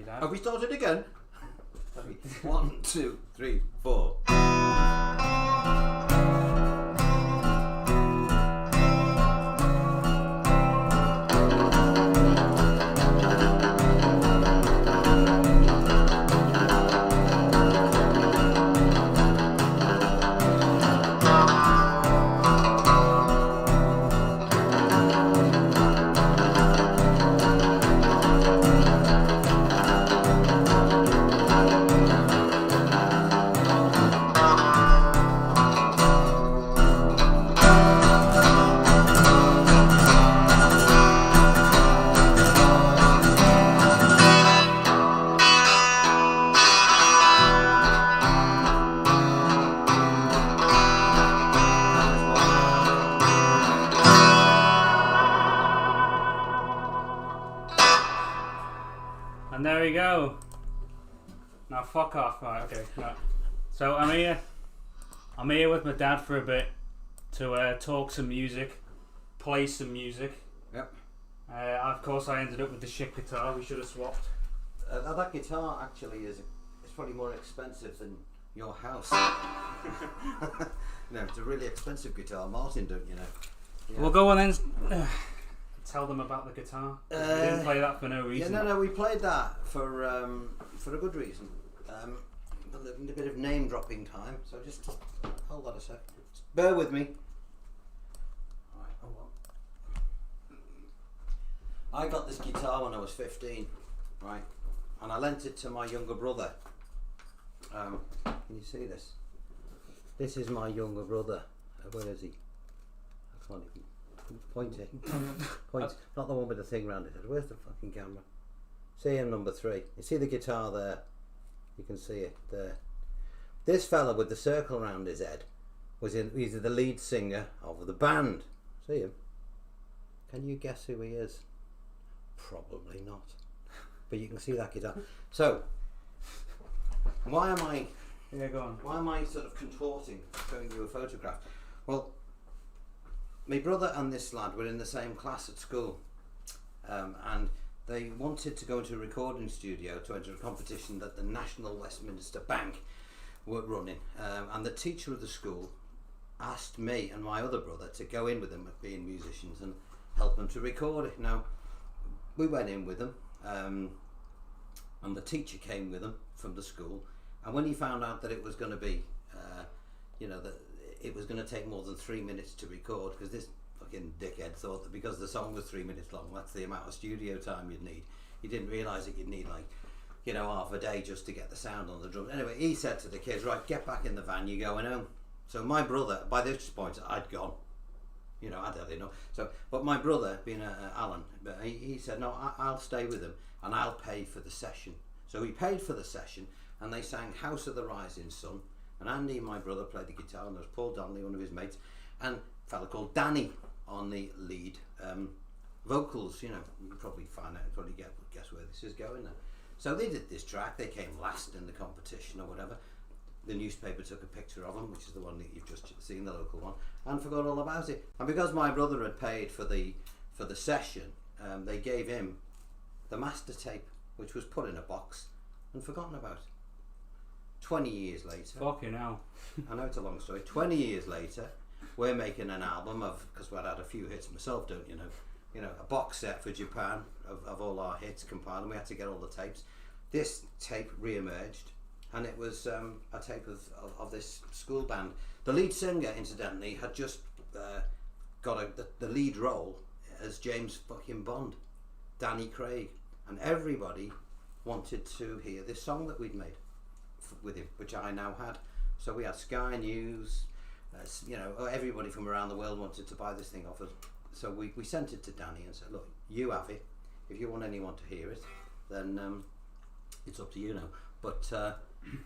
Dad. Have we started again? 1, 2, 3, 4. And there we go. Now fuck off. Right, okay. No. So I'm here with my dad for a bit to talk some music, play some music. Yep. Of course, I ended up with the shit guitar. We should have swapped. That guitar actually is probably more expensive than your house. No, it's a really expensive guitar. Martin, don't you know? Yeah. We'll go on then. Tell them about the guitar. We didn't play that for no reason. Yeah, no, we played that for a good reason. A bit of name dropping time. So just hold on a sec. Just bear with me. Right, hold on. I got this guitar when I was 15, right, and I lent it to my younger brother. Can you see this? This is my younger brother. Where is he? I can't even. Point it. Point. Not the one with the thing round his head. Where's the fucking camera? CM number 3. You see the guitar there? You can see it there. This fella with the circle around his head he's the lead singer of the band. See him? Can you guess who he is? Probably not. But you can see that guitar. So, why am I? Yeah, go on. Why am I sort of contorting, showing you a photograph? Well, my brother and this lad were in the same class at school, and they wanted to go into a recording studio to enter a competition that the National Westminster Bank were running, and the teacher of the school asked me and my other brother to go in with them, being musicians, and help them to record it. Now, we went in with them, and the teacher came with them from the school, and when he found out that it was going to be, that it was going to take more than 3 minutes to record, because this fucking dickhead thought that because the song was 3 minutes long, that's the amount of studio time you'd need. He didn't realise that you'd need half a day just to get the sound on the drums. Anyway, he said to the kids, right, get back in the van, you're going home. So my brother, by this point, I'd gone. I'd had enough. So, but my brother, being Alan, he said, no, I'll stay with him and I'll pay for the session. So he paid for the session, and they sang House of the Rising Sun. And Andy, my brother, played the guitar, and there was Paul Donnelly, one of his mates, and a fella called Danny on the lead vocals. You can probably find out, probably guess where this is going now. So they did this track. They came last in the competition or whatever. The newspaper took a picture of them, which is the one that you've just seen, the local one, and forgot all about it. And because my brother had paid for the session, they gave him the master tape, which was put in a box and forgotten about. 20 years later. Fucking hell. I know it's a long story. 20 years later, we're making an album because we'd had a few hits myself, don't you know? A box set for Japan of all our hits compiled, and we had to get all the tapes. This tape re-emerged, and it was a tape of this school band. The lead singer, incidentally, had just got the lead role as James fucking Bond, Danny Craig, and everybody wanted to hear this song that we'd made with him, which I now had. So we had Sky News, everybody from around the world wanted to buy this thing off us. So we sent it to Danny and said, look, you have it. If you want anyone to hear it, then it's up to you now. But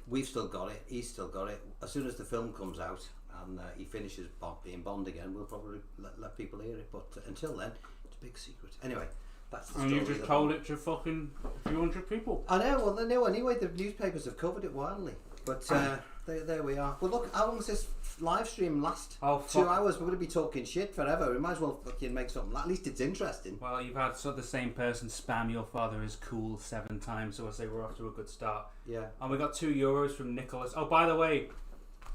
we've still got it, he's still got it. As soon as the film comes out and he finishes being Bond again, we'll probably let people hear it. But until then, it's a big secret. Anyway, that's the story. And you just told it to fucking a few hundred people. I know, well they know anyway, the newspapers have covered it wildly. But there we are. Well, look, how long does this live stream last? Oh, 2 fuck. hours. We're going to be talking shit forever. We might as well fucking make something. At least it's interesting. Well, you've had the same person spam your father is cool 7 times, so I say we're off to a good start. Yeah. And we got €2 from Nicholas. Oh, by the way,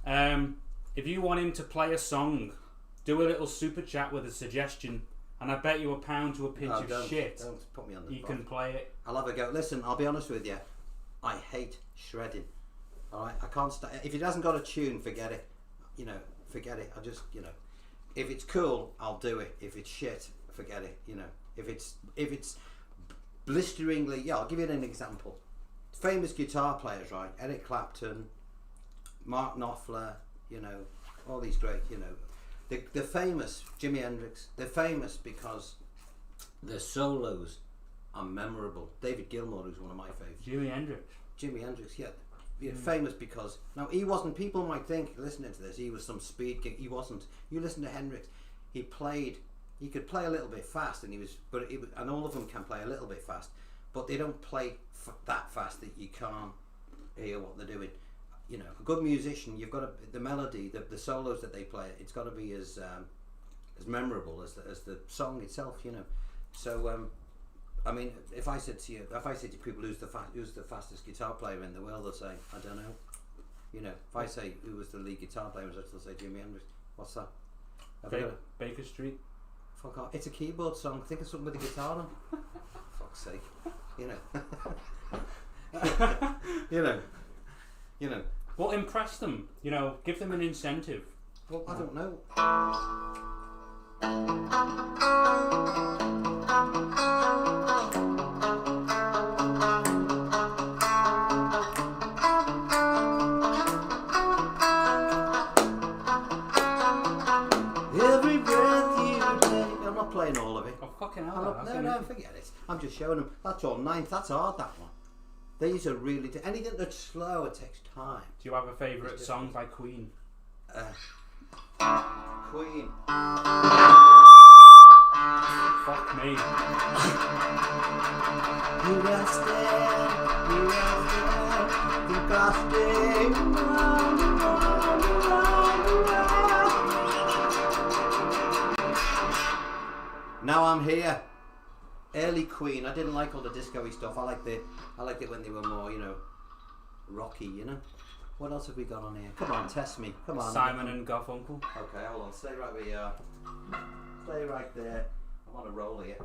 if you want him to play a song, do a little super chat with a suggestion, and I bet you £1 to a pinch of shit. Don't put me on the You spot. can play it. I'll have a go. Listen, I'll be honest with you. I hate shredding. Alright, I can't stand. If it hasn't got a tune, forget it. You know, forget it. I just, you know, if it's cool, I'll do it. If it's shit, forget it. You know, if it's blisteringly, yeah, I'll give you an example. Famous guitar players, right? Eric Clapton, Mark Knopfler, you know, all these great, you know, they're famous. Jimi Hendrix, they're famous because their solos are memorable. David Gilmour, who's one of my favourites. Jimi Hendrix. Jimi Hendrix, yeah. Famous because now he wasn't. People might think listening to this, he was some speed king. He wasn't. You listen to Hendrix, he could play a little bit fast, and and all of them can play a little bit fast, but they don't play that fast that you can't hear what they're doing. You know, a good musician, you've got to, the melody, the solos that they play, it's got to be as memorable as the song itself. You know, so. I mean, if I said to people who's the fastest guitar player in the world, they'll say, I don't know. You know, if I say who was the lead guitar player, they'll say Jimi Hendrix. What's that? Baker Street. Fuck off. It's a keyboard song. Think of something with a guitar on. Fuck's sake. You know. You know. Well, impress them. You know, give them an incentive. Well, I don't know. Every breath you take. I'm not playing all of it. Oh, fucking hell. No, forget it. I'm just showing them. That's all ninth. That's hard, that one. These are really... anything that's slow, it takes time. Do you have a favourite song by Queen? Queen. Fuck me. You are still, think I'll stay. Now I'm here. Early Queen. I didn't like all the disco-y stuff. I liked it when they were more, you know, rocky, you know. What else have we got on here? Come on, test me. Come on. Simon and Garfunkel. Okay, hold on. Stay right where you are. Stay right there. I'm on a roll here.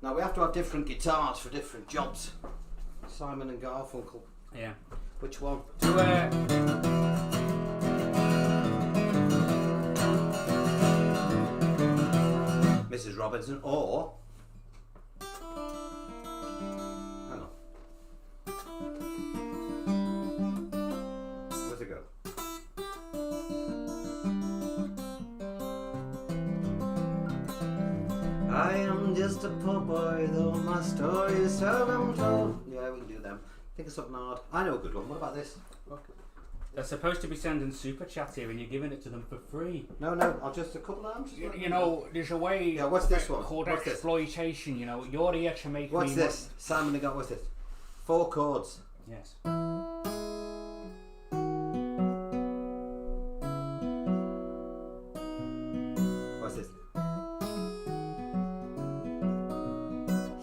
Now we have to have different guitars for different jobs. Simon and Garfunkel. Yeah. Which one? Mrs. Robinson or... hang on. Where's it go? I am just a poor boy, though my story is seldom told. Yeah, we can do them. Think of something hard. I know a good one. What about this? They're supposed to be sending super chats here and you're giving it to them for free. No, I'll just a couple of arms. You know, there's a way. Yeah, what's this one? Called What's exploitation. This? You know, you're here to make. What's this? Simon and Garfunkel. What's this? 4 chords. Yes. What's this?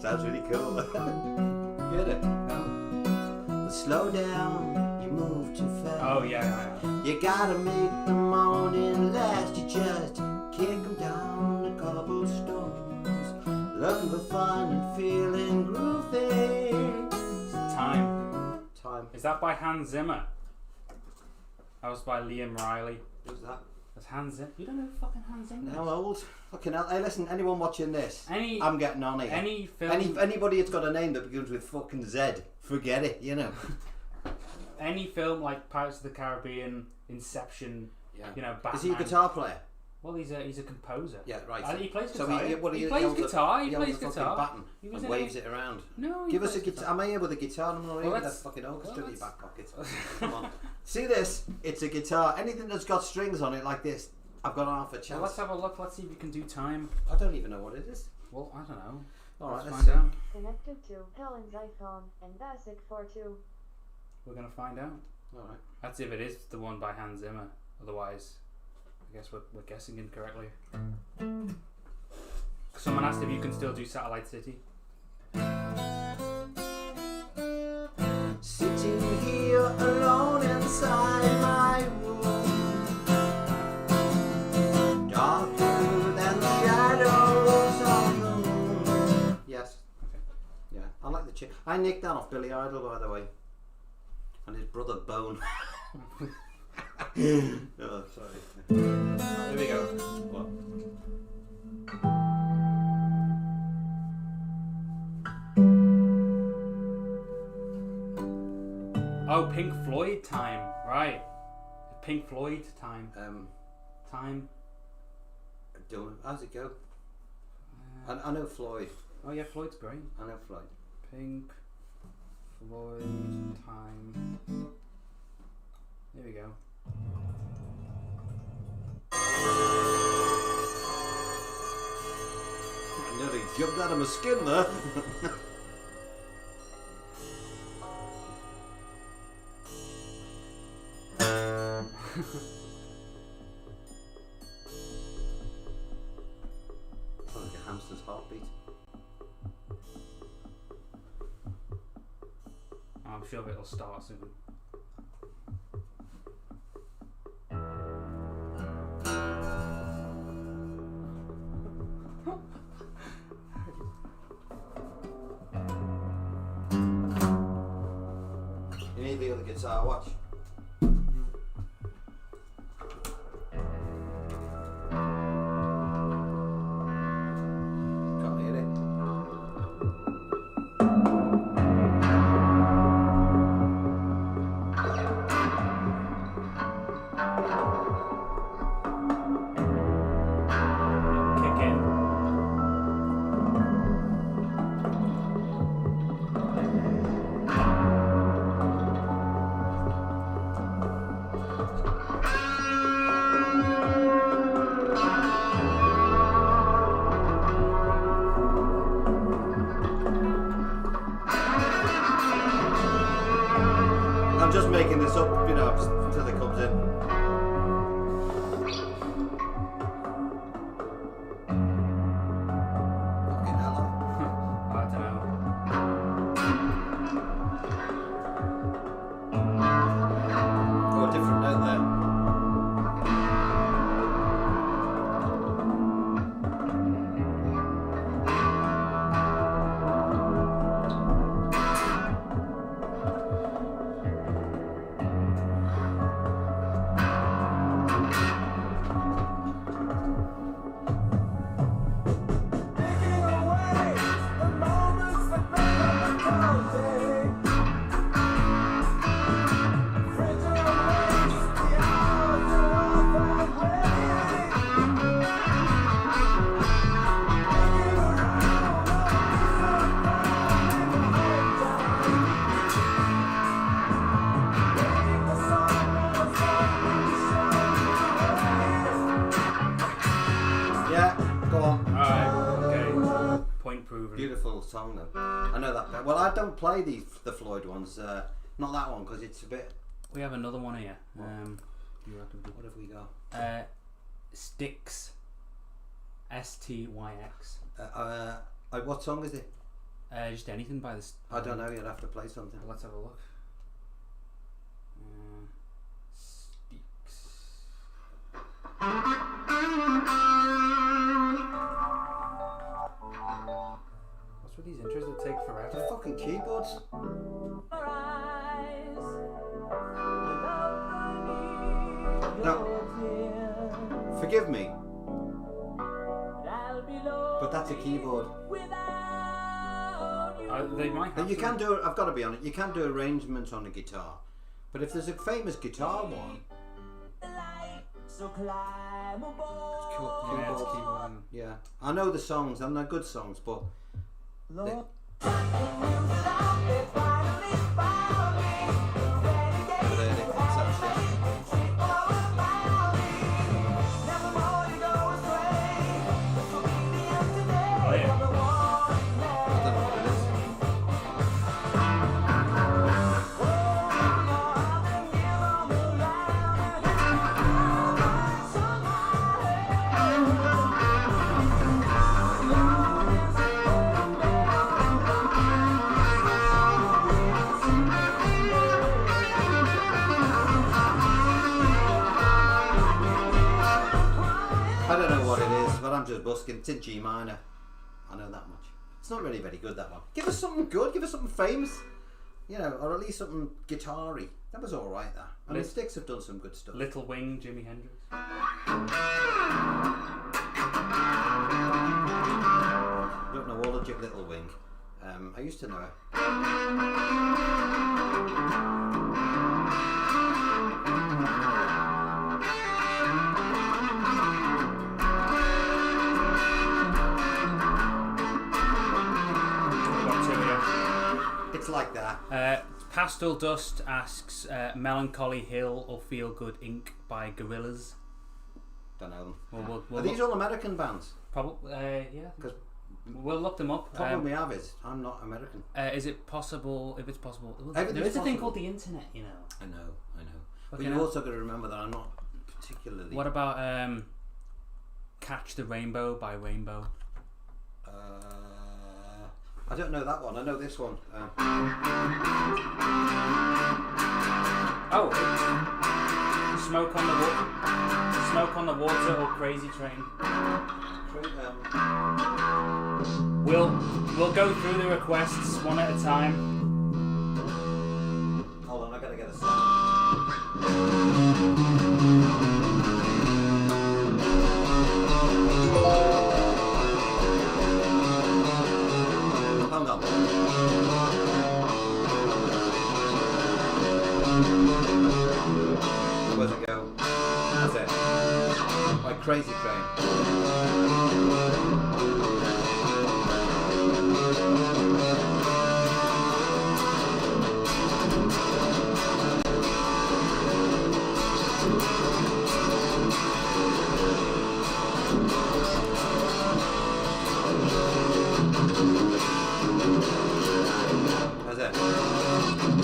Sounds really cool. Get it? No. Slow down. Move too fast. Oh yeah. You gotta make the morning last. You just kick 'em down the cobblestones, looking for fun and feeling groovy. Time. Time. Is that by Hans Zimmer? That was by Liam Riley. Who's that? That's Hans Zimmer. You don't know who fucking Hans Zimmer is? How old? Fucking hell. Hey, listen, anyone watching this? I'm getting on it. Any film. Anybody that's got a name that begins with fucking Z, forget it, you know. Any film like Pirates of the Caribbean, Inception, you know, Batman. Is he a guitar player? Well, he's a composer. Yeah, right. And he plays guitar. So he plays guitar. He plays guitar. Button and waves it around. No, give us a guitar. Am I here with a guitar? I'm not here with that fucking orchestra in your back pocket. Come on. See this? It's a guitar. Anything that's got strings on it like this, I've got half a chance. Well, let's have a look. Let's see if we can do time. I don't even know what it is. Well, I don't know. Alright, let's find out. Connected to Helen's iPhone and Basic 42. We're gonna find out. All right. That's if it is the one by Hans Zimmer. Otherwise, I guess we're guessing incorrectly. Someone asked if you can still do Satellite City. Sitting here alone inside my room, darker than the shadows of the moon. Yes. Okay. Yeah, I like the I nicked that off Billy Idol, by the way, and his brother Bone. Oh, sorry. Here we go. What? Oh, Pink Floyd time. Right. Pink Floyd time. Time. How's it go? I know Floyd. Oh yeah, Floyd's great. I know Floyd. Pink Floyd time. There we go. I nearly jumped out of my skin there. Like a hamster's heartbeat. I'm sure it'll start soon. You need the other guitar, watch. Can't hear it. Kick in. I'm just making this up, you know, just until it comes in. Fucking hell. I don't know. Oh, a different note there. Yeah, go on. Alright, okay. Point proven. Beautiful song though. I know that. Well, I don't play the Floyd ones. Not that one because it's a bit. We have another one here. What? You have to do. What have we got? Styx. STYX. What song is it? Just anything by this. I don't know. You'd have to play something. Let's have a look. Styx. What's with these intros that take The forever? fucking keyboards. Now, forgive me, but that's a keyboard. They might have And you some- can do. I've got to be honest. You can do arrangements on a guitar, but if there's a famous guitar one, Yeah, it's keyboard. yeah, I know the songs and they're good songs, but they, Oh, yeah. I don't know what it is. Porter's busking. It's in G minor. I know that much. It's not really very good, that one. Give us something good. Give us something famous. You know, or at least something guitar-y. That was all right, that. I mean, Styx have done some good stuff. Little Wing, Jimi Hendrix. Don't know all of Little Wing. I used to know her. It's like that. Pastel Dust asks Melancholy Hill or Feel Good Inc. by Gorillaz. Don't know them. We'll Are these all American bands? Probably, yeah. 'Cause we'll look them up. The problem we have is I'm not American. Is it possible? If it's possible, Everything's there is a thing possible. called the internet, you know. I know. But Okay, you've now- also got to remember that I'm not particularly. What about Catch the Rainbow by Rainbow? I don't know that one. I know this one. Smoke on the Water or Crazy Train. We'll go through the requests one at a time. Hold on, I gotta get a sound. Hang on. Where's it go? That's it. Like Crazy Train. That's it.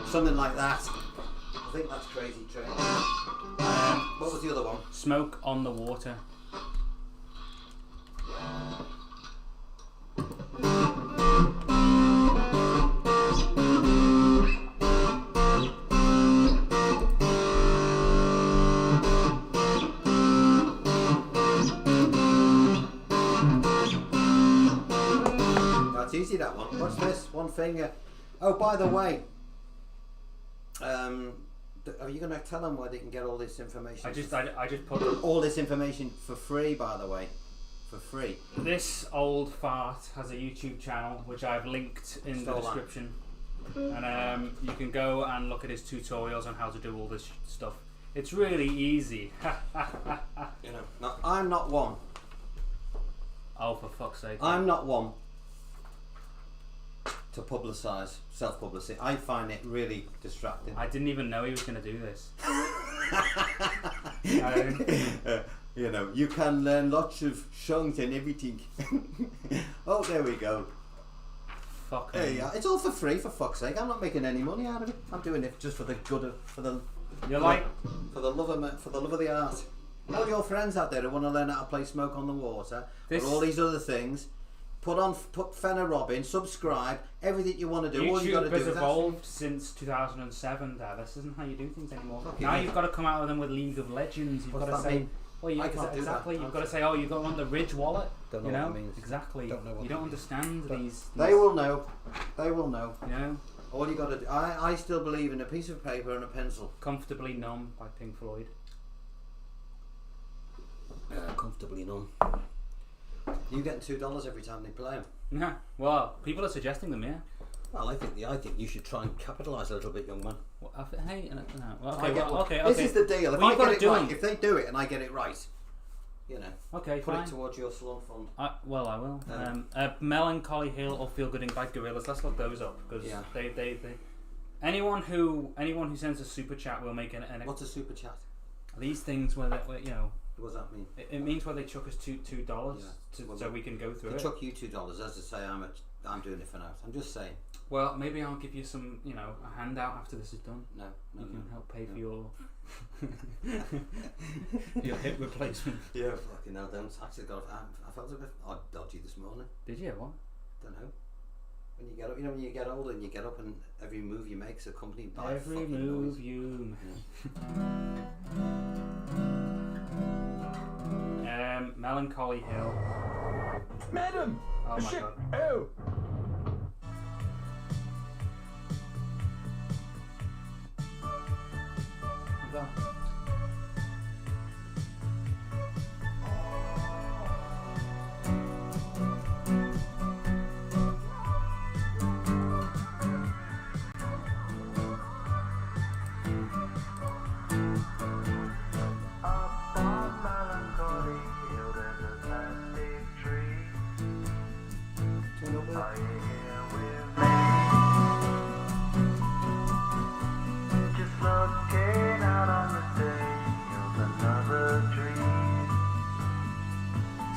Something like that. I think that's Crazy Train. What was the other one? Smoke on the Water. That's easy, that one. What's this? One finger. Oh, by the way, are you going to tell them where they can get all this information? I just put all this information for free, by the way. For free. this old fart has a YouTube channel which I've linked in the description, and you can go and look at his tutorials on how to do all this stuff. It's really easy. You know, now, I'm not one. Oh, for fuck's sake! I'm not one to publicise self-publicity. I find it really distracting. I didn't even know he was going to do this. You know, you can learn lots of songs and everything. Oh, there we go. Fuck There me. you are. It's all for free, for fuck's sake. I'm not making any money out of it. I'm doing it just for the good of, for the You're like, for the love of the art. All your friends out there who want to learn how to play Smoke on the Water, This- or all these other things, put Fenner Robin, subscribe, everything you want to do. All you got to YouTube do has is evolved since 2007, Dad. This isn't how you do things anymore. Fuck Now you. you've got to come out with them with League of Legends. You've What's got to that say, mean? well, you, I can't do exactly. that. You've got to say, oh, you got on the Ridge wallet. Don't know you know what that means. exactly. Don't know what you that don't means. understand these. They will know. They will know. You know, All you got to do. I still believe in a piece of paper and a pencil. Comfortably Numb by Pink Floyd. Comfortably numb. You getting $2 every time they play them. Yeah. Well, people are suggesting them. Yeah. Well, I think you should try and capitalise a little bit, young man. Well, hey, no. Well, I okay. get Well, okay. This Okay. is the deal. If Well, I you've get gotta it do right, them. if they do it and I get it right, you know, Okay. put Fine. it towards your salon fund. Well, I will. Melancholy Hill or Feel Good Inc. by Gorillaz. Let's look those up because Yeah. they anyone who sends a super chat will make an What's a super chat? these things where you know What does that mean? it means where they chuck us $2 Yeah. Well, so we can go through They it. chuck you $2 as to say I'm doing it for now. I'm just saying. Well, maybe I'll give you some a handout after this is done. No. You can help pay for no. your your hip replacement. Yeah, fucking hell, don't. Actually, I felt a bit dodgy this morning. Did you? What? Don't know. When you get up, when you get older and you get up and every move you make is accompanied by Every fucking move noise. you make. Melancholy Hill. Madam! Oh my Shit! god. Oh! What's that? Up on Melancholy Hill, there's a plastic tree. Turn up Are there. you here with me? Just looking out on the day of another dream,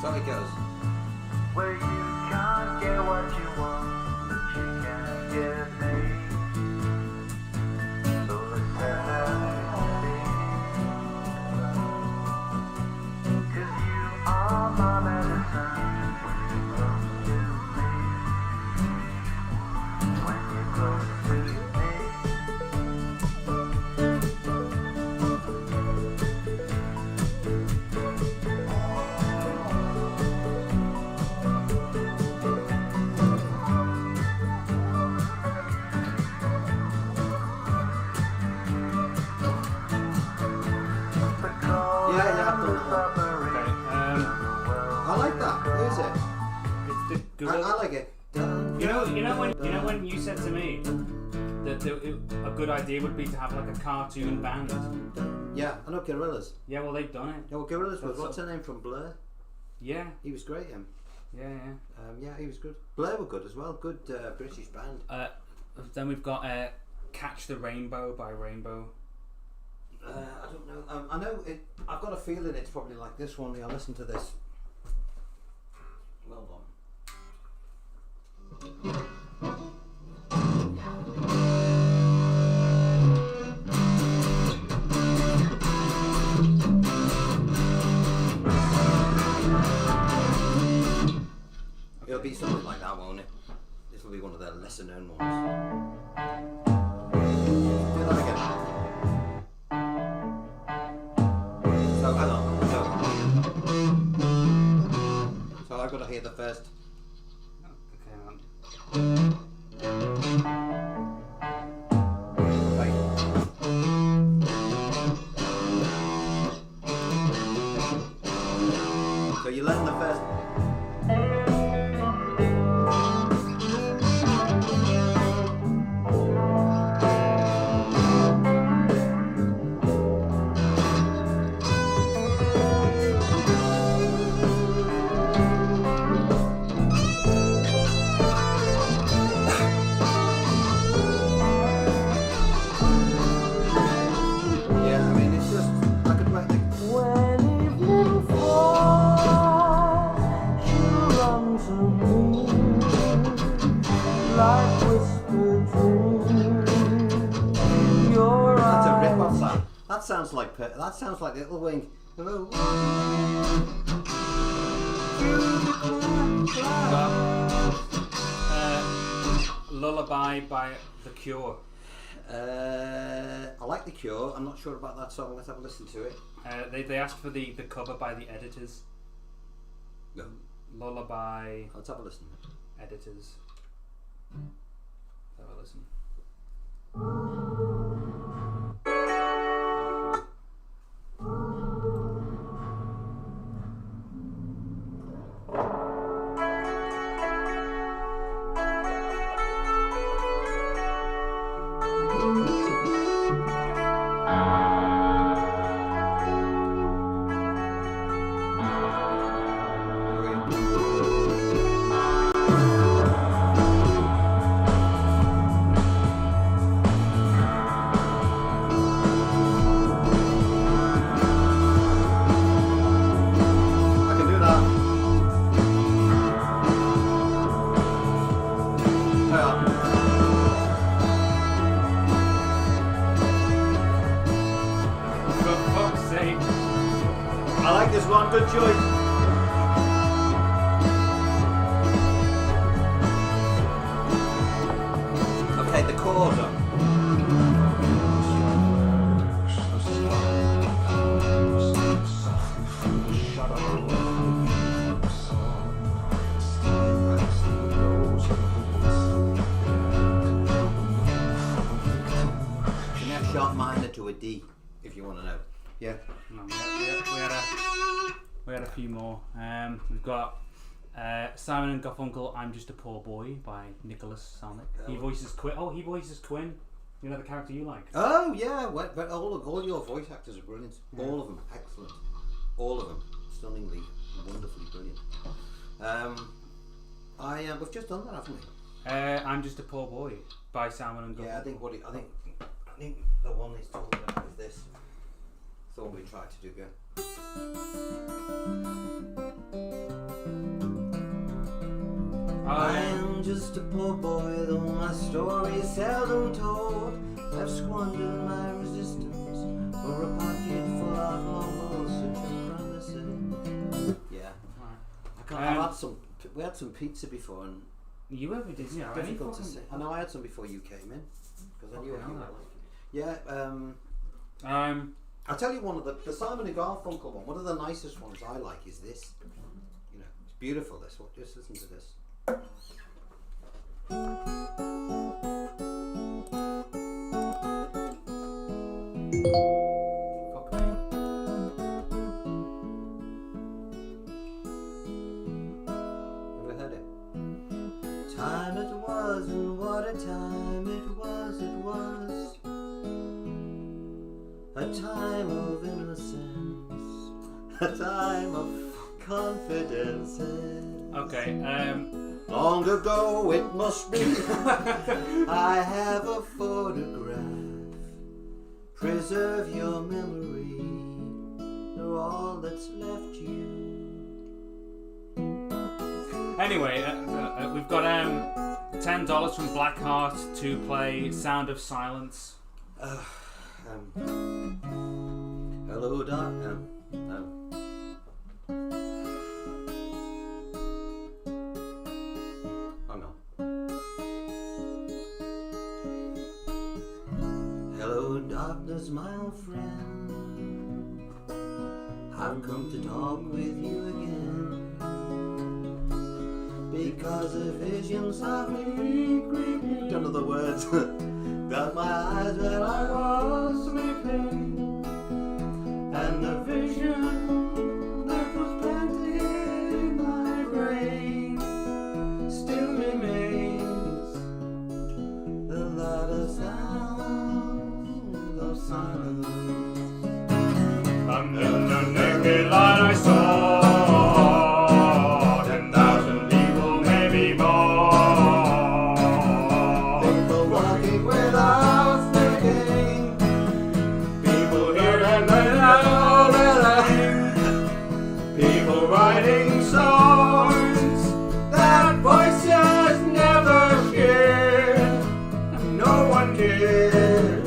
So it goes. where you can't get what you want, but you can get me. So let's set out to be. 'Cause you are my medicine when you're close to me. When you're close to me. Yeah, you have done that. I like that. Who is it? It's the I gorilla. like it. When you said to me that a good idea would be to have like a cartoon band. Yeah, I know Gorillas. Yeah, well they've done it. Yeah, well, Gorillas was. That's What's her name from Blur? Yeah, He was great, him. yeah. Yeah, he was good. Blur were good as well. Good British band. Then we've got Catch the Rainbow by Rainbow. I don't know. I know it. I've got a feeling it's probably like this one. Yeah, listen to this. Well done. It'll be something like that, won't it? This will be one of their lesser known ones. Do that again. So hang on. So I've got to hear the first. Okay, Right. So you learn the first. Yeah, I mean it's just I could wait. When evening falls, you run to me like whispered dreams. Your That's a eyes. rip off that. That sounds like Little Wing. Hello. Lullaby by The Cure. I like The Cure. I'm not sure about that song. Let's have a listen to it. They asked for the cover by the Editors. No. Lullaby Let's have a listen. Editors. Let's have a listen. I can do that. For fuck's sake. I like this one. Good choice. D, if you want to know. Yeah. No, we had a few more. We've got Simon and Garfunkel, I'm Just a Poor Boy by Nicholas Salnick. He voices Quinn. Oh, he voices Quinn. You know the character you like? Oh yeah, but all your voice actors are brilliant. Yeah. All of them, excellent. All of them, stunningly, wonderfully brilliant. We've just done that, haven't we? I'm Just a Poor Boy by Simon and Garfunkel. Yeah, I think the one he's talking about is this. It's the one we tried to do again. I'm just a poor boy, though my story's seldom told. I've squandered my resistance for a pocket full of momos and promises. Yeah. We had some pizza before, and You ever did? Yeah, difficult to say. I know I had some before you came in because I knew what you were like. Yeah. I'll tell you one of the Simon and Garfunkel one. One of the nicest ones I like is this. You know, it's beautiful. This one. Just listen to this. Fuck me. Ever heard it? Time it was, and what a time it was. A time of innocence, a time of confidence. Okay, Long ago it must be. I have a photograph. Preserve your memory. They're all that's left you. anyway, we've got $10 from Blackheart to play Sound of Silence. Hello, Doc. Hang on. Hello, darkness, my old friend. I've come to talk with you again. Because a vision softly creeping. Don't know the words. Got my eyes when I was sleeping. And the vision that was planted in my brain still remains. The loudest sound of silence. And in the naked light I saw 10,000 people, maybe more. People walking without thinking. People here and there, People writing songs that voices never heard. No one cared.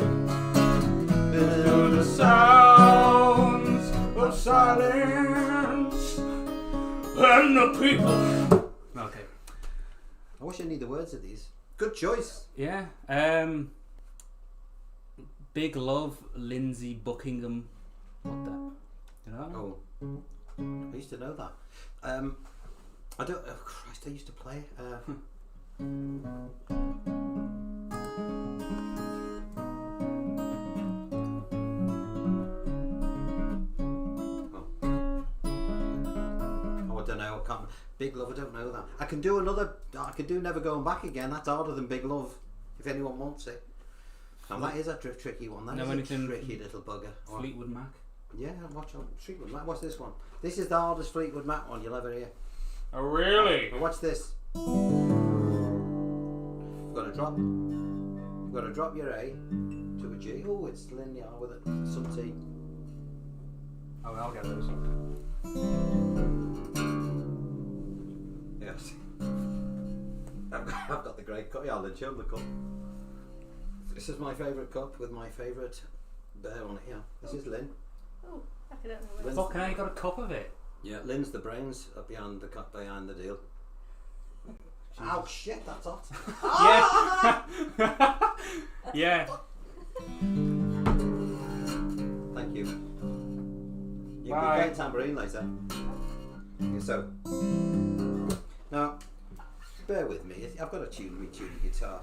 To the sounds of silence and the people. Okay. I wish I knew the words of these. Good choice. Yeah. Big Love, Lindsay Buckingham. What the? You know? Oh, I used to know that. I don't. Oh Christ! I used to play. Oh, I don't know. I can't. Big Love. I don't know that. I can do another. I can do Never Going Back Again. That's harder than Big Love. If anyone wants it. And that is a tricky one. That Know is anything a tricky little bugger. Fleetwood Mac. Yeah, watch on Fleetwood Mac. What's this one? This is the hardest Fleetwood Mac one you'll ever hear. Oh, really? But watch this. You've got to drop your A to a G. Oh, it's linear with it. Some T. Oh, I'll get those. Yes. I've got the great cup. Yeah, I'll show the cup. This is my favourite cup with my favourite bear on it. Yeah, this is Lynn. Oh, I don't know where. Fucking hell, you got a cup of it. Yeah, Lynn's the brains up behind the cup, behind the deal. Ow, shit, that's hot. Yeah. Yeah. Thank you. You Bye. can get a tambourine later. Yeah, so, now, bear with me. I've got to retune the guitar.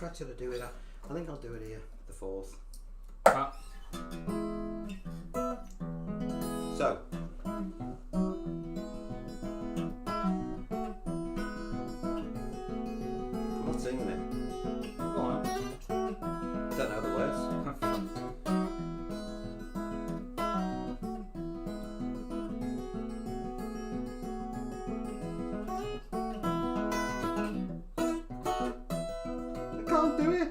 track should I do it? I think I'll do it here, the 4th. Ah, So. I'm not singing it. go on. Don't know the words. I can't do it.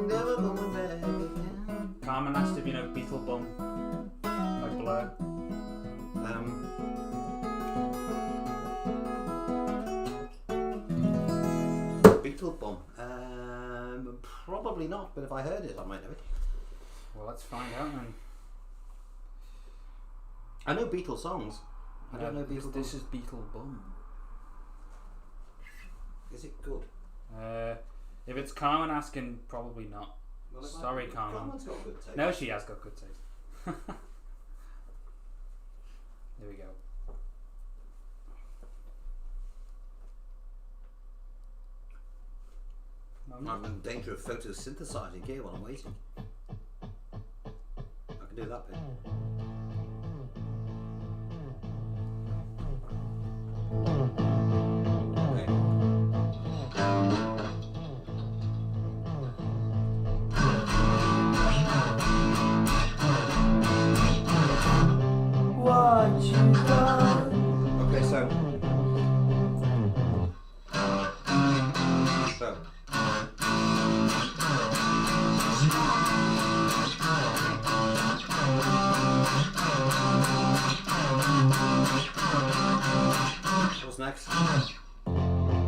Never going back again. Carmen has to be no Beetle Bum. Like Blur. Beetle Bum. Probably not, but if I heard it, I might know it. Well, let's find out then. I know Beatles songs. I don't know Beetle Bum. This is Beetle Bum. Is it good? If it's Carmen asking, probably not. Well, if Sorry, Carmen. Carmen's got good taste. No, she has got good taste. There we go. I'm in danger of photosynthesizing here while I'm waiting. I can do that bit. Okay. What you done? Okay, so. What's next?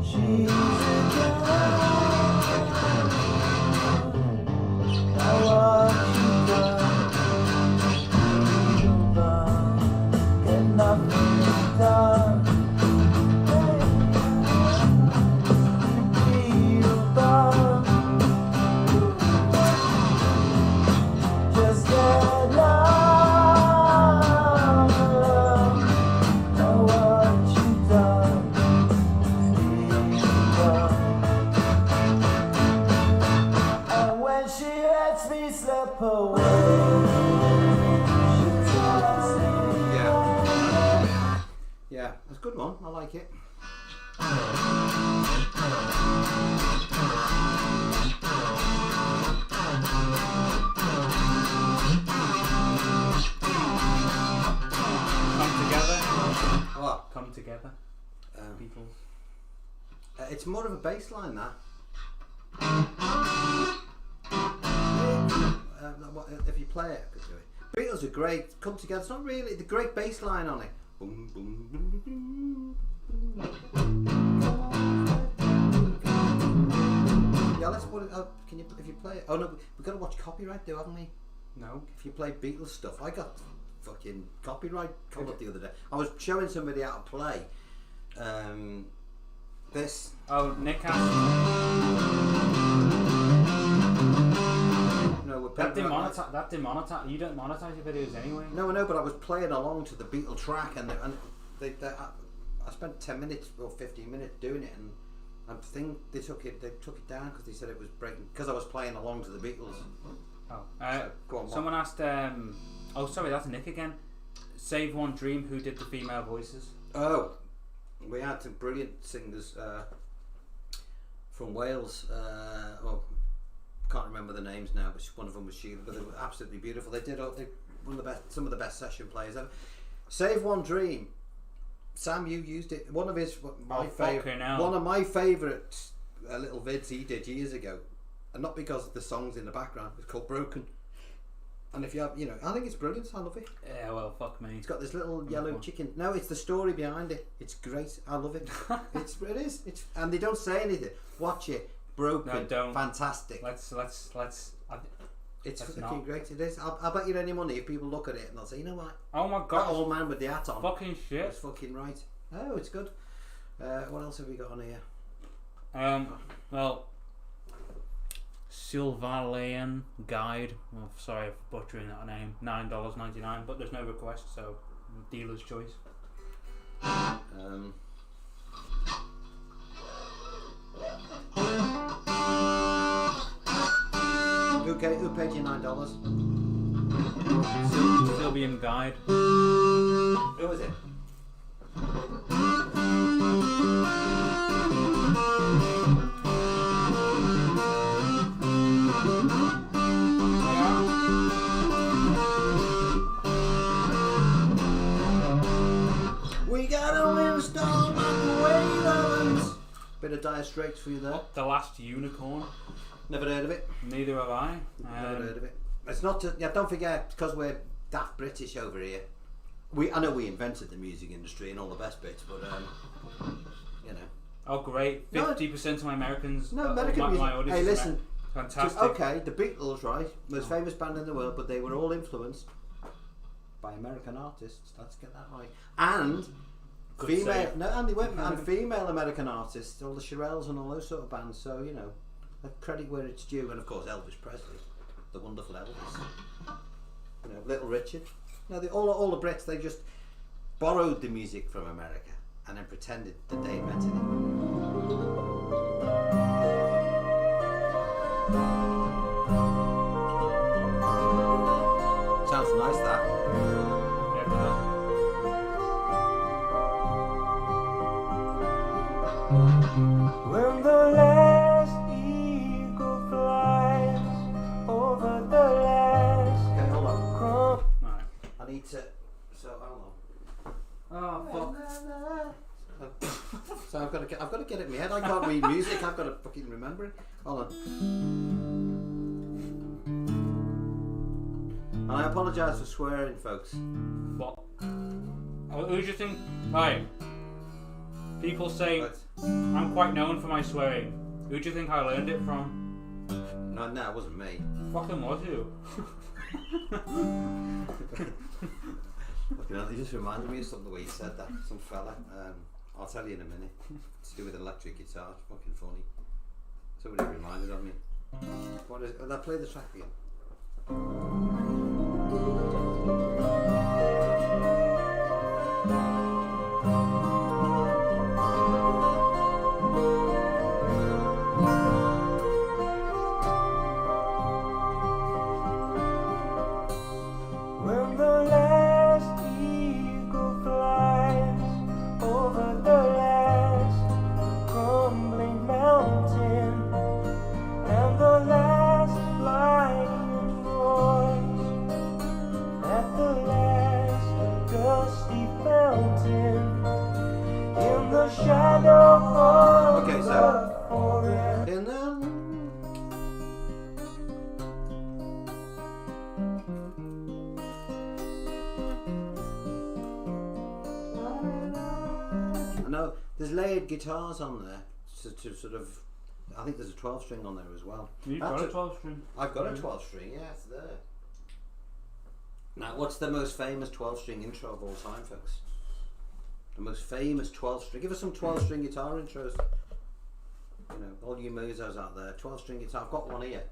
She's a girl. Now what you done? Get nothing done. Feel bum. Just get love. Now what you done? And when she lets me slip away, she tells me Yeah, that's a good one. I like it. Come together. What? Come together. Beatles. It's more of a bass line, that. If you play it, I could do it. Beatles are great. Come together. It's not really the great bass line on it. Boom, boom, boom, boom, boom. Yeah, let's put it up. Can you, if you play it? Oh no, we've got to watch copyright, though, haven't we? No. If you play Beatles stuff, I got fucking copyright called up the other day. I was showing somebody how to play this. Oh, Nick has. No, we're That demonetize. You don't monetize your videos anyway. No, I know, but I was playing along to the Beatle track, and I spent 10 minutes or 15 minutes doing it, and I think they took it down because they said it was breaking because I was playing along to the Beatles. Oh, Go on, someone asked. Oh, sorry, that's Nick again. Save One Dream. Who did the female voices? Oh, we had some brilliant singers from Wales. Can't remember the names now, but one of them was Sheila. But they were absolutely beautiful. They did some of the best session players ever. Save One Dream. Sam, you used it. One of my favourite little vids he did years ago, and not because of the songs in the background. It's called Broken. And if you have, I think it's brilliant. I love it. Yeah, well, fuck me. It's got this little yellow chicken. No, it's the story behind it. It's great. I love it. It is. And they don't say anything. Watch it. Broken. No, don't. Fantastic. Let's. It's Let's fucking not. great. It is. I'll bet you any money if people look at it and they'll say, you know what? Oh my That god. old man with the hat on. Fucking shit. It's fucking right. Oh, it's good. What else have we got on here? Well, Sylvalian Guide. Oh, sorry for butchering that name. $9.99, but there's no request, so dealer's choice. Okay, who paid you $9? Sylvian Guide. Who was it? We got a windstorm microwave ovens. Bit of Dire Straits for you there. The Last Unicorn. Never heard of it. Neither have I. Never heard of it. It's not. Don't forget, because we're daft British over here. I know we invented the music industry and all the best bits, but you know. Oh great! 50% of my Americans. No, American music. My audience Hey, is listen. fantastic. Okay, the Beatles, right? Most famous band in the world, but they were all influenced by American artists. Let's get that right. And Good female, save. no, and they went and female American artists, all the Shirelles and all those sort of bands. So you know, let credit where it's due. And of course, Elvis Presley, the wonderful Elvis. You know, Little Richard. No, all the Brits, they just borrowed the music from America and then pretended that they invented it. Sounds nice, that. Yeah, it does. When the last eagle flies over the last Okay, hold on. crumb. Right. I need to. So hold Oh on. So I've got to get it in my head. I can't read music. I've got to fucking remember it. Hold on. And I apologise for swearing, folks. What? Oh, who do you think? Right. People say But I'm quite known for my swearing. Who do you think I learned it from? no, it wasn't me. Fucking was you? Fucking hell, it just reminded me of something the way you said that. Some fella. I'll tell you in a minute. It's to do with an electric guitar. It's fucking funny. Somebody reminded of me. What is it? Oh, play the track again. When the last eagle flies over the last crumbling mountain, and the last lion roars at the last dusty fountain in the shadow of Okay, the so- forest. In the I know there's layered guitars on there to sort of. I think there's a 12-string on there as well. You've That's got a it. 12 string. I've got a 12-string, yeah, it's there. Now, what's the most famous 12-string intro of all time, folks? The most famous 12-string. Give us some 12-string guitar intros. You know, all you musos out there, 12-string guitar. I've got one here.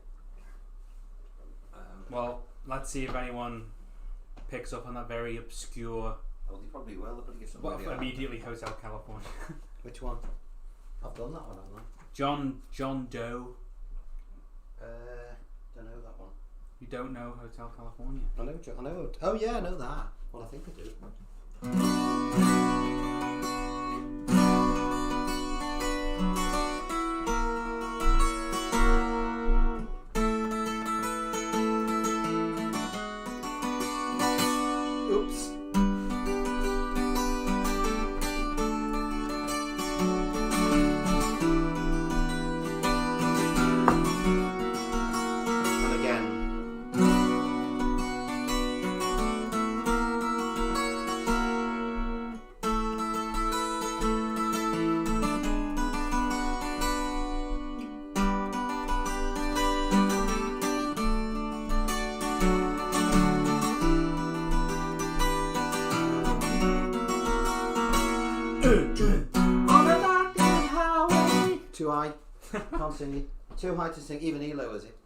Well, let's see if anyone picks up on that very obscure. Oh, they probably will. They'll probably give some. Well, radio. immediately Hotel California. Which one? I've done that one, haven't John Doe. I? Don't know that one. You don't know Hotel California? I know. Oh yeah, I know that. Well, I think I do. Oops. And again. On a dark highway. Too high. Can't sing it. Too high to sing. Even he lowers it.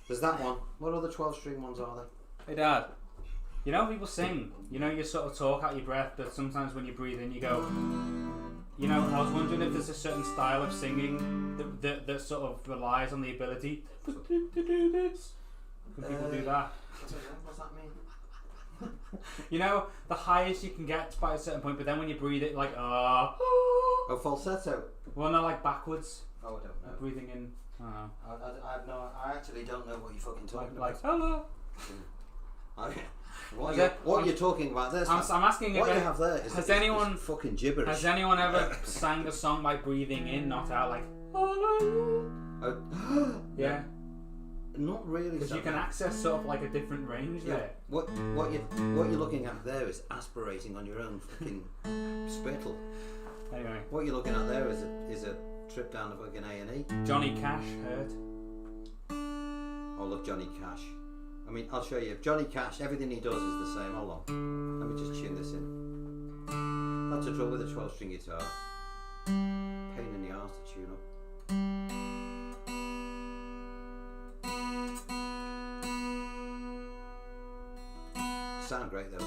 There's that one. What other 12-string ones are there? Hey Dad, You know, people sing. You know, you sort of talk out your breath, but sometimes when you breathe in, you go. You know, I was wondering if there's a certain style of singing that sort of relies on the ability to do this. Can people do that? What's that mean? You know, the highest you can get by a certain point, but then when you breathe it, like Oh, falsetto. well, not like backwards. Oh, I don't know. Breathing in. I don't know. I have no. I actually don't know what you're fucking talking Like about. hello. What you're talking about there? I'm asking what if you have there is has is anyone fucking gibberish. has anyone ever sang a song by breathing in, not out, like yeah? Not really. Because you can access sort of like a different range Yeah. there. What you're looking at there is aspirating on your own fucking spittle. Anyway, What you're looking at there is a trip down the fucking A&E. Johnny Cash heard. Oh look, Johnny Cash. I mean, I'll show you. Johnny Cash, everything he does is the same. Hold on. Let me just tune this in. That's the trouble with a 12-string guitar. Pain in the arse to tune up. Sound great though.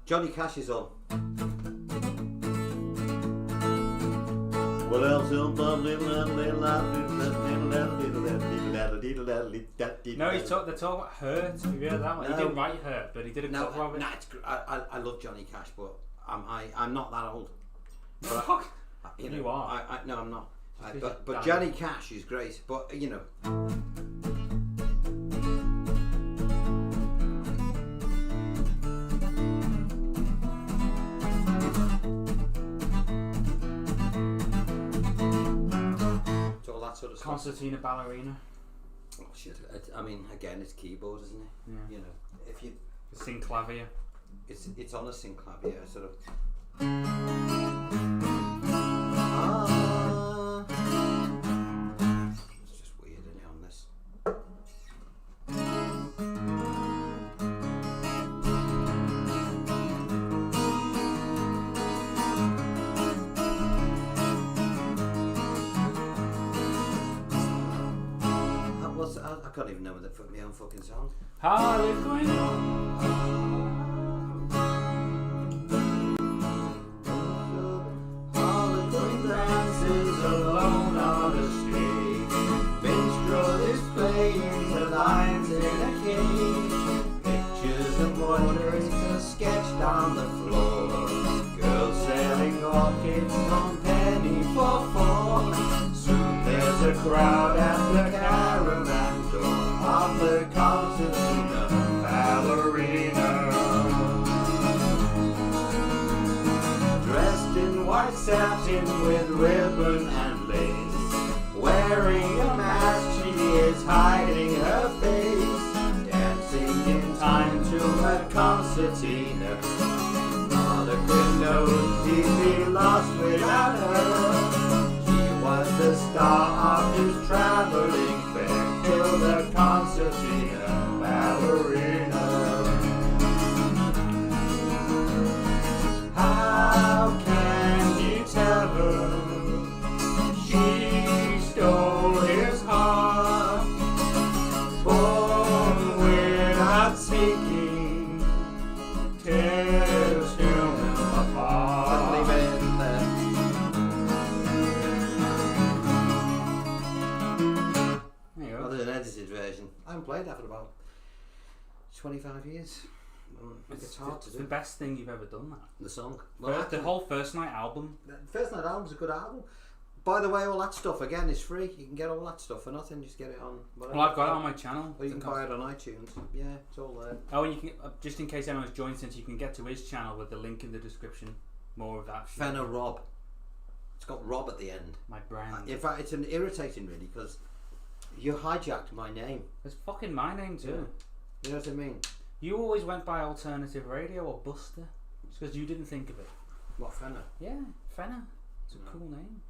Johnny Cash is on. Well, else No, they're talking about Hurt. Have you heard that one? No. He didn't write Hurt, but he did a No, cover of it. no, I love Johnny Cash, but I'm not that old. But Fuck. you know, You are. No, I'm not. Just But because Johnny Cash is great. But you know. It's all that sort of stuff. Concertina Ballerina. Oh shit! I mean, again, it's keyboard, isn't it? Yeah. You know, if you, Synclavier. it's on a synclavier, sort of. It's just weird, isn't it, on this? I can't even know my own fucking song. Harlequin dances alone on the street. Minstrel is playing the lines in a cage. Pictures of wonders are sketched on the floor. Girls selling orchids on penny for four. Soon there's a crowd at the caravan door of the concertina ballerina. Dressed in white satin with ribbon and lace, wearing a mask, she is hiding her face, dancing in time to her concertina. Harlequin knows he'd be lost without her. She was the star of his traveling fair till the concertina ballerina. How can you tell her she stole his heart? Born without seeking, tears him apart. Leave it in there. There you go. Well, there's an edited version. I haven't played that for about 25 years. It's hard to It's do. the best thing you've ever done. That. The song. The whole First Night album. First Night album's a good album. By the way, all that stuff again is free. You can get all that stuff for nothing. Just get it on. Well, I've got it on my channel. Or you can buy it on iTunes. Yeah, it's all there. Oh, and you can just in case anyone's joined since, you can get to his channel with the link in the description. More of that. shit. Fenner Rob. It's got Rob at the end. My brand. In fact, it's an irritating really because you hijacked my name. It's fucking my name too. You know what I mean? You always went by Alternative Radio or Buster. It's because you didn't think of it. What, Fenner? Yeah, Fenner. It's a No. cool name.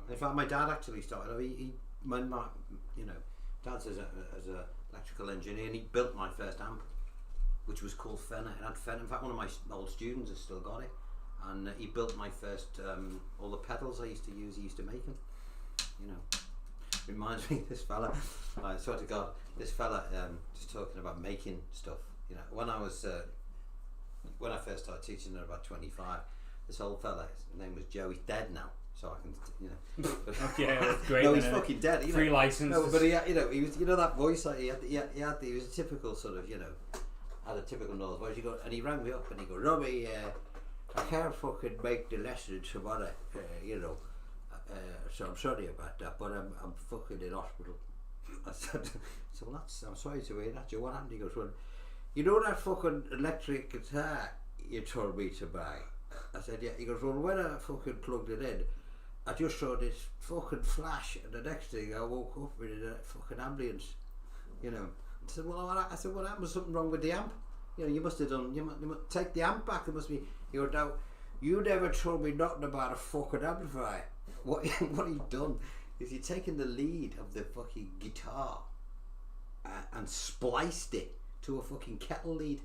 In fact, my dad actually started. When my, dad's as a electrical engineer, and he built my first amp, which was called Fenner. It had Fenner. In fact, one of my old students has still got it, and he built my first all the pedals I used to use. He used to make them. You know, reminds me of this fella. I swear to God, this fella just talking about making stuff. You know, when I first started teaching at about 25, this old fella, his name was Joe. He's dead now, so I can, you know. But Yeah, that's great. no, he's fucking dead. You Free know. license. No, but he was, you know, that voice that he was a typical sort of, you know, had a typical North voice. And he rang me up and he goes, Robbie, I can't fucking make the lesson tomorrow, you know. So I'm sorry about that, but I'm fucking in hospital. I said, well, I'm sorry to hear that. Joe, what happened? He goes, well, you know that fucking electric guitar you told me to buy? I said, yeah. He goes, well, when I fucking plugged it in, I just saw this fucking flash, and the next thing I woke up in a fucking ambulance. You know. I said, well, what happened? Was something wrong with the amp? You know, you must have done. You must take the amp back. There must be. He goes, now, you never told me nothing about a fucking amplifier. What he'd done is he'd taken the lead of the fucking guitar and spliced it to a fucking kettle lead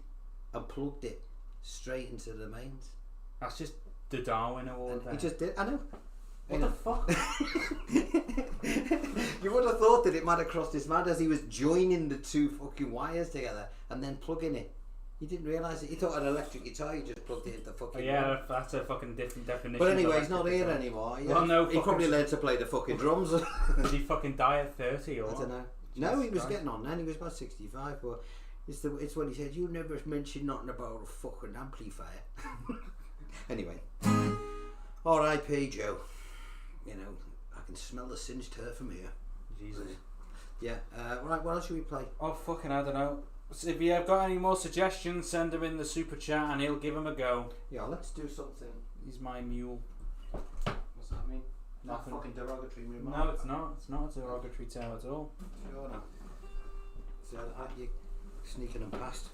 and plugged it straight into the mains. That's just the Darwin Award. He just did. I know. What the fuck? You would have thought that it might have crossed his mind as he was joining the two fucking wires together and then plugging it. He didn't realise it. He thought an electric guitar, you just plugged it into the fucking wire. That's a fucking different definition. But anyway, he's not here anymore. Yeah. Well, no, he probably learned to play the fucking drums. Did he fucking die at 30 or I don't know. No, he was getting on then. He was about 65. But it's when he said, you never mentioned nothing about a fucking amplifier. Anyway. R.I.P. Joe. You know, I can smell the singed turf from here. Jesus. Yeah. Right, what else should we play? Oh, fucking, I don't know. So if you have got any more suggestions, send them in the super chat and he'll give them a go. Yeah, let's do something. He's my mule. What's that mean? Nothing. Fucking derogatory remark. No, it's not. It's not a derogatory tale at all. Sure no. So you sneaking them past.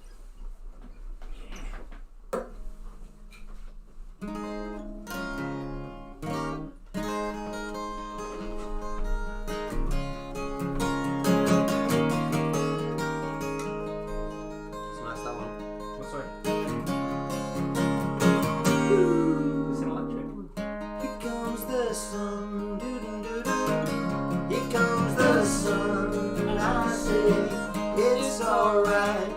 It's nice, that one. What's sorry? Is it electric? Here comes the sun, doo-doo-doo-doo. Here comes the sun, and I say it's alright.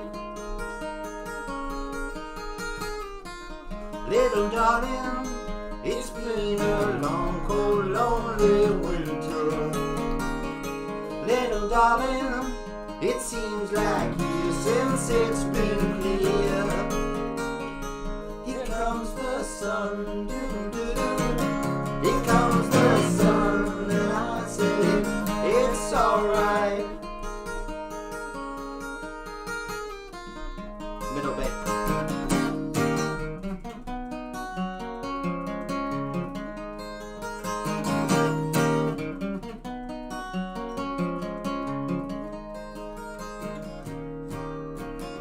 Little darling, it's been a long, cold, lonely winter. Little darling, it seems like years since it's been clear. Here comes the sun, doo-doo-doo. Here comes the sun, and I say it's alright. Middle bit.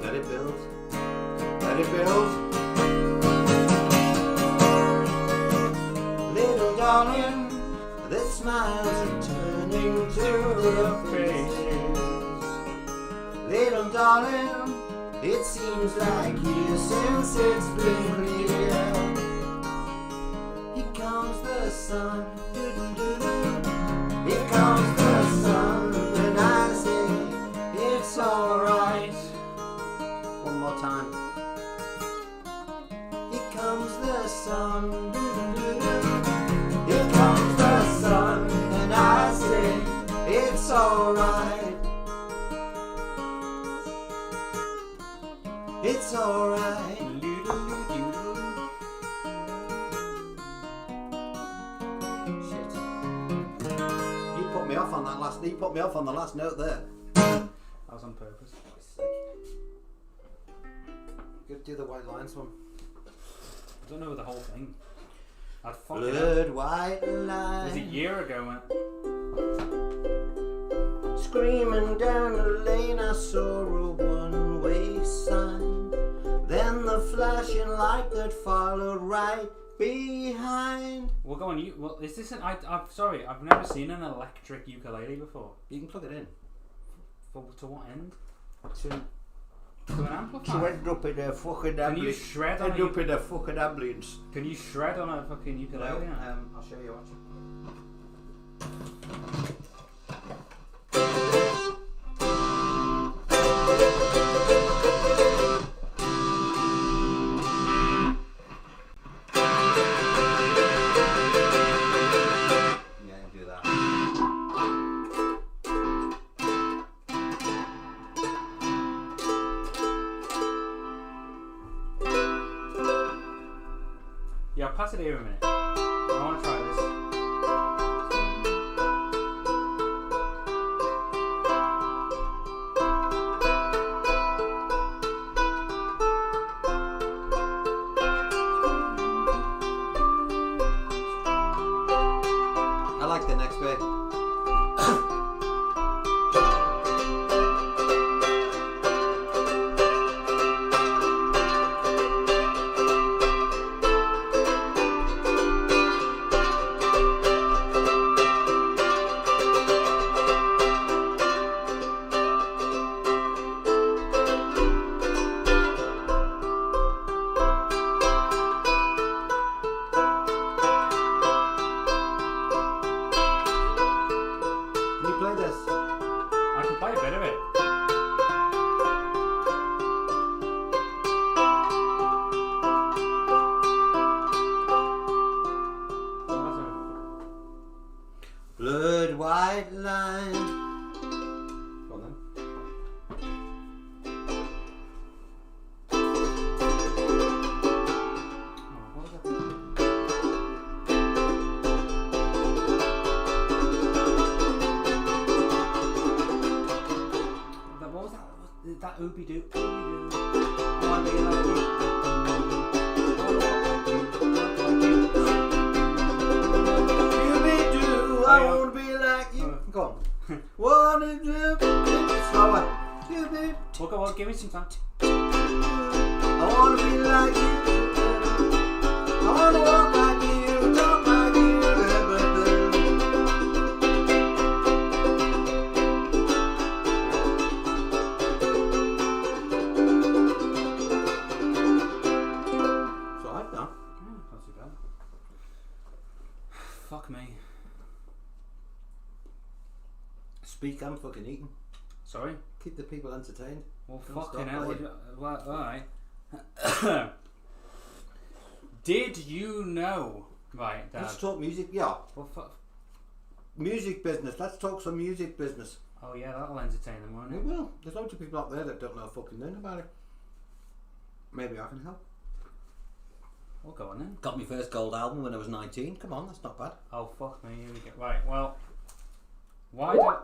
Let it build. Let it build. Little darling, the smiles are turning to your faces. Little darling, it seems like years since it's been clear. Here comes the sun, doo-doo-doo-doo. Here comes the sun, and I say it's alright. One more time. Here comes the sun, doo-doo-doo-doo. Here comes the sun, and I say it's alright. It's alright. Shit. You put me off on that last. You put me off on the last note there. That was on purpose. Go do the white lines one. I don't know the whole thing. I'd fuck it up. Blood white It was a line year ago, man. screaming down the lane. I saw a one-way sign. Then the flashing light that followed right behind. We'll go on you. Well, is this an? I'm sorry, I've never seen an electric ukulele before. You can plug it in. To what end? To To an amp? What She fine? ended up in a fucking Can you ambulance. shred on Ended a up in a fucking ambulance. Can you shred on a fucking ukulele? Yeah? I'll show you what. Yeah, do that. Yeah, pass it here a minute. I want to try this. I like the next bit. Can you play this? I can play a bit of it. Blood white line. Go on then. What was that? That ooby doo. I wanna be like you. Scooby-Doo, I wanna be like you. Go on. Wanna do slower. Scooby-Doo, Well, go on, give me some time. I wanna be like you. I wanna walk like you, talk like you. So I've done. Not too bad. Fuck me. Speak and fucking eating. Sorry? Keep the people entertained. Well, Don't fucking stop hell. playing. Well, alright. Did you know? Right, Dad. Let's talk music. Yeah, Well, music business. Let's talk some music business. oh, yeah, that'll entertain them, won't We it? will. There's loads of people out there that don't know a fucking thing about it. Maybe I can help. We'll go on then. Got my first gold album when I was 19. Come on, that's not bad. Oh, fuck me. Here we go. Right, well. Why do.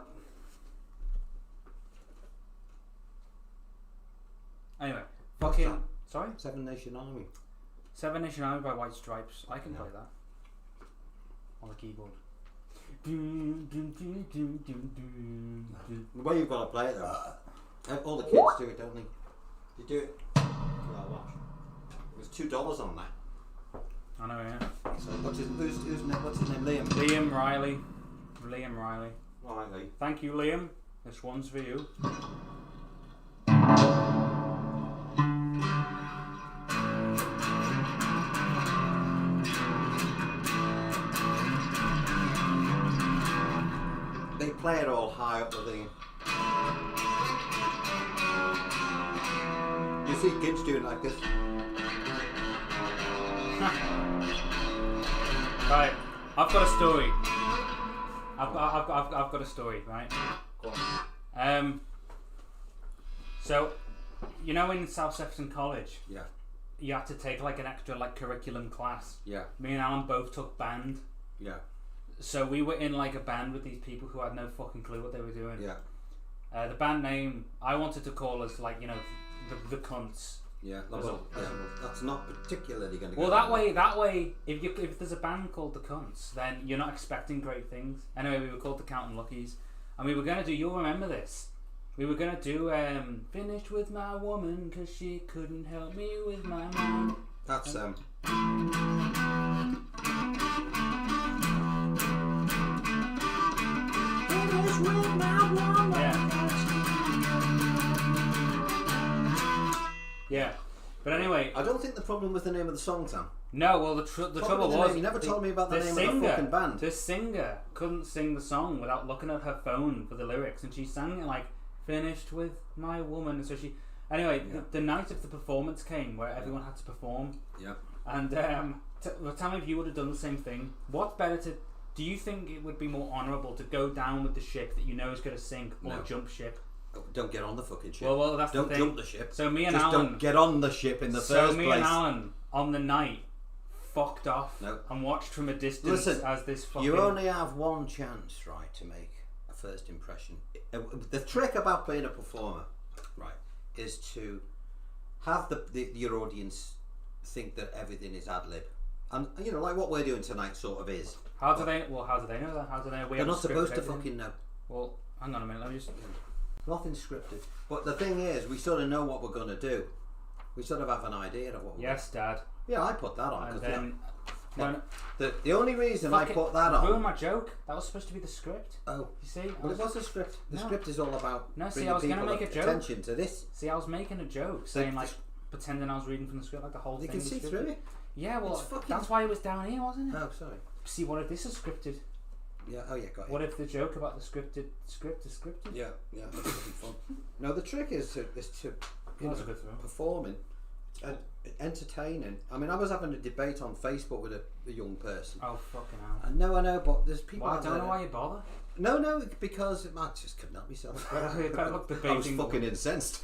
Anyway, fucking. that? Sorry? Seven Nation Army. Seven Nation Army by White Stripes. I can Yeah. play that. On the keyboard. The way you've got to play it though. All the kids do it, don't they? They do it. Well, watch. There's $2 on that. I know, yeah. So what's his name? Liam. Liam Riley. Liam Riley. Right, Lee. Thank you, Liam. This one's for you. They play it all high up the thing. You see kids doing it like this. Right, I've got a story. I've got a story, right? Go on. So, you know, in South Sefton College, Yeah. you had to take like an extra like curriculum class. Yeah. Me and Alan both took band, Yeah. so we were in like a band with these people who had no fucking clue what they were doing. Yeah. The band name I wanted to call us like, you know, the cunts. Yeah. As a- That's not particularly going to go. Well, that way, if there's a band called the Cunts, then you're not expecting great things. Anyway, we were called the Counting Luckies, and we were gonna do. You'll remember this. We were gonna do "Finished with My Woman" because she couldn't help me with my mind. That's Yeah. Yeah. But anyway, I don't think the problem was the name of the song, Sam. no. Well, the trouble Probably the was name. You never told me about the name of the fucking band. The singer couldn't sing the song without looking at her phone for the lyrics, and she sang it like "finished with my woman." And so she. Anyway, Yeah. the night of the performance came where everyone had to perform, Yeah. and tell me if you would have done the same thing. What's better to? Do you think it would be more honourable to go down with the ship that you know is going to sink, or No. jump ship? Oh, don't get on the fucking ship. Well, that's don't the thing. jump the ship. So me and Just Alan. don't get on the ship in the So first me place. and Alan on the night fucked off No. and watched from a distance Listen, as this fucking. You only have one chance, right, to make a first impression. The trick about playing a performer, right, is to have your audience think that everything is ad lib, and you know, like what we're doing tonight, sort of is. How do they? Well, how do they know that? How do they know we They're haven't not supposed scripted to everything? fucking know. Well, hang on a minute. Let me just. Nothing's scripted. But the thing is, we sort of know what we're going to do. We sort of have an idea of what we're Yes, Dad. Yeah, I put that on. And 'Cause then. yeah, the only reason I Fuck it, put that ruined on... my joke. That was supposed to be the script. Oh, You see? I well, it was- was a script. The No. script is all about No, see, bringing I was gonna people make a joke. attention to this. See, I was making a joke, saying like pretending I was reading from the script, like the whole You thing. can was see scripted. through it. Yeah, well, It's fucking- that's why it was down here, wasn't it? Oh, sorry. See, what if this is scripted? Yeah. Oh, yeah. Got it. What if the joke about the script is scripted? Yeah. That's gonna be fun. No, the trick is to you That's know, a good throw. performing and entertaining. I mean, I was having a debate on Facebook with a young person. Oh fucking hell! I know, but there's people. Well, I out don't there know why you bother. No, because I just couldn't help myself. You can't look I was debating. fucking incensed.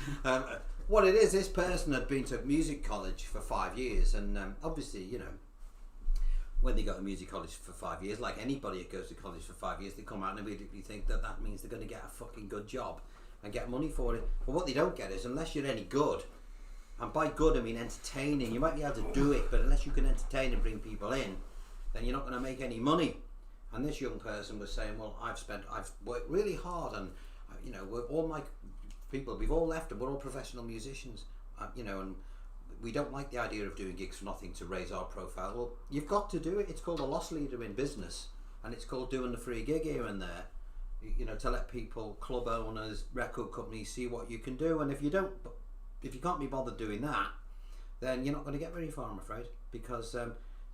What it is, this person had been to music college for 5 years, and obviously, you know, when they go to music college for 5 years, like anybody that goes to college for 5 years, they come out and immediately think that means they're going to get a fucking good job and get money for it. But what they don't get is, unless you're any good, and by good I mean entertaining, you might be able to do it, but unless you can entertain and bring people in, then you're not going to make any money. And this young person was saying, well, I've worked really hard, and you know, all my people, we've all left and we're all professional musicians, you know, and we don't like the idea of doing gigs for nothing to raise our profile. Well, you've got to do it. It's called a loss leader in business, and it's called doing the free gig here and there, you know, to let people, club owners, record companies see what you can do. And if you can't be bothered doing that, then you're not going to get very far, I'm afraid, because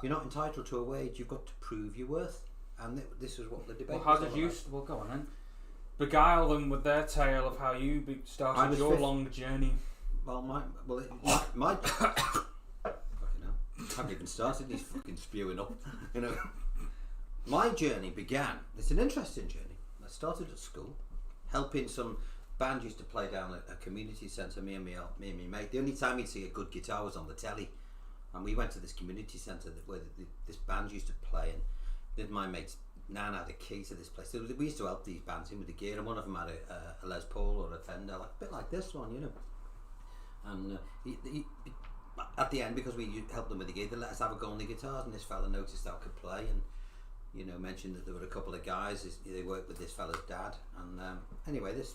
you're not entitled to a wage. You've got to prove your worth, and this is what the debate Well, how was did all you? about. Well, go on then. Beguile them with their tale of how you I started was your fifth. long journey. Well, my fucking hell. I haven't even started. He's fucking spewing up. You know, my journey began. It's an interesting journey. I started at school, helping some band used to play down at a community centre. Me and my mate. The only time you'd see a good guitar was on the telly, and we went to this community centre where this band used to play. And then my mate's Nan had a key to this place. We used to help these bands in with the gear, and one of them had a Les Paul or a Fender, like, a bit like this one, you know. And he, at the end, because we helped them with the gear, they let us have a go on the guitars, and this fella noticed that I could play, and you know, mentioned that there were a couple of guys. They worked with this fella's dad, and anyway, this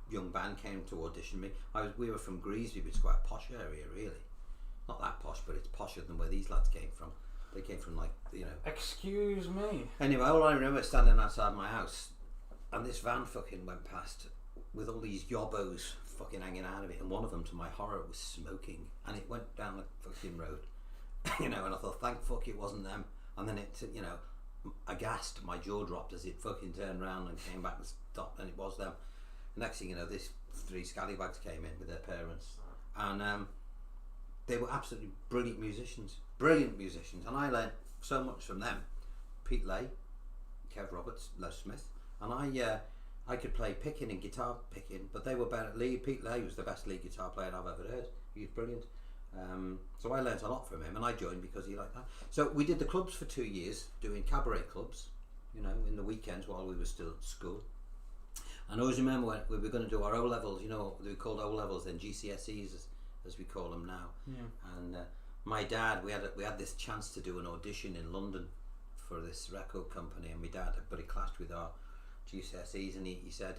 young band came to audition me. We were from Greasby, which is quite a posh area, really. Not that posh, but it's posher than where these lads came from. They came from, like, you know. Excuse me. Anyway, all I remember is standing outside my house, and this van fucking went past with all these yobbos fucking hanging out of it, and one of them, to my horror, was smoking, and it went down the fucking road, you know. And I thought, thank fuck it wasn't them. And then it, you know, aghast, my jaw dropped as it fucking turned round and came back and stopped, and it was them. The next thing you know, these 3 scallywags came in with their parents, and they were absolutely brilliant musicians, and I learned so much from them. Pete Lay, Kev Roberts, Les Smith, and I could play picking and guitar picking, but they were better at lead. Pete Lay was the best lead guitar player I've ever heard. He was brilliant. So I learnt a lot from him, and I joined because he liked that. So we did the clubs for 2 years, doing cabaret clubs, you know, in the weekends while we were still at school. And I always remember when we were going to do our O-levels, you know, they were called O-levels, then GCSEs as we call them now. Yeah. And my dad, we had this chance to do an audition in London for this record company, and my dad, but it clashed with our GCSEs, and he said,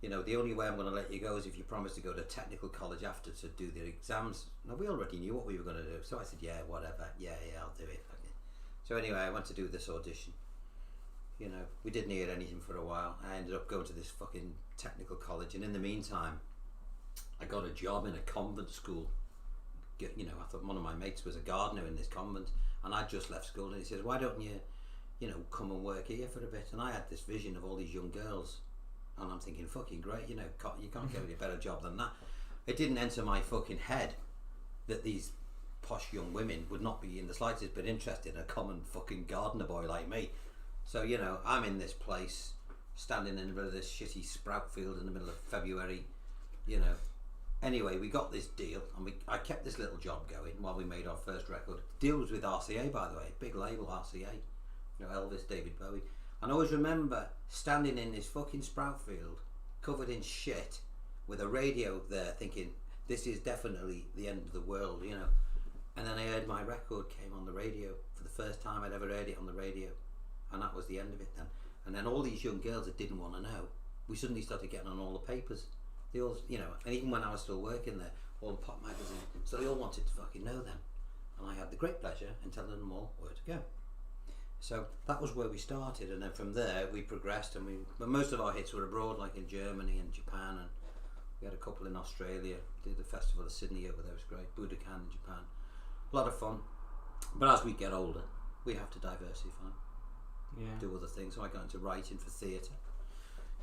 you know, the only way I'm going to let you go is if you promise to go to technical college after to do the exams. Now, we already knew what we were going to do, so I said, yeah, whatever, yeah, I'll do it. Okay. So anyway, I went to do this audition. You know, we didn't hear anything for a while. I ended up going to this fucking technical college, and in the meantime, I got a job in a convent school. You know, I thought one of my mates was a gardener in this convent, and I'd just left school, and he says, why don't you, you know, come and work here for a bit? And I had this vision of all these young girls, and I'm thinking, fucking great, you know, you can't get a better job than that. It didn't enter my fucking head that these posh young women would not be in the slightest bit interested in a common fucking gardener boy like me. So, you know, I'm in this place, standing in the middle of this shitty sprout field in the middle of February, you know. Anyway, we got this deal, and I kept this little job going while we made our first record. The deal was with RCA, by the way, big label, RCA. You know, Elvis, David Bowie. And I always remember standing in this fucking sprout field, covered in shit, with a radio there, thinking, this is definitely the end of the world, you know. And then I heard my record came on the radio for the first time I'd ever heard it on the radio, and that was the end of it then. And then all these young girls that didn't want to know, we suddenly started getting on all the papers. They all, you know, and even when I was still working there, all the pop magazines, so they all wanted to fucking know them. And I had the great pleasure in telling them all where to go. So that was where we started, and then from there we progressed, and but most of our hits were abroad, like in Germany and Japan, and we had a couple in Australia. Did the Festival of Sydney over there, it was great. Budokan in Japan, a lot of fun. But as we get older, we have to diversify, do other things. So I got into writing for theatre.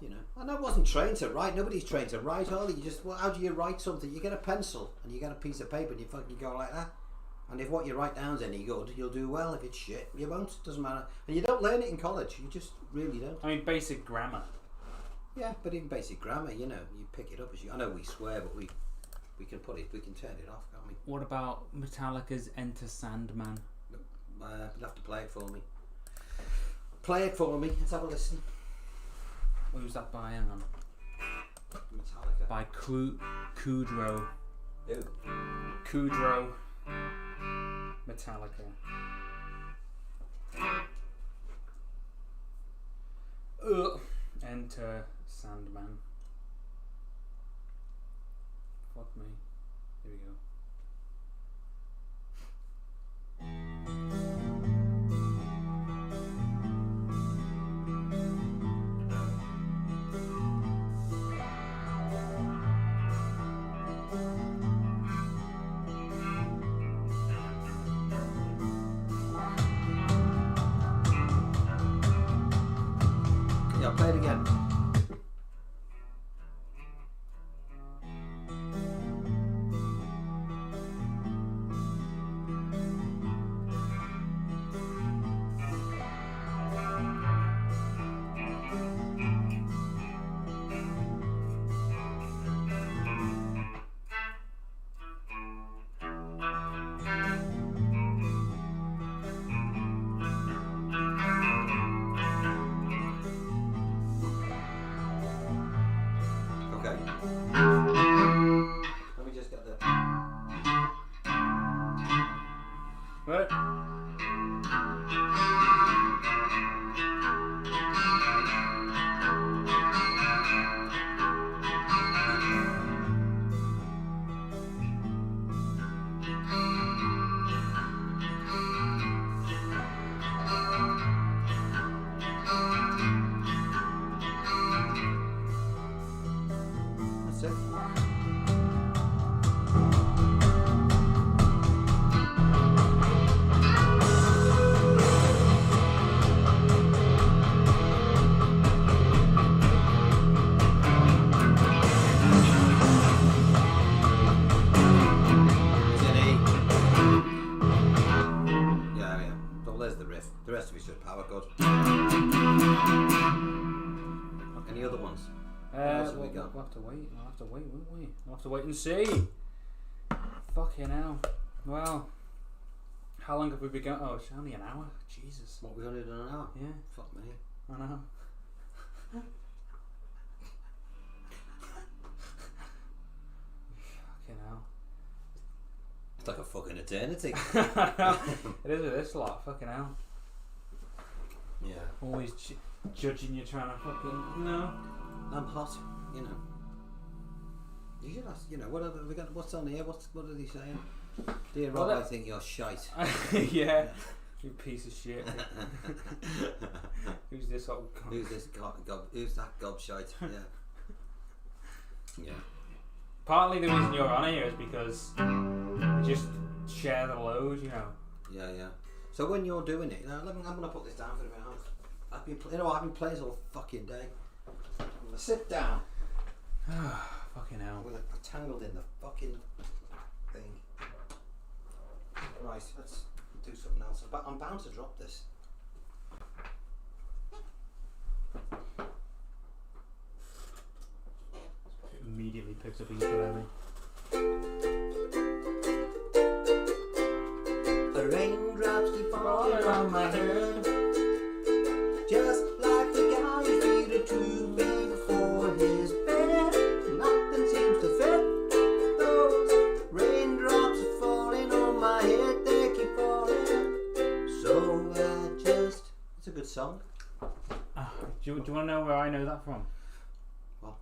You know, and I wasn't trained to write. Nobody's trained to write, are they? You just, well, how do you write something? You get a pencil and you get a piece of paper and you fucking go like that. And if what you write down's any good, you'll do well. If it's shit, you won't. Doesn't matter. And you don't learn it in college. You just really don't. I mean, basic grammar. Yeah, but in basic grammar, you know, you pick it up as you. I know we swear, but we can put it. We can turn it off, can't we? What about Metallica's Enter Sandman? You'll have to play it for me. Play it for me. Let's have a listen. Who's that by? Hang on. Metallica. By Kudrow. Who? Kudrow. Metallica. Enter Sandman. Fuck me. Here we go. Yeah, play it again. Okay. Let me just get the. What? That's it. Yeah. Well, there's the riff. The rest of it's just power chord. Any other ones? else have we got? We'll have to wait. We'll have to wait, won't we? We'll have to wait and see. Fucking hell. Well, how long have we been going? Oh, it's only an hour. Jesus. What, we've only done an hour? Yeah, Fuck me. I know. Fucking hell. It's like a fucking eternity. It is with this lot. Fucking hell. Yeah. Always judging you, trying to fucking I'm hot, you know. You should ask, you know, what's on here? What are they saying? Dear Rob, I think you're shite. Yeah. You piece of shit. Who's this old Who's this who's that gobshite? Yeah. Yeah. Partly the reason you're on here is because you just share the load, you know. Yeah. So when you're doing it, I'm going to put this down for a minute. I've been playing all fucking day. I'm going to sit down. Fucking hell. I'm tangled in the fucking thing. Right, let's do something else. But I'm bound to drop this. Immediately picks up ukulele. The raindrops keep falling on my head, just like the guy whose feet are too big for his bed. Nothing seems to fit. Those raindrops are falling on my head, they keep falling. So it's a good song. Do you want to know where I know that from? What?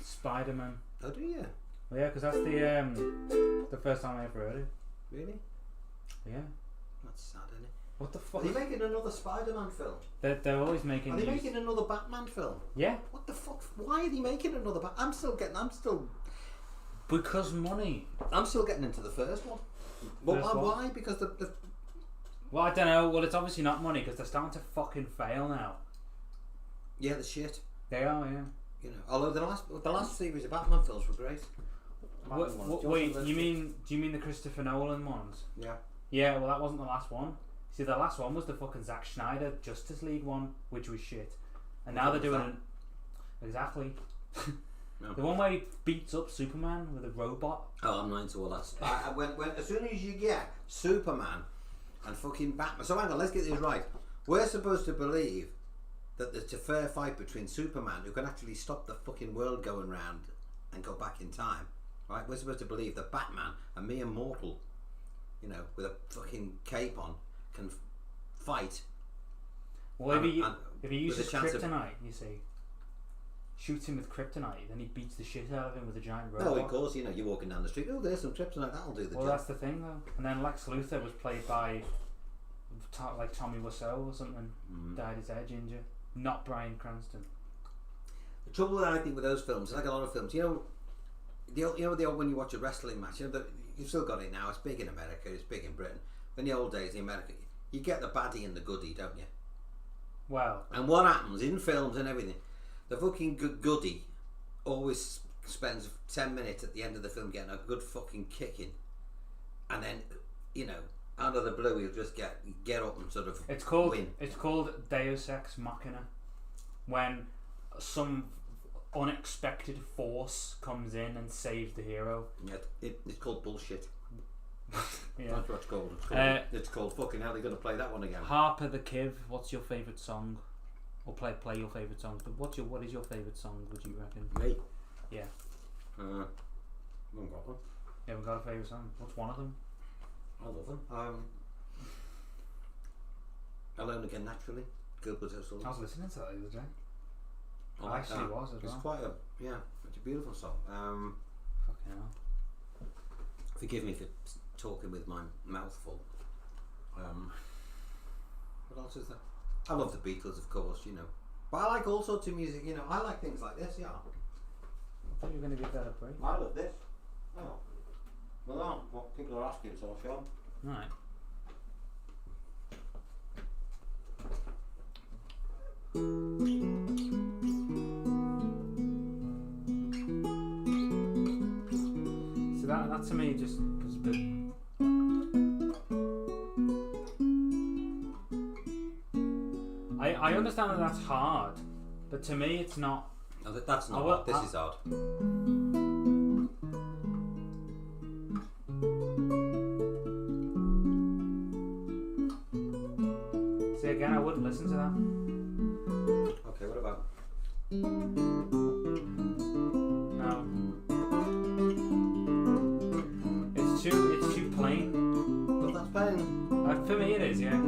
Spider-Man. Oh, do you? Well, yeah, because that's the first time I ever heard it. Really? Yeah. That's sad, isn't it? What the Are fuck? they making another Spider-Man film? They're always making. Are they news. making another Batman film? Yeah. What the fuck? Why are they making another Batman? I'm still getting into the first one. Well, First one? why? Because the Well, I don't know. Well, it's obviously not money because they're starting to fucking fail now. the shit. They are, yeah. You know, although the last series of Batman films were great. Batman ones. Do Wait, want do to- you mean the Christopher Nolan ones? Yeah. Yeah, well, that wasn't the last one. See, the last one was the fucking Zack Snyder Justice League one, which was shit. And now they're Which one doing exactly No. the one where he beats up Superman with a robot. Oh, I'm not into all that. When as soon as you get Superman and fucking Batman. So hang on, let's get this right. We're supposed to believe that there's a fair fight between Superman, who can actually stop the fucking world going round and go back in time, right? We're supposed to believe that Batman, a mere mortal, you know, with a fucking cape on, can fight. Well, if he with a uses chance of- kryptonite, you see, shoots him with kryptonite, then he beats the shit out of him with a giant robot. No, of course, you know, you're walking down the street. Oh, there's some kryptonite. That'll do the Well, job. that's the thing, though. And then Lex Luthor was played by like Tommy Wiseau or something. Dyed his hair ginger. Not Bryan Cranston. The trouble that I think with those films, like a lot of films, you know, the old when you watch a wrestling match, you know, you've still got it now. It's big in America. It's big in Britain. In the old days in America, you get the baddie and the goodie, don't you? Well, And what happens in films and everything, the fucking goodie always spends 10 minutes at the end of the film getting a good fucking kicking, and then, you know, out of the blue he'll just get up and sort of it's called win. Deus Ex Machina, when some unexpected force comes in and saves the hero. Yeah, it's called bullshit. Yeah. That's what it's called. It's called fucking hell. They're going to play that one again. Harper the Kiv, what's your favourite song? Or play your favourite songs. But what is your favourite song? Would you reckon? Me? Yeah. I haven't got one. You haven't got a favourite song? What's one of them? I love them. Alone Again Naturally. Gilbert O'Sullivan. I was listening to that the other day. I I like actually that. was as It's well. quite it's a beautiful song. Fucking hell. Forgive me for talking with my mouth full. What else is there? I love the Beatles, of course, you know. But I like all sorts of music, you know. I like things like this, yeah. I thought you were going to give that a break. I love this. Oh. Well, no, what people are asking, so I'll show them. Alright. So that to me just was a bit. I understand that that's hard, but to me it's not. No, that's not I will- hard. This is hard. See, again, I wouldn't listen to that. Okay, what about? No. It's too plain. But that's fine. For me, it is, yeah.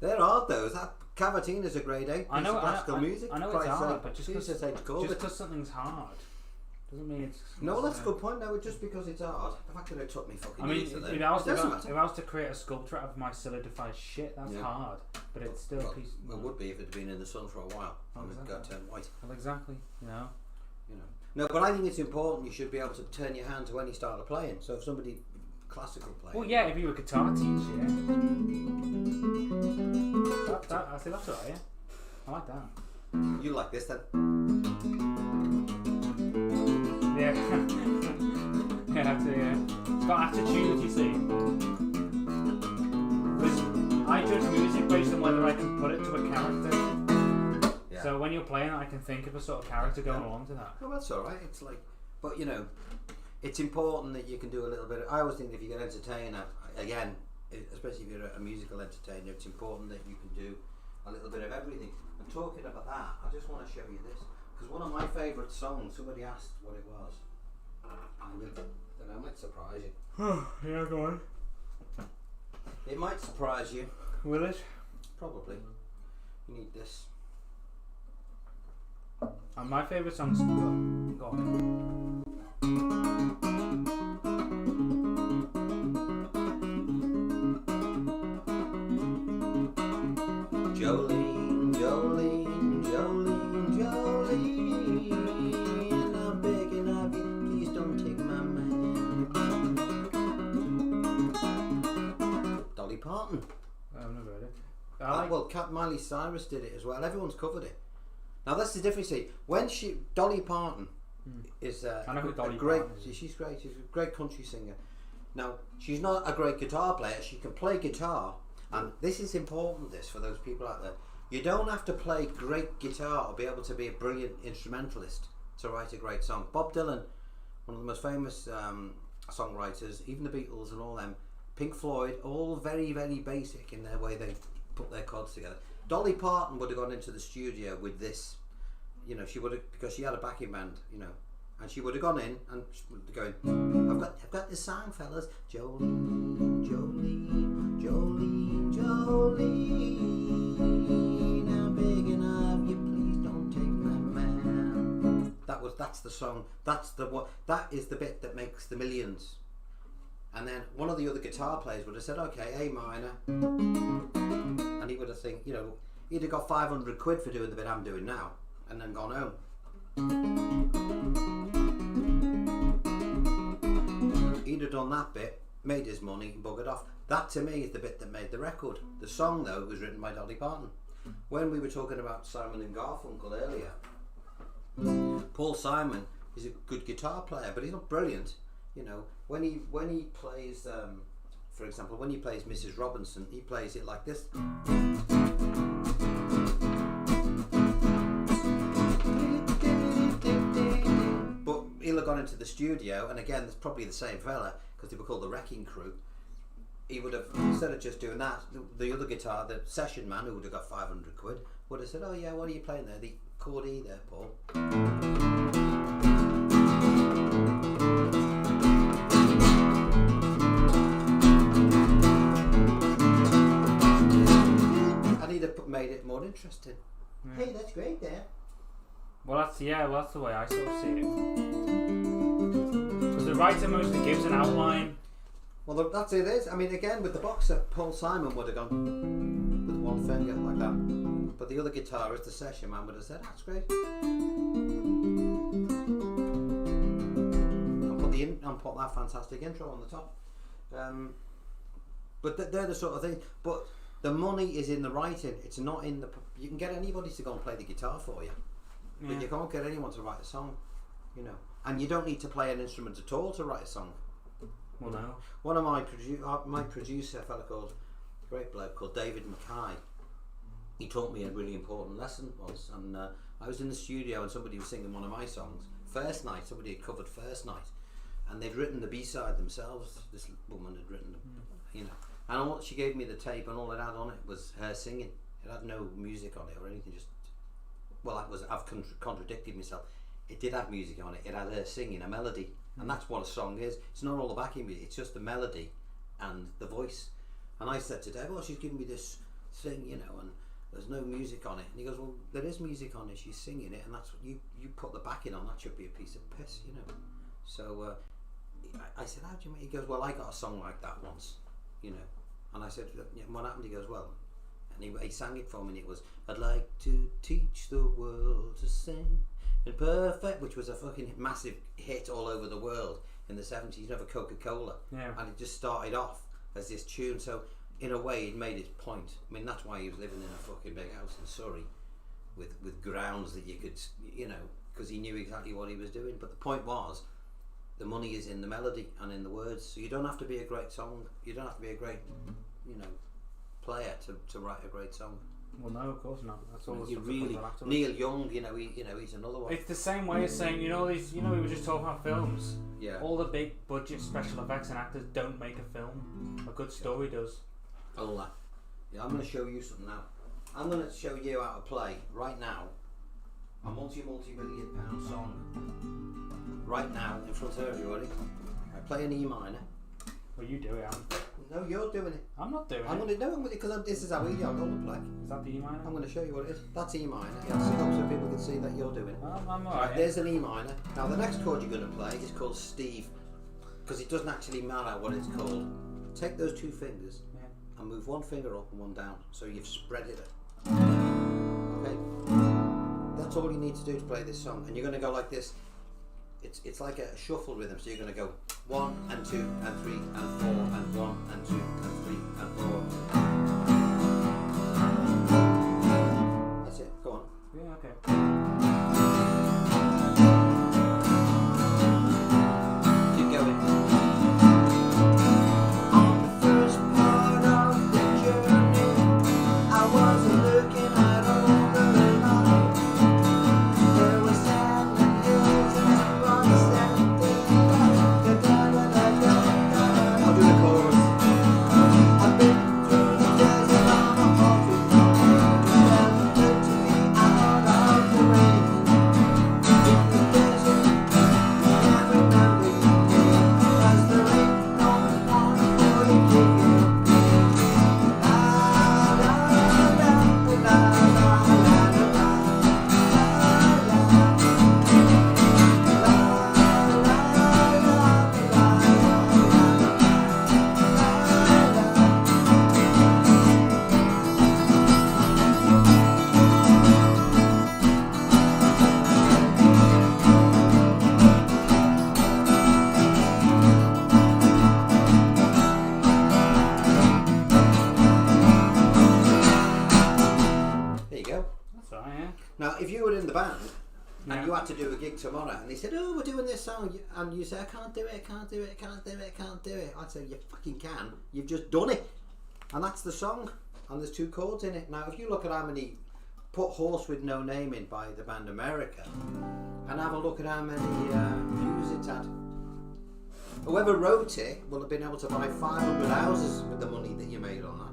They're hard though. That Cavatina's a grade 8 piece I know, of classical I music. know for it's Christ's hard, sake. but just Jesus, I'd call it. because something's hard Doesn't mean it's. No, that's a good point. No, just because it's hard, the fact that it took me fucking I mean, years to learn, if I was it doesn't to, matter. if I was to create a sculpture out of my solidified shit, that's Yeah. hard. But it's still Well, a piece. it would be if it had been in the sun for a while and it got turned white. Well, exactly. You know. You know. No, but I think it's important. You should be able to turn your hand to any style of playing. So if somebody classical playing. Well, yeah, if you were a guitar teacher. Yeah. I think that's alright. Yeah. I like that. You like this then? Yeah. Yeah, that's it, yeah. It's got attitude, you see. Because I judge music based on whether I can put it to a character. Yeah. So when you're playing it, I can think of a sort of character going along to that. Well, that's all right. It's like, but you know, it's important that you can do a little bit. I always think that if you're an entertainer, again, especially if you're a musical entertainer, it's important that you can do a little bit of everything. And talking about that, I just want to show you this because one of my favourite songs. Somebody asked what it was. And I might surprise you. Yeah, go on. It might surprise you. Will it? Probably. You need this. And my favourite song's go on. Jolene, Jolene, Jolene, Jolene, I'm begging of you, please don't take my man. Dolly Parton. I've never heard it. I like Well, Miley Cyrus did it as well. Everyone's covered it. Now that's the difference. See, when Dolly Parton is I know who Dolly a great. Parton is. She's great. She's a great country singer. Now she's not a great guitar player. She can play guitar, and this is important. This for those people out there. You don't have to play great guitar or be able to be a brilliant instrumentalist to write a great song. Bob Dylan, one of the most famous songwriters, even the Beatles and all them, Pink Floyd, all very, very basic in their way they put their chords together. Dolly Parton would have gone into the studio with this, you know, she would have, because she had a backing band, you know, and she would have gone in and going, I've got this song, fellas, Jolene, Jolene, Jolene, Jolene, I'm begging of you, please don't take my man. That's the song. That is the bit that makes the millions. And then one of the other guitar players would have said, okay, A minor, and he would have think, you know, he'd have got 500 quid for doing the bit I'm doing now, and then gone home. He'd have done that bit, made his money, and buggered off. That to me is the bit that made the record. The song though was written by Dolly Parton. When we were talking about Simon and Garfunkel earlier, Paul Simon is a good guitar player, but he's not brilliant. You know, when he plays, for example, when he plays Mrs. Robinson, he plays it like this. But he'll have gone into the studio, and again, it's probably the same fella because they were called the Wrecking Crew. He would have, instead of just doing that, the other guitar, the session man who would have got 500 quid, would have said, "Oh yeah, what are you playing there? The chord E there, Paul." And he'd have made it more interesting. Yeah. Hey, that's great there. Well, that's the way I sort of see it. Because the writer mostly gives an outline. Well, that's it is. I mean, again, with the boxer, Paul Simon would have gone with one finger like that. But the other guitarist, the session man, would have said, "That's great." And put that fantastic intro on the top. But they're the sort of thing. But the money is in the writing. It's not in the. You can get anybody to go and play the guitar for you, but you can't get anyone to write a song. You know, and you don't need to play an instrument at all to write a song. Well, no. One of my producer, a fella called, a great bloke called David Mackay, he taught me a really important lesson once, and I was in the studio and somebody was singing one of my songs, First Night. Somebody had covered First Night, and they'd written the B-side themselves. This woman had written, you know, and she gave me the tape, and all it had on it was her singing. It had no music on it or anything. Just, well, I've contradicted myself. It did have music on it. It had her singing a melody. And that's what a song is. It's not all the backing music, it's just the melody and the voice. And I said to Deb, "Oh, she's giving me this thing, you know, and there's no music on it. And he goes, well, there is music on it. She's singing it, and that's what you put the backing on. That should be a piece of piss, you know. So I said, how do you mean? He goes, well, I got a song like that once, you know. And I said, yeah, what happened? He goes, well, and he sang it for me, and it was, I'd like to teach the world to sing in perfect, which was a fucking massive hit all over the world in the 70s. You know, for Coca-Cola. Yeah. And it just started off as this tune. So in a way, it made his point. I mean, that's why he was living in a fucking big house in Surrey with grounds that you could, you know, because he knew exactly what he was doing. But the point was, the money is in the melody and in the words. So you don't have to be a great song. You don't have to be a great, you know, player to write a great song. Well, no, of course not. That's all. You really, Neil Young, you know, he's another one. It's the same way as saying, you know, we were just talking about films. Yeah. All the big budget special effects and actors don't make a film. A good story does. All that. Yeah, I'm going to show you something now. I'm going to show you how to play right now a multi-million pound song right now in front of everybody. I play an E minor. Well, you do it, No, you're doing it. I'm not doing I'm it. going to do it because this is how easy I'm going to play. Is that the E minor? I'm going to show you what it is. That's E minor. Yeah, sit up so people can see that you're doing it. I'm Right, alright. there's an E minor. Now the next chord you're going to play is called Steve, because it doesn't actually matter what it's called. Take those two fingers and move one finger up and one down, so you've spread it. Okay, that's all you need to do to play this song, and you're going to go like this. It's like a shuffle rhythm, so you're going to go 1 and 2 and 3 and 4 and 1 and 2 and 3 and 4. That's it. Go on. Yeah, okay. Keep going. On the first part of the journey, I wasn't looking at all the light. There was sand and hills and rocks and things. I'll do the chorus. I've been through the desert on a horse with no name. Never good to be out of the rain. In the desert, you can't remember your name, 'cause there ain't no one for you to give. La la la la la la la la. There you go. That's alright, yeah. Now, if you were in the band Yeah. and you had to do a gig tomorrow, and they said, "Oh, we're doing this song," and you say, "I can't do it, I can't do it, I can't do it, I can't do it," I'd say, "You fucking can. You've just done it." And that's the song. And there's two chords in it. Now, if you look at how many put "Horse with No Name" in by the band America, and have a look at how many views it's had. Whoever wrote it will have been able to buy 500 houses with the money that you made on that.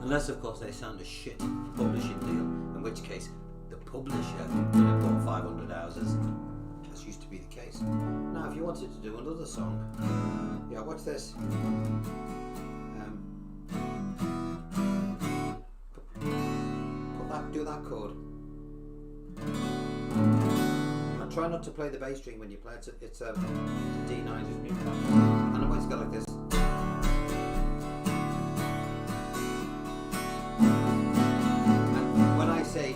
Unless, of course, they signed a shit publishing deal, in which case the publisher would have bought 500 houses. That's used to be the case. Now, if you wanted to do another song, yeah, watch this. Do that chord. And try not to play the bass string when you play it. It's a D9. And I've always got like this. And when I say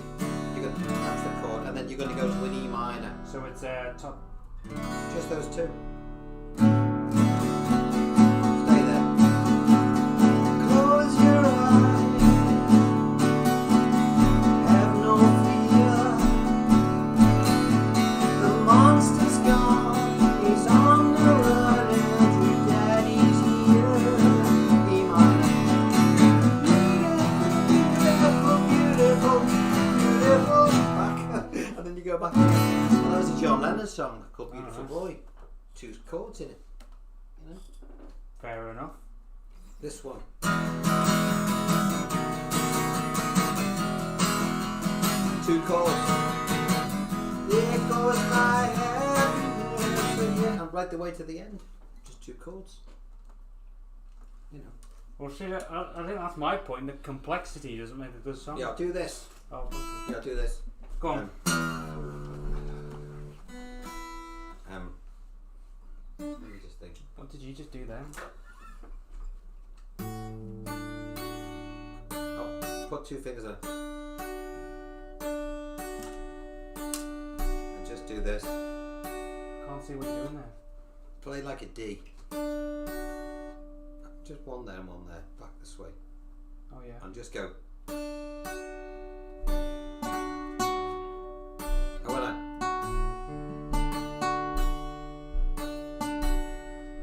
that's the chord, and then you're going to go to an E minor. So it's top. Just those two. Stay there. Close your eyes, have no fear. The monster's gone, he's on the run, and your daddy's here. E minor. Beautiful, beautiful, beautiful. And then you go back. Well, that was a John Lennon song called Beautiful nice. Boy. Two chords in it. You know? Fair enough. This one. Two chords. There goes my happiness. And right the way to the end. Just two chords. You know. Well, see, I think that's my point. The complexity doesn't make a good song. Yeah, do this. Oh, okay. Yeah, do this. Go on. Let me just think. What did you just do then? Oh, put 2 fingers in. And just do this. Can't see what you're doing there. Play like a D. Just one there and one there. Back this way. Oh yeah. And just go. Oh, well done.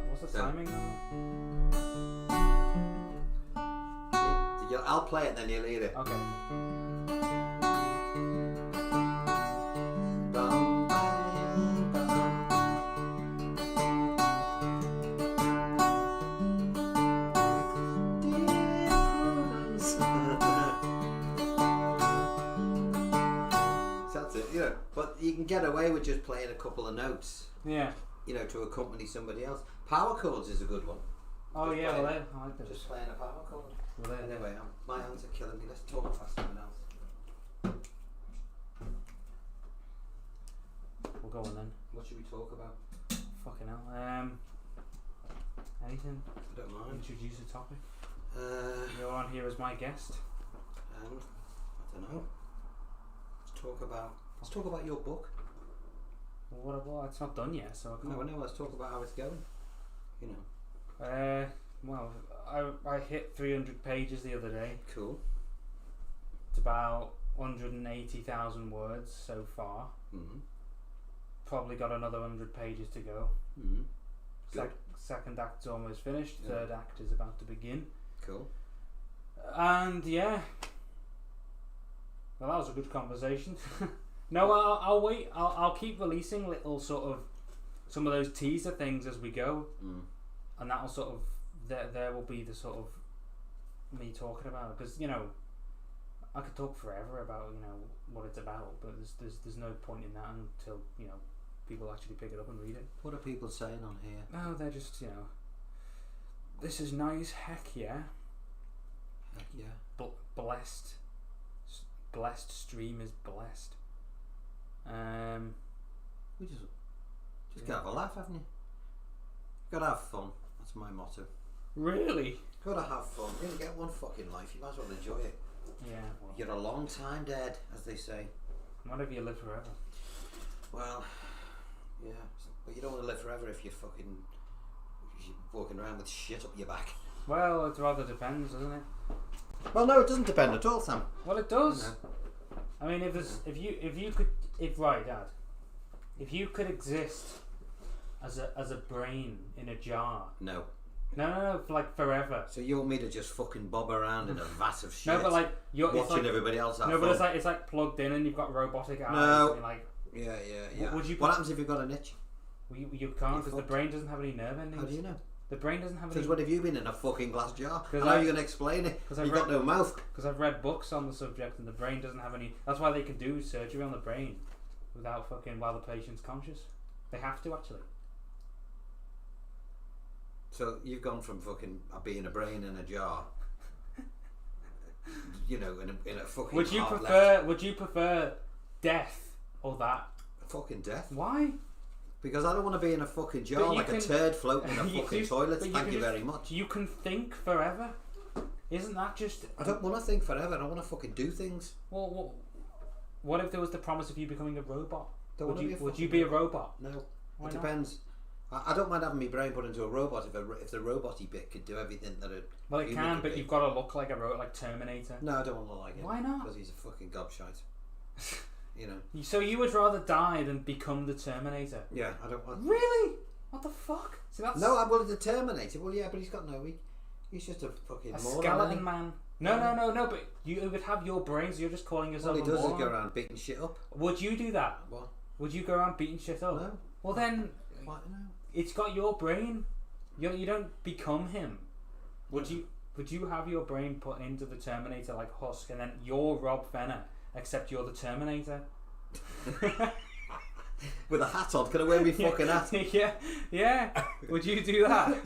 What's the So- timing on I'll play it then you'll hear it. that? Okay. Bum, bum, bum. So that's it, you know. But you can get away with just playing a couple of notes, Yeah. you know, to accompany somebody else. Power chords is a good one. Oh Just yeah, play well, it. I like those. Just playing a power chord. Well, there. Anyway, my hands are killing me. Let's talk about something else. We'll go on then. What should we talk about? Fucking hell. Anything? I don't mind. Introduce a topic. And You're on here as my guest. I don't know. Let's talk about your book. Well, it's not done yet, so I can't. No, let's talk about how it's going. You know. Well, I hit 300 pages the other day. Cool. It's about 180,000 words so far. Mm-hmm. Probably got another 100 pages to go. Mm-hmm. Good. Second act's almost finished. Yeah. Third act is about to begin. Cool. And yeah. Well, that was a good conversation. No, I'll wait. I'll keep releasing little sort of some of those teaser things as we go, and that'll sort of there will be the sort of me talking about it, because you know I could talk forever about what it's about, but there's no point in that until people actually pick it up and read it. What are people saying on here? No, they're just this is nice. Heck yeah. Heck yeah. Blessed stream is blessed. We just gotta have a laugh, haven't you? Gotta have fun. That's my motto. Really? Gotta have fun. You only get one fucking life. You might as well enjoy it. Yeah. Well, You're a long time dead, as they say. what if you live forever? Well, yeah. But you don't want to live forever if you're walking around with shit up your back. Well, it rather depends, doesn't it? Well, no, it doesn't depend at all, Sam. Well, it does. You know. I mean, if you could exist as a brain in a jar. No. No, like forever. So you want me to just fucking bob around in a vat of shit? No, but like it's watching like, everybody else have no, fun. but it's like plugged in and you've got robotic eyes. No. And like Yeah. Would you what happens if you've got an itch? you can't, because the brain doesn't have any nerve endings. How do you know? The brain doesn't have any. Because what have you been in a fucking glass jar? 'Cause How are I- you going to explain it? 'cause You've I've got no mouth. Because I've read books on the subject, and the brain doesn't have any. That's why they can do surgery on the brain without fucking while the patient's conscious. They have to actually. So you've gone from fucking being a brain in a jar, in a fucking. Would you hard prefer? left. Would you prefer death or that? Fucking death? Why? Because I don't want to be in a fucking jar But you like can- a turd floating in a You fucking just- toilet. but Thank you can very just- much. You can think forever. Isn't that just? I don't want to think forever. I want to fucking do things. Well, what if there was the promise of you becoming a robot? Don't Would wanna you? be a Would you fucking be a robot? No, Why it not? depends. I don't mind having my brain put into a robot if the robot-y bit could do everything that it. Well, it human can, could but be. you've got to look like a robot, like Terminator. No, I don't want to look like him. Why not? Because he's a fucking gobshite. So you would rather die than become the Terminator? Yeah, I don't want. Really? What the fuck? So that's No, I'm willing to terminate it. Well, yeah, but he's got no. He's just a fucking a moron. skeleton isn't he? man. No. But you would have your brains. You're just calling All yourself he a does is moron. go around beating shit up. Would you do that? What? Would you go around beating shit up? No. Well then, What? No. it's got your brain. You don't become him. Would you have your brain put into the Terminator like husk, and then you're Rob Fenner, except you're the Terminator? With a hat on, can I wear my fucking hat? Yeah. Would you do that?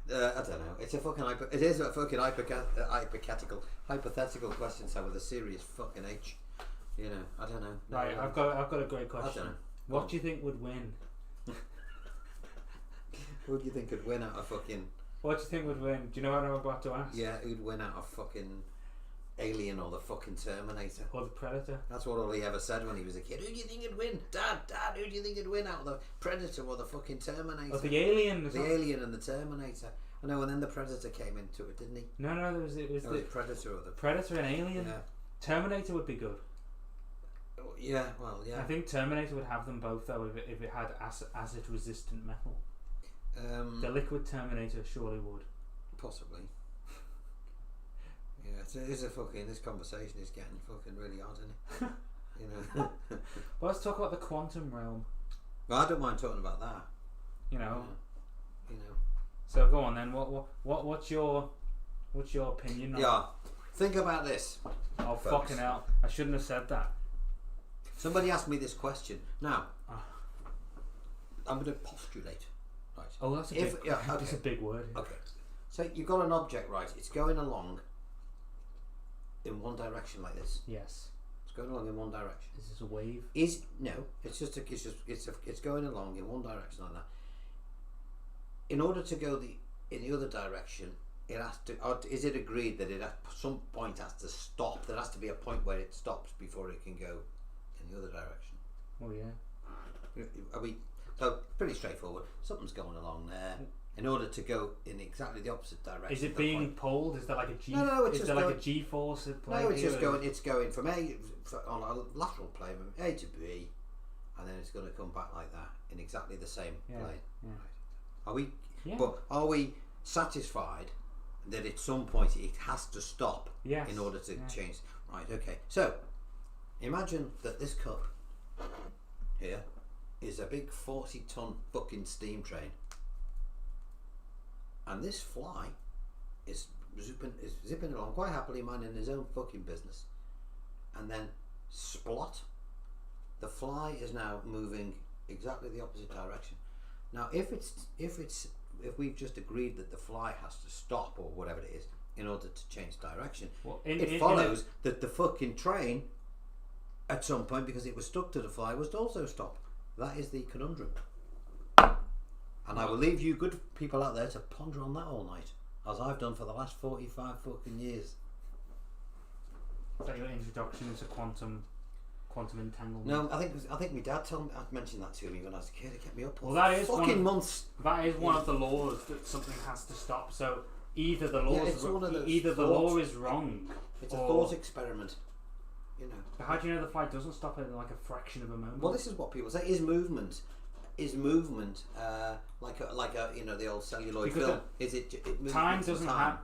I don't know. It's a fucking it is a fucking hypothetical question. So with a serious fucking H. You know, I don't know. No, Right, I've got a great question. I don't know. What do you think would win? Who do you think could win out of fucking? What do you think would win? Do you know what I'm about to ask? Yeah, who'd win out of fucking Alien or the fucking Terminator? Or the Predator? That's what all he ever said when he was a kid. Who do you think would win? Dad, who do you think would win out of the Predator or the fucking Terminator? Or the Alien? The Alien and the Terminator. I know, and then the Predator came into it, didn't he? No, it was No, the the Predator or the Predator and Alien. Yeah. Terminator would be good. Yeah, well, yeah. I think Terminator would have them both though if it had acid resistant metal. The liquid Terminator surely would. Possibly. Yeah, it is a fucking. This conversation is getting fucking really odd, isn't it? You know. Well, let's talk about the quantum realm. Well, I don't mind talking about that. You know. You know. So go on then. What's your opinion on Yeah. Think about this. Oh, folks. fucking hell. I shouldn't have said that. Somebody asked me this question. Now, I'm going to postulate. Right. Oh, that's a If- big, yeah, that's okay. a big word. Okay. So you've got an object, right? It's going along in one direction like this. Yes. It's going along in one direction. Is this a wave? It's going along in one direction like that. In order to go in the other direction, it has to. Or is it agreed that it at some point has to stop? There has to be a point where it stops before it can go in the other direction. Oh yeah. Are we? So pretty straightforward. Something's going along there. In order to go in exactly the opposite direction. Is it the being point- pulled? Is there like a G? No, it's is just there like going- a G force at play? No, it's here, just or- going. It's going from on a lateral plane from A to B, and then it's going to come back like that in exactly the same Yeah, plane. yeah. Right. Are we? Yeah. But are we satisfied that at some point it has to stop Yes, in order to yeah. change? Right. Okay. So imagine that this cup here is a big 40-ton fucking steam train, and this fly is zipping along quite happily, minding his own fucking business, and then splot, the fly is now moving exactly the opposite direction. Now, if we've just agreed that the fly has to stop or whatever it is in order to change direction, Well, it follows that the fucking train, at some point, because it was stuck to the fly, was to also stop. That is the conundrum. And I will leave you good people out there to ponder on that all night, as I've done for the last 45 fucking years. Is that your introduction to quantum entanglement? No, I think my dad mentioned that to me when I was a kid. It kept me up all Well, that is fucking months. That is one of the laws that something has to stop. So either the law it's one of those the law thought- is wrong. It's a or- thought experiment, you know. But how do you know the flight doesn't stop in like a fraction of a moment? Well, this is what people say. Is movement like a you know, the old celluloid Because film? Is it moves time with doesn't time?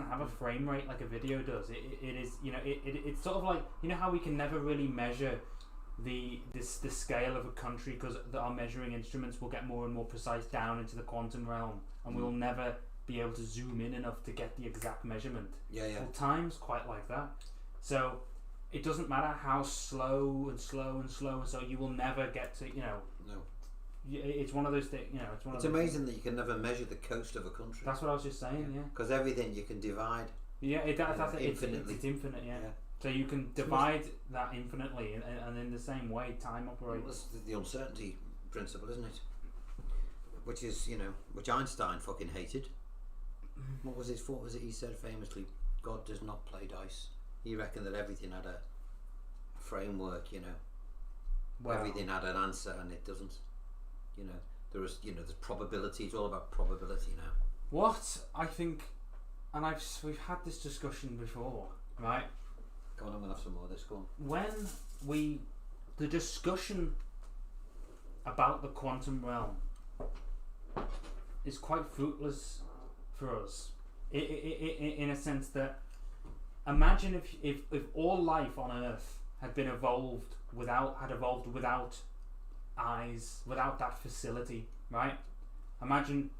have a frame rate like a video does. It is, you know, it's sort of like, you know how we can never really measure the scale of a country because our measuring instruments will get more and more precise down into the quantum realm, and we'll never be able to zoom in enough to get the exact measurement. Yeah. Well, time's quite like that. So it doesn't matter how slow, so you will never get to, you know. No. It's one of those things, you know. It's amazing that you can never measure the coast of a country. That's what I was just saying. Yeah. Because everything you can divide. Yeah, that's Infinitely. It's infinite. Yeah. Yeah. So you can divide that infinitely, and in the same way, time operates. That's the uncertainty principle, isn't it? Which is, you know, which Einstein fucking hated. What was his thought? Was it he said famously, God does not play dice. He reckoned that everything had a framework, you know. Well, Everything had an answer, and it doesn't. You know, there's probability. It's all about probability now. what I think, and we've had this discussion before, right? Go on, I'm gonna have some more of this. Go on. When the discussion about the quantum realm is quite fruitless for us, in a sense that, imagine if all life on Earth had evolved without eyes, without that facility, right? Imagine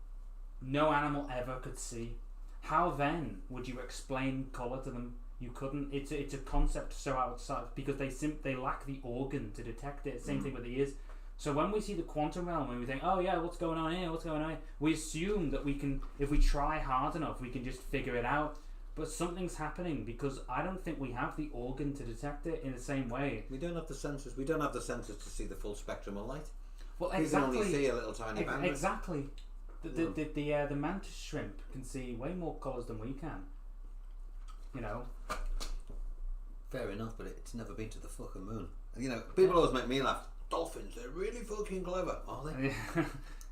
no animal ever could see. How then would you explain colour to them? You couldn't. It's a concept so outside because they lack the organ to detect it. Same thing with ears. So when we see the quantum realm and we think, oh yeah, what's going on here, what's going on here, we assume that we can, if we try hard enough, we can just figure it out. But something's happening because I don't think we have the organ to detect it in the same way. We don't have the sensors. We don't have the sensors to see the full spectrum of light. Well, We can only see a little tiny band. Exactly. The mantis shrimp can see way more colours than we can. You know. Fair enough, but it's never been to the fucking moon. You know, people always make me laugh. Dolphins, they're really fucking clever, are they?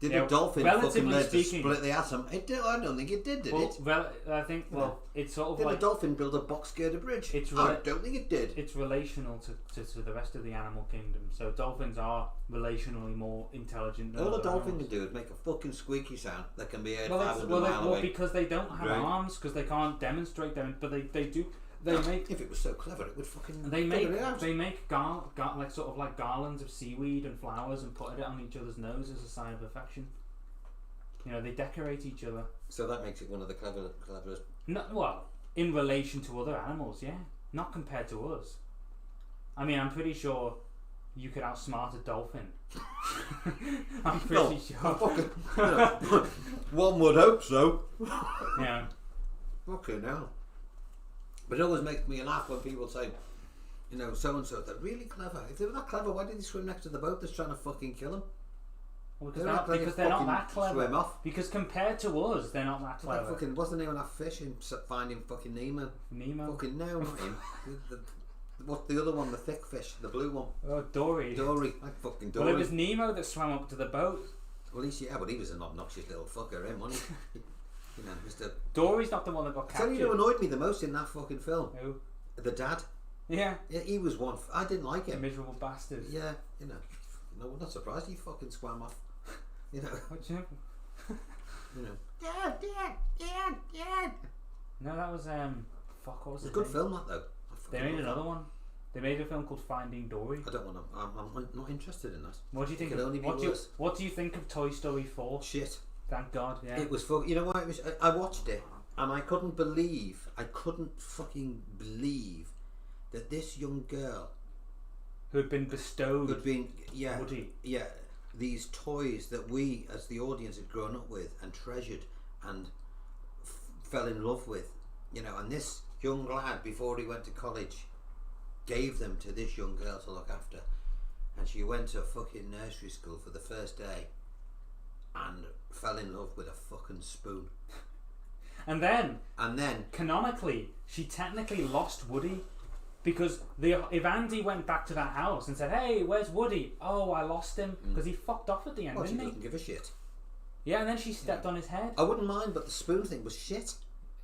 Did Yeah, a dolphin fucking relatively learn to speaking- split the atom? It did. I don't think it did Well, it? well, I think it's sort of Did a like dolphin build a box girder bridge? It's I rela- don't think it did. it's relational to the rest of the animal kingdom. So dolphins are relationally more intelligent than All a other dolphin animals. can do is make a fucking squeaky sound that can be heard Well, 500 well, miles away. because they don't have Right. arms, because they can't demonstrate them, but they do. They make If it was so clever, it would fucking they figure make it out. they make like sort of like garlands of seaweed and flowers and put it on each other's nose as a sign of affection. You know, they decorate each other. So that makes it one of the cleverest. Not well in relation to other animals, yeah. Not compared to us. I mean, I'm pretty sure you could outsmart a dolphin. I'm pretty sure. Fucking, you know, one would hope so. Yeah. Fucking hell. But it always makes me laugh when people say, you know, so and so, they're really clever. If they were that clever, why did they swim next to the boat that's trying to fucking kill them? Well, They're not because they're not that clever. Swim off. Because compared to us, they're not that Like clever. fucking, what's the name of that fish in Finding fucking Nemo? Nemo. Fucking no, not him. What's the other one? The thick fish, the blue one. Oh, Dory. Dory. Like fucking Dory. Well, it was Nemo that swam up to the boat. Well, at least, yeah, but he was an obnoxious little fucker, him, wasn't he? You know, Mr. Dory's not the one that got Tell captured. you who annoyed me the most in that fucking film? Who? The dad. Yeah. Yeah, he was one. I didn't like The him. miserable bastard. Yeah, you know. No, I'm not surprised he fucking swam off. You know. What do you? You know. Dad. No, that was fuck. What was It's a it? good film, that though. They made another one. They made a film called Finding Dory. I don't want to. I'm not interested in that. What do you think? It could only be worse. What do you think of Toy Story 4? Shit. Thank God. Yeah. It was you know what? It was. I watched it and I couldn't fucking believe that this young girl Who had been bestowed who'd been Woody. these toys that we as the audience had grown up with and treasured and fell in love with, you know, and this young lad before he went to college gave them to this young girl to look after, and she went to a fucking nursery school for the first day and fell in love with a fucking spoon. And then And canonically, she technically lost Woody because if Andy went back to that house and said, "Hey, where's Woody?" Oh, I lost him because he fucked off at the end, well, she didn't he? doesn't give a shit. Yeah, and then she stepped on his head. I wouldn't mind, but the spoon thing was shit.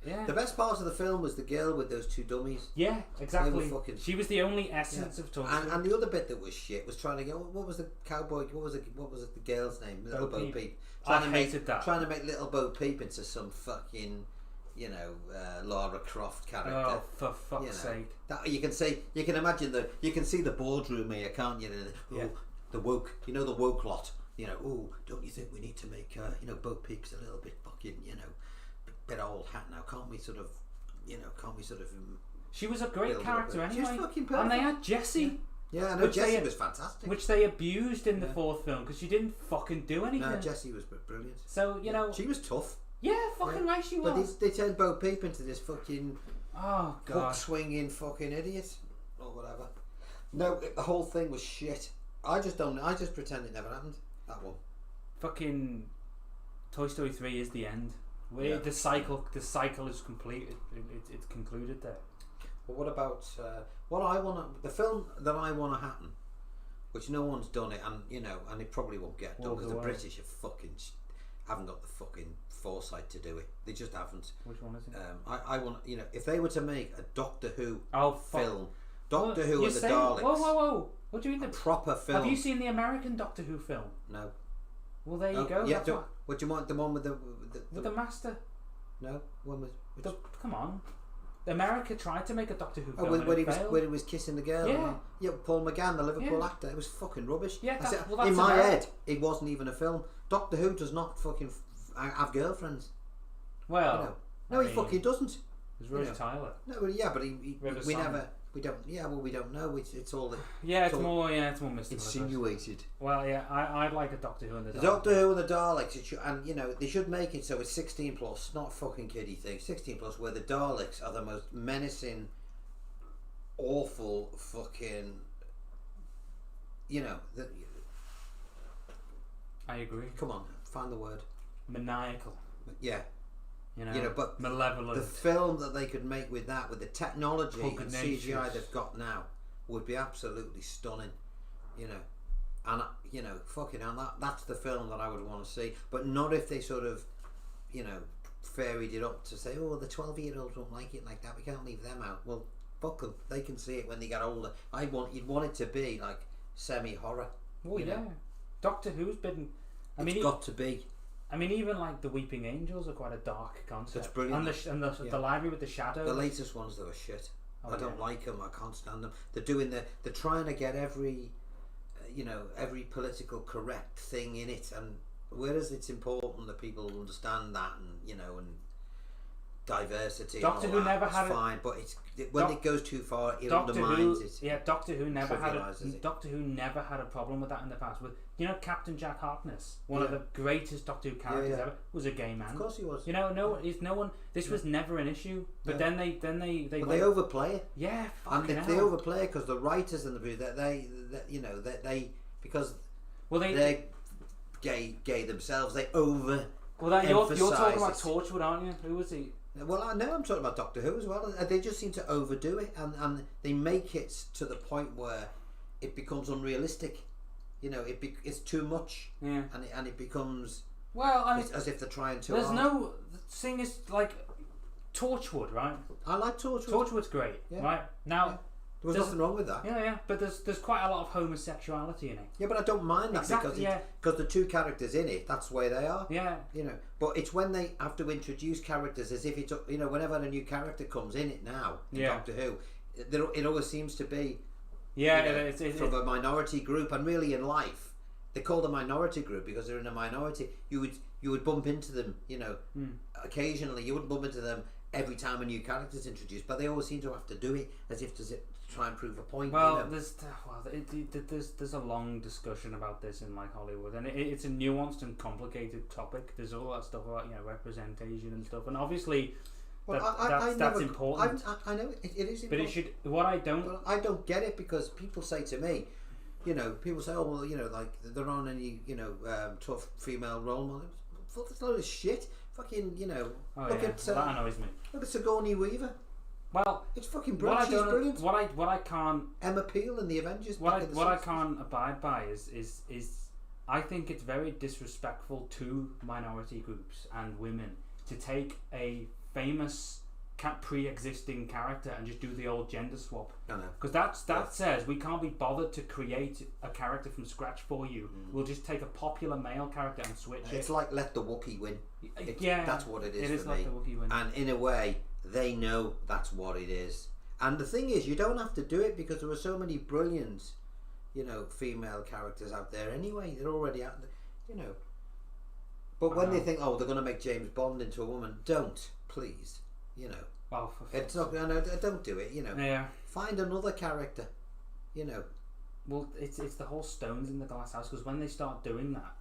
Yeah. The best part of the film was the girl with those two dummies. Yeah, exactly. They were fucking- She was the only essence of Toy Story. And the other bit that was shit was trying to get what was the cowboy? What was it? The girl's name? Little Bo Peep. I hated that. Trying to make Little Bo Peep into some fucking, you know, Lara Croft character. Oh, for fuck's You know, sake! that you can imagine you can see the boardroom here, can't you? Yeah. The woke, you know, the woke lot. You know, oh, don't you think we need to make, you know, Bo Peep's a little bit fucking, you know, bit old hat now? Can't we sort of, She was a great build character up a- She was anyway. fucking And they perfect. had Jessie, Yeah, I know Which Jessie they- was fantastic. which they abused in the fourth film because she didn't fucking do anything. No, Jessie was brilliant. So you know, She was tough. yeah, fucking right she But was. they turned Bo Peep into this fucking Oh hook god. swinging fucking idiot or whatever. No, the whole thing was shit. I just pretend it never happened. That one. Fucking Toy Story 3 is the end. Yeah. The cycle is complete. It's concluded there. But what about the film that I want to happen, which no one's done it, and you know, and it probably won't get done War of because the the Worlds. British haven't got the fucking foresight to do it. They just haven't. Which one is it? I want, you know, if they were to make a Doctor Who Oh fuck. film, Doctor Who You're and the saying, Daleks, Whoa! What do you mean? a proper film. Have you seen the American Doctor Who film? No. Well, there you Oh, go. Yeah. That's What do you want? The one with the with the Master. no one with. Come on. America tried to make a Doctor Who Oh, film. when, and when it he was failed. when he was kissing the girl. Yeah. Yeah, Paul McGann, the Liverpool Yeah. actor. It was fucking rubbish. Yeah, I said, that's in my America. head, it wasn't even a film. Doctor Who does not fucking have girlfriends. Well, You know. No, I he mean, fucking doesn't. It was Rose you know. Tyler. No, well, yeah, but he River we Song. never. We don't. Yeah, well, we don't know. It's all the Yeah, So- it's more mystical. I suppose. insinuated. Well, yeah, I'd like a Doctor Who in the The dark. Doctor Who and the Daleks, and they should make it so it's 16 plus, not a fucking kiddie thing. 16 plus, where the Daleks are the most menacing, awful fucking. I agree. Come on, find the word. Maniacal. Yeah, but malevolent. the film that they could make with that, with the technology and Pugnacious. CGI they've got now, would be absolutely stunning. And fucking hell, that's the film that I would want to see. But not if they sort of, fairied it up to say, oh, the 12-year-olds won't like it like that. We can't leave them out. Well, fuck them. They can see it when they get older. You'd want it to be like semi-horror. Oh yeah, Doctor Who's been. It's got to be. I mean, even like the Weeping Angels are quite a dark concept. That's brilliant. And the library with the shadows. The latest ones, they were shit. I don't like them. I can't stand them. They're trying to get every political correct thing in it, and whereas it's important that people understand that, and diversity. Doctor and all Who that, never it's had fine, but when it goes too far, it Doctor undermines Who, it. Yeah, Doctor Who never had trivialises it. Doctor Who never had a problem with that in the past. With Captain Jack Harkness, one of the greatest Doctor Who characters ever, was a gay man. Of course he was. No one. This was never an issue. But then they But they overplay it. Yeah, And fucking they hell. overplay it because the writers and they because Well, they're gay themselves. They over. Well, you're talking about emphasise it. Torchwood, aren't you? Who was he? Well, I know I'm talking about Doctor Who as well. They just seem to overdo it, and they make it to the point where it becomes unrealistic. It's too much, Yeah. and it becomes Well, I mean, it's as if they're trying to. there's no the thing is like Torchwood, right? I like Torchwood. Torchwood's great, Yeah. right? Now, Yeah. There was There's- nothing wrong with that. yeah, but there's quite a lot of homosexuality in it. Yeah, but I don't mind that Exactly, because the two characters in it, that's the way they are. Yeah, But it's when they have to introduce characters as if it's whenever a new character comes in it now in Yeah. Doctor Who, it always seems to be yeah. it's from a minority group, and really in life they're called a minority group because they're in a minority. You would bump into them, occasionally. You wouldn't bump into them every time a new character is introduced, but they always seem to have to do it as if to try and prove a point. Well, there's a long discussion about this in like Hollywood, and it's a nuanced and complicated topic. There's all that stuff about representation and stuff, and obviously that's important. I know it is important. But it should. What I don't. But I don't get it because people say to me, people say, oh well, like there aren't any, tough female role models. Fuck, that's a load of shit. Fucking, look at that annoys me. look at Sigourney Weaver. Well, It's fucking what I brilliant. She's don't, brilliant. what I can't, Emma Peel in the Avengers. what back in the I 60s. can't abide by is I think it's very disrespectful to minority groups and women to take a famous pre-existing character and just do the old gender swap. I know. Because that says we can't be bothered to create a character from scratch for you. We'll just take a popular male character and switch It's it. like let the Wookiee win. That's what it is. It is for like me. the Wookiee win. And in a way, they know that's what it is. And the thing is, you don't have to do it because there are so many brilliant, female characters out there anyway. They're already out there, But when they think, oh, they're going to make James Bond into a woman, don't, please. Well, It's not. No, don't do it. yeah. Find another character. Well, it's the whole Stones in the Glass House, because when they start doing that,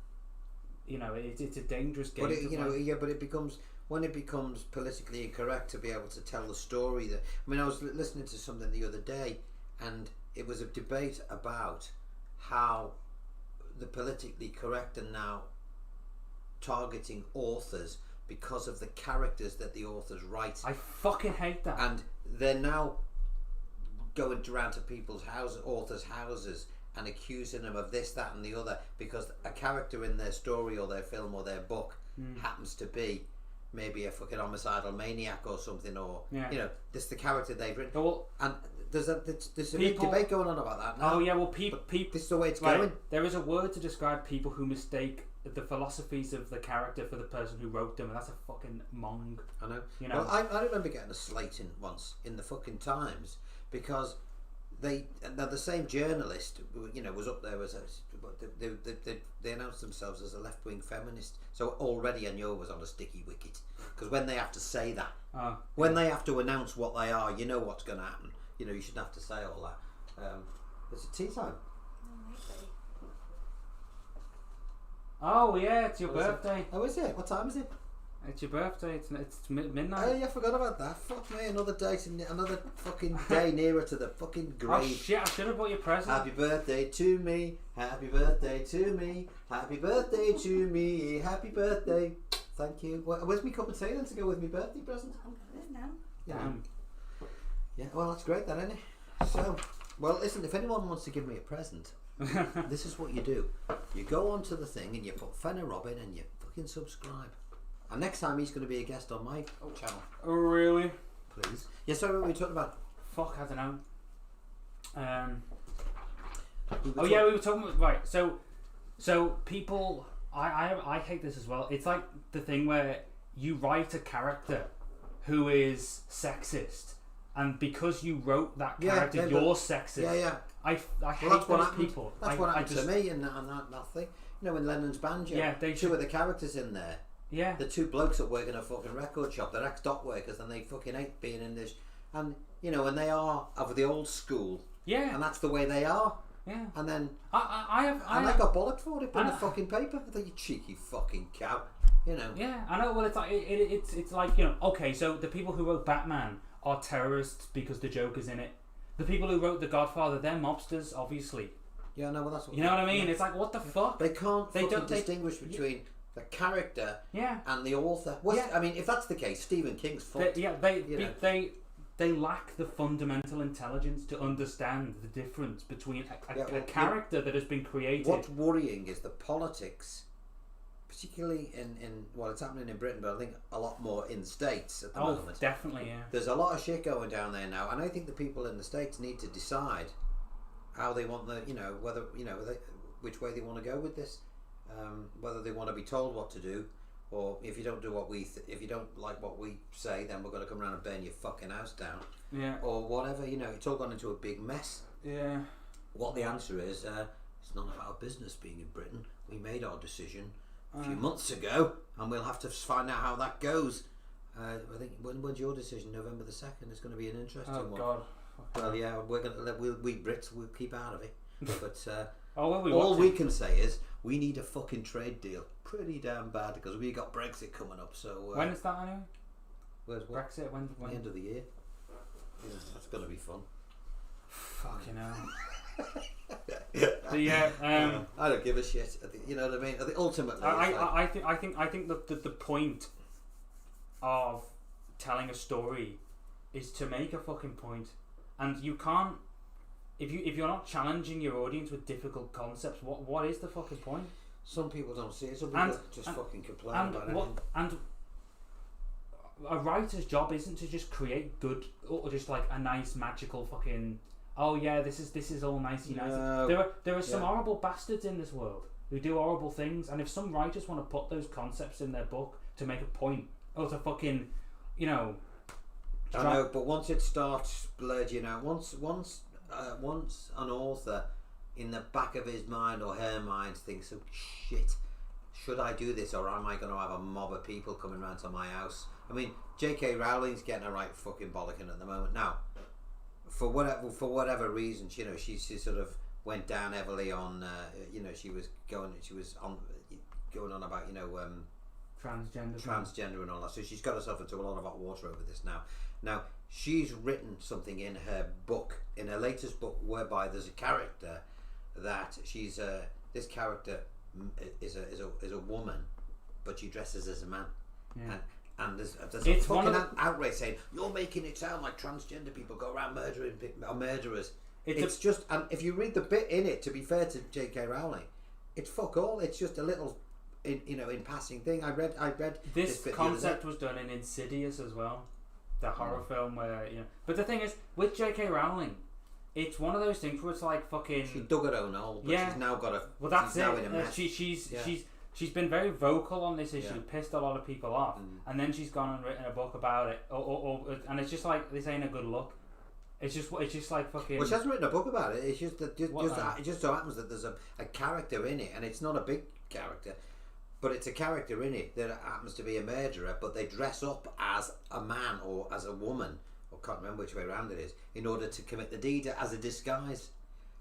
it's a dangerous game. But to play. but it becomes when it becomes politically incorrect to be able to tell the story. That I was listening to something the other day, and it was a debate about how the politically correct are now targeting authors because of the characters that the authors write. I fucking hate that. And they're now going around to people's authors' houses and accusing them of this, that and the other because a character in their story or their film or their book happens to be maybe a fucking homicidal maniac or something, or this the character they've written. Well, and there's a big debate going on about that now. Oh yeah, well people this is the way it's right, going. there is a word to describe people who mistake the philosophies of the character for the person who wrote them, and that's a fucking mong. I know. Well, I remember getting a slating once in the fucking Times because the same journalist, was up there as they announced themselves as a left-wing feminist. So already I knew I was on a sticky wicket because when they have to say that, when they have to announce what they are, you know what's going to happen. you know, you shouldn't have to say all that. It's a tea time. Oh yeah, it's your Oh, is it? birthday. Oh, is it? What time is it? It's your birthday. It's midnight. Oh, yeah, I forgot about that. Fuck me, another day, another fucking day nearer to the fucking Oh grave. shit! I should have bought you a present. Happy birthday to me, happy birthday to me, happy birthday to me, happy birthday. Thank you. Where's me cup of tea then to go with me birthday present? I'm going now. Yeah. Damn. Yeah, well, that's great then, isn't it? So, well, listen, if anyone wants to give me a present, this is what you do. You go onto the thing and you put Fenner Robin and you fucking subscribe. And next time he's going to be a guest on my channel. Oh really? Please. Yeah, sorry, what were we talking about? Fuck, I don't know. We were Oh yeah, we were talking about, right. So people, I hate this as well. It's like the thing where you write a character who is sexist, and because you wrote that Yeah, character, yeah, you're but- sexist. Yeah. I hate Well, that's what those happened. people. That's I, what I happened just, to me and that thing. You know, in Lennon's Banjo, Yeah, they two should- of the characters in there, Yeah. the two blokes that work in a fucking record shop, they're ex-dock workers and they fucking hate being in this. And, you know, and they are of the old school. Yeah. And that's the way they are. Yeah. And then, I and I got bollocked for it in I the know. fucking paper. I thought, you cheeky fucking cow. You know. Yeah, I know. Well, it's like it's like, you know. Okay, so the people who wrote Batman are terrorists because the Joker's in it. The people who wrote The Godfather, they're mobsters, obviously. Yeah, no, well, that's what. You know what I mean? Yeah. It's like, what the fuck? They can't They fucking don't- they- distinguish between the character Yeah. and the author. What's, Yeah. I mean, if that's the case, Stephen King's fucked. You know. They lack the fundamental intelligence to understand the difference between a character that has been created. What's worrying is the politics, particularly in well, it's happening in Britain, but I think a lot more in the States at the Oh, moment. definitely, yeah. There's a lot of shit going down there now, and I think the people in the States need to decide how they want the, you know, whether, you know, which way they want to go with this, whether they want to be told what to do, or if you don't do what we, if you don't like what we say, then we're going to come around and burn your fucking house down, Yeah. or whatever. You know, it's all gone into a big mess. Yeah. What the answer is, it's none of our business being in Britain. We made our decision a few months ago, and we'll have to find out how that goes. I think when's your decision? November the 2nd. It's going to be an interesting Oh one. God. Well, yeah, we're gonna we Brits will keep out of it. But Oh well, we all watch we it. can say is we need a fucking trade deal, pretty damn bad, because we got Brexit coming up. So When is that anyway? where's what? Brexit. When? The end of the year. Yeah, that's gonna be fun. Fucking hell. So yeah. I don't give a shit. You know what I mean? I think ultimately, I think that the point of telling a story is to make a fucking point, and you can't if you're not challenging your audience with difficult concepts. What is the fucking point? some people don't see it. Some people just fucking complain about it. And a writer's job isn't to just create good or just like a nice magical fucking. Oh yeah, this is all nicey nice. No. There are some Yeah. horrible bastards in this world who do horrible things, and if some writers want to put those concepts in their book to make a point or to fucking, you know. I know, but once it starts splurging out, once an author in the back of his mind or her mind thinks, oh shit, should I do this, or am I going to have a mob of people coming round to my house? I mean, J.K. Rowling's getting a right fucking bollocking at the moment now. For whatever reason, you know, she sort of went down heavily on, you know, she was going on about, you know, transgender and all that. So she's got herself into a lot of hot water over this now. Now she's written something in her book, in her latest book, whereby there's a character that she's this character is a woman, but she dresses as a man. Yeah. And there's a It's fucking one of outrage saying you're making it sound like transgender people go around murdering are murderers. It's It's just, and if you read the bit in it, to be fair to J.K. Rowling, it's fuck all. It's just a little, in passing thing. I read This bit the other concept day. was done in Insidious as well, the horror film where, you know. But the thing is, with J.K. Rowling, it's one of those things where it's like fucking. She dug her own hole, but Yeah. she's now got a. Well, that's she's now it. in a mess. She's been very vocal on this issue, Yeah. pissed a lot of people off, and then she's gone and written a book about it, and it's just like, this ain't a good look. It's just like fucking. Well, she hasn't written a book about it. It's just that What then? it just so happens that there's a character in it, and it's not a big character, but it's a character in it that happens to be a murderer, but they dress up as a man or as a woman or can't remember which way around it is, in order to commit the deed as a disguise.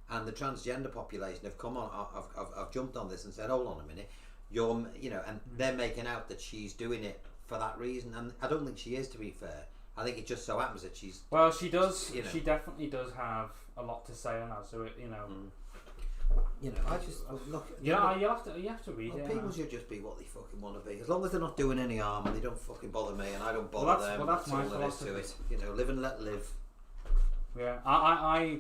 And the transgender population have come on, have jumped on this and said, hold on a minute, and they're making out that she's doing it for that reason, and I don't think she is, to be fair. I think it just so happens that she's... Well, she does, she definitely does have a lot to say on that, so it, I just look. you have to read it. People should just be what they fucking want to be, as long as they're not doing any harm and they don't fucking bother me and I don't bother them. That's my all there is to it. Live and let live. Yeah, I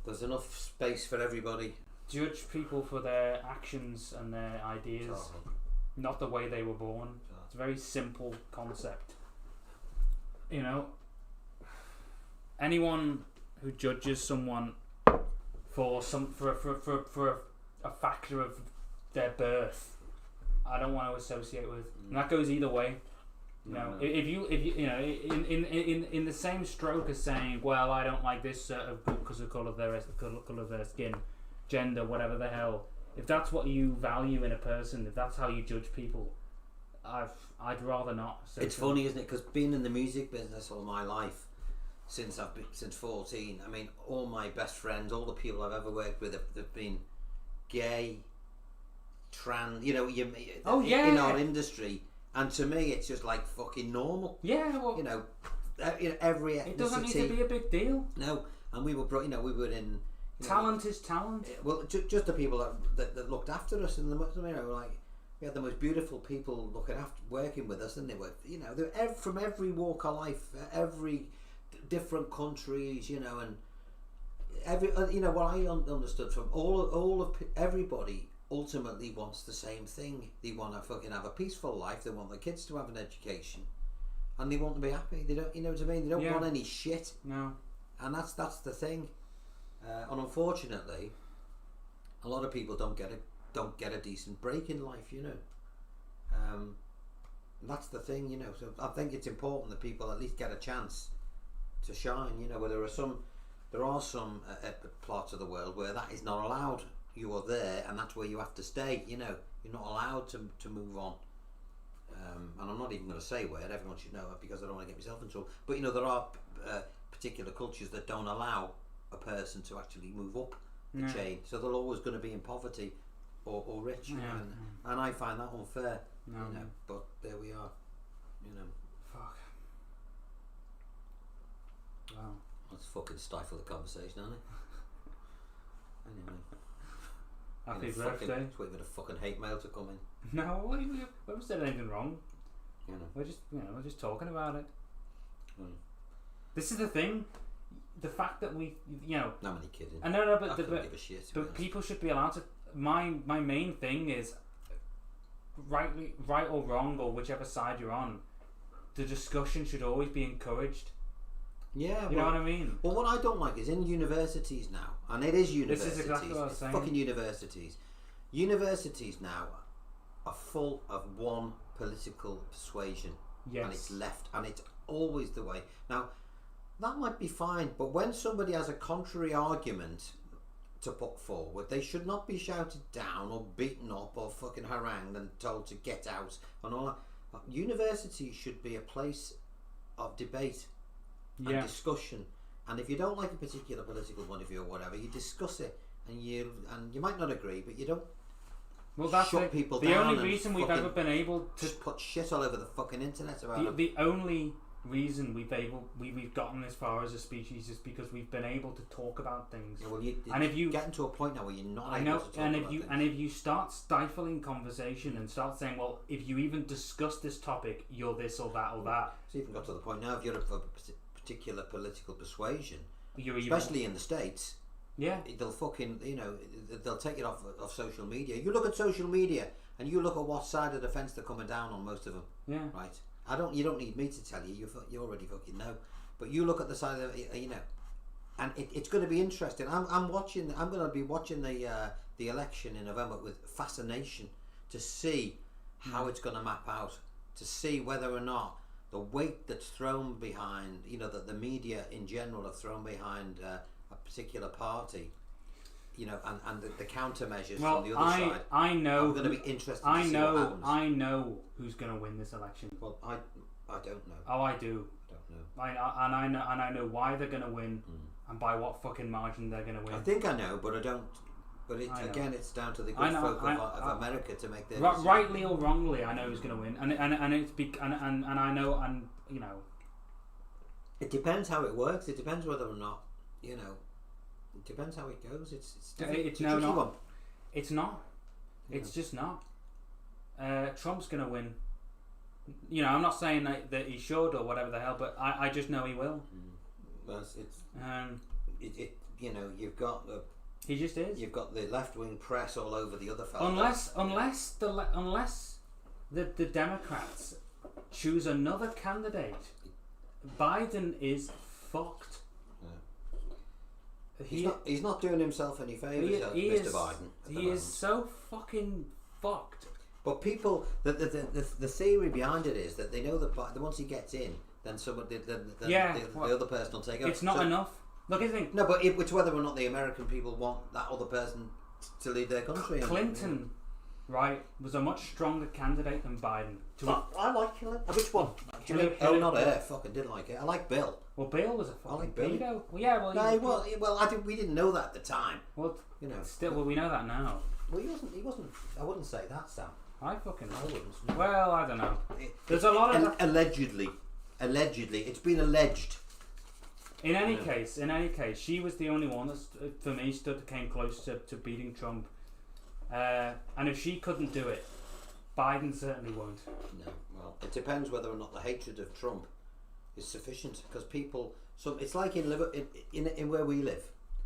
there's enough space for everybody. Judge people for their actions and their ideas, not the way they were born. It's a very simple concept. Anyone who judges someone for a factor of their birth, I don't want to associate with, and that goes either way. If you in the same stroke as saying, well, I don't like this group because of colour of their skin, gender, whatever the hell. If that's what you value in a person, if that's how you judge people, I'd rather not. It's funny, isn't it? Because being in the music business all my life, since 14, I mean, all my best friends, all the people I've ever worked with have been gay, trans. In our industry. And to me, it's just like fucking normal. Yeah, well, every ethnicity. It doesn't need to be a big deal. No, and we were in. Talent is talent. Well, just the people that looked after us, and we had the most beautiful people working with us, and they were, they're from every walk of life, every different countries, and every, what I understood from all of everybody. Ultimately wants the same thing. They want to fucking have a peaceful life. They want their kids to have an education, and they want to be happy. They don't, what I mean? They don't want any shit. No. And that's the thing. And unfortunately, a lot of people don't get a decent break in life. That's the thing. So I think it's important that people at least get a chance to shine. Where there are some parts of the world where that is not allowed. You are there, and that's where you have to stay. You're not allowed to move on. And I'm not even going to say where. Everyone should know it because I don't want to get myself in trouble. But there are particular cultures that don't allow a person to actually move up the chain. So they're always going to be in poverty or rich, and I find that unfair. But there we are. Fuck. Wow. Let's fucking stifle the conversation, aren't it? Anyway. Happy birthday. Just waiting for the fucking hate mail to come in. No, we haven't said anything wrong. We're just talking about it. This is the thing. The fact that we, Not many kidding. I know, I couldn't give a shit. But people should be allowed to. My main thing is, right or wrong, or whichever side you're on, the discussion should always be encouraged. Yeah, you know what I mean. Well, what I don't like is in universities now, and it is universities. This is exactly what I was saying. Fucking universities. Universities now are full of one political persuasion, and it's left, and it's always the way. Now, that might be fine, but when somebody has a contrary argument to put forward, they should not be shouted down or beaten up or fucking harangued and told to get out and all that. Universities should be a place of debate. And discussion, and if you don't like a particular political point of view or whatever, you discuss it, and you might not agree, but you don't. Well, that's shut people the down. The only reason we've ever been able to put shit all over the fucking internet about the only reason we've gotten as far as a species is because we've been able to talk about things. Yeah, well, and if you get to a point now where you're not able to talk about things. And if you start stifling conversation and start saying, well, if you even discuss this topic, you're this or that or that. It's even got to the point now if you're of a particular political persuasion, especially in the States, they'll fucking they'll take it off social media. You look at social media and you look at what side of the fence they're coming down on, most of them. Yeah. Right. You don't need me to tell you. You already fucking know. But you look at the side of and it's going to be interesting. I'm going to be watching the election in November with fascination to see how it's going to map out, to see whether or not the weight that's thrown behind, that the media in general have thrown behind a particular party, and the countermeasures from the other side. I know. I'm going to be interested to see what happens. I know who's going to win this election. Well, I don't know. Oh, I do. I don't I know why they're going to win and by what fucking margin they're going to win. I think I know, but I don't. But I know. again, it's down to the good folk of America to make their decision. Rightly or wrongly, I know who's going to win, and it's and I know, and you know, it depends how it works. It depends whether or not, you know, it depends how it goes. It's a tricky one. It's not. It's just not. Trump's going to win. You know, I'm not saying that he should or whatever the hell, but I just know he will. Well, you know, you've got the. He just is. You've got the left-wing press all over the other fellow. Unless the Democrats choose another candidate, Biden is fucked. Yeah. He's not doing himself any favours, Mr. Biden. He is so fucking fucked. But people, the theory behind it is that they know that once he gets in, then the other person will take over. It's not enough. Look at the thing. No, but it's whether or not the American people want that other person to lead their country. Clinton, right, was a much stronger candidate than Biden. I like Hillary. Which one? Hillary. Oh, not her. Fucking didn't like it. I like Bill. Well, Bill was a fucking like Bill. pedo. Well, yeah, well, we didn't know that at the time. Well, you know. Still, well, we know that now. Well, he wasn't. I wouldn't say that, Sam. I wouldn't. Well, I don't know. There's a lot of allegedly, it's been alleged. In any case, she was the only one that, for me, came close to beating Trump. And if she couldn't do it, Biden certainly won't. No, well, it depends whether or not the hatred of Trump is sufficient. Because people, it's like in where we live.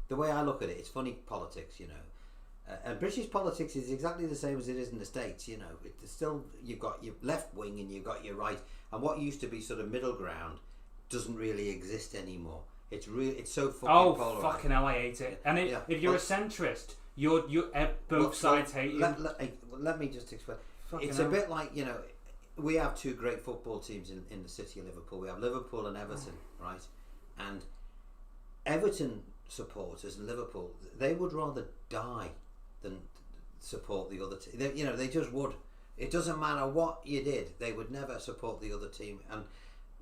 The way I look at it, it's funny politics, you know. And British politics is exactly the same as it is in the States. You know, it's still, you've got your left wing and you've got your right, and what used to be sort of middle ground doesn't really exist anymore. It's so fucking polarized. Fucking hell, I hate it. And if you're a centrist, you're both sides hate you. Let me just explain. Fucking it's hell. a bit like, you know, we have two great football teams in the city of Liverpool. We have Liverpool and Everton, right? And Everton supporters in Liverpool, they would rather die than support the other team. You know, they just would. It doesn't matter what you did, they would never support the other team. And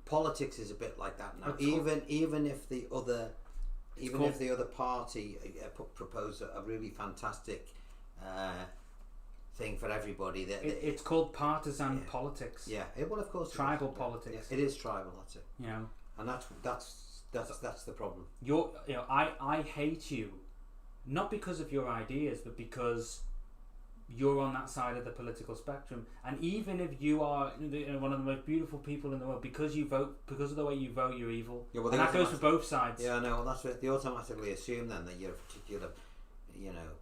politics is a bit like that now. Even if the other party propose a really fantastic thing for everybody, it's called partisan politics. Yeah, well, of course, tribal politics. Yeah, it is tribal. That's it. You know, and that's the problem. I hate you, not because of your ideas, but because you're on that side of the political spectrum. And even if you are one of the most beautiful people in the world, because you vote, because of the way you vote, you're evil. Yeah, well, and that goes for both sides. Yeah, no, well, that's it. They automatically assume then that you're a particular,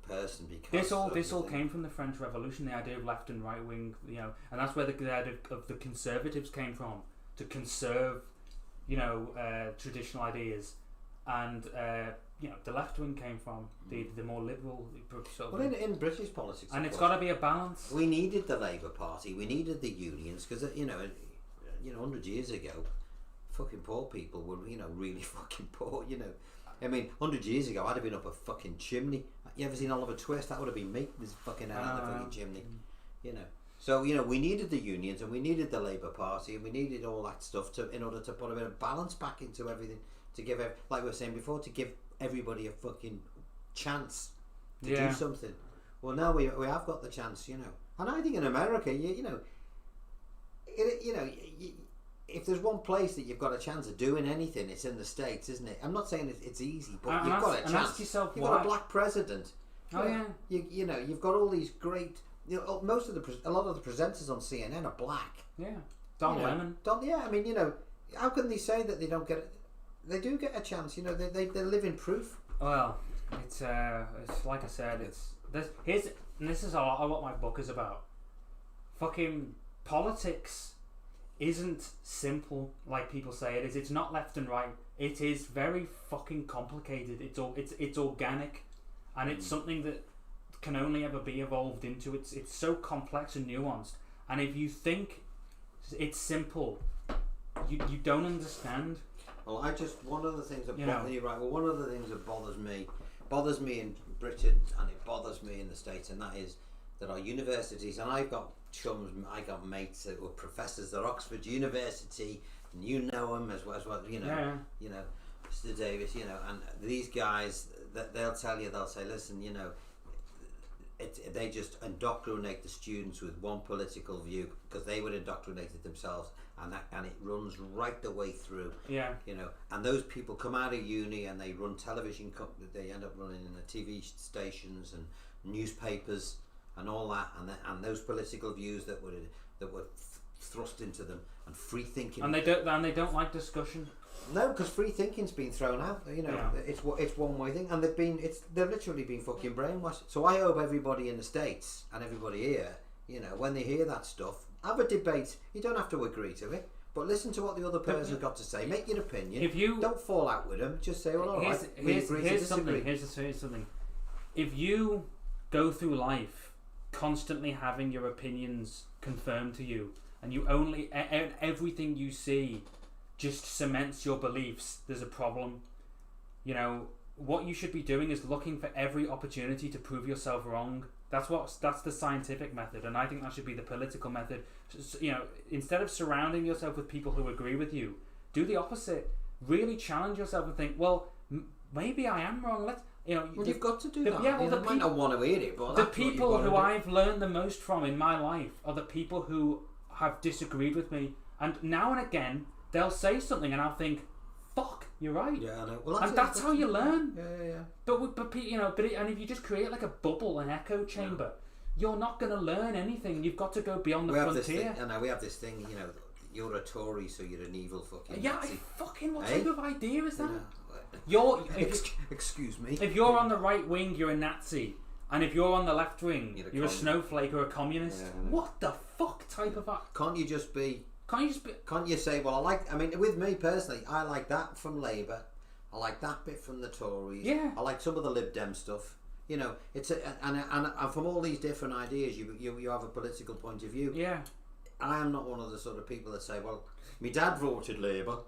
person because this all came from the French Revolution, the idea of left and right wing, and that's where the idea of the conservatives came from, to conserve, traditional ideas, and the left wing came from the more liberal sort of. Well, in British politics, and it's got to be a balance. We needed the Labour Party, we needed the unions, because 100 years ago, fucking poor people were really fucking poor. I mean, 100 years ago, I'd have been up a fucking chimney. You ever seen Oliver Twist? That would have been me. This fucking out of the fucking chimney. So we needed the unions and we needed the Labour Party and we needed all that stuff in order to put a bit of balance back into everything, to give, like we were saying before, to give everybody a fucking chance to do something. Well, now we have got the chance, and I think in America, if there's one place that you've got a chance of doing anything, it's in the States, isn't it? I'm not saying it's easy, but you've got a chance. Ask yourself you've got a black president. Oh yeah. You've got all these great. A lot of the presenters on CNN are black. Yeah. Don Lemon. I mean, how can they say that they don't get it? They do get a chance. They live in proof. Well, it's like I said. This is a lot of what my book is about. Fucking politics isn't simple like people say it is. It's not left and right. It is very fucking complicated. It's organic, and it's something that can only ever be evolved into. It's so complex and nuanced. And if you think it's simple, you don't understand. Well, one of the things that one of the things that bothers me in Britain, and it bothers me in the States, and that is that our universities, and I've got chums, I got mates that were professors at Oxford University, and you know him as well, you know. Yeah. You know, Mr. Davis, you know, and these guys, they'll tell you, they'll say, listen, you know, they just indoctrinate the students with one political view because they were indoctrinated themselves, and it runs right the way through. Yeah. You know, and those people come out of uni and they run television companies. They end up running in the TV stations and newspapers and all that, and those political views that were thrust into them, and free thinking. And they don't like discussion. No, because free thinking's been thrown out. You know, it's one way thing, and they've literally been fucking brainwashed. So I hope everybody in the States and everybody here, you know, when they hear that stuff, have a debate. You don't have to agree to it, but listen to what the other person's got to say. Make your opinion. If you don't fall out with them, just say, well, all right, here's something. If you go through life constantly having your opinions confirmed to you, and you only everything you see just cements your beliefs, there's a problem. You know, what you should be doing is looking for every opportunity to prove yourself wrong. That's the scientific method, and I think that should be the political method. You know, instead of surrounding yourself with people who agree with you, do the opposite. Really challenge yourself and think, well, maybe I am wrong. You've got to do that. Yeah, well, they might not want to hear it, but the people who I've learned the most from in my life are the people who have disagreed with me, and now and again they'll say something, and I'll think, "Fuck, you're right." Yeah, I know. Well, that's how you learn. Yeah. But you know, and if you just create like a bubble, an echo chamber, you're not going to learn anything. You've got to go beyond the frontier. We have this thing. You know, you're a Tory, so you're an evil fucking. Yeah, Nazi. What type of idea is that? Yeah. Excuse me. If you're on the right wing, you're a Nazi. And if you're on the left wing, you're a snowflake or a communist. Yeah, what the fuck type of... Can't you just be... Can't you say, well, with me personally, I like that from Labour. I like that bit from the Tories. Yeah. I like some of the Lib Dem stuff. You know, and from all these different ideas, you have a political point of view. Yeah. I am not one of the sort of people that say, well, my dad voted Labour,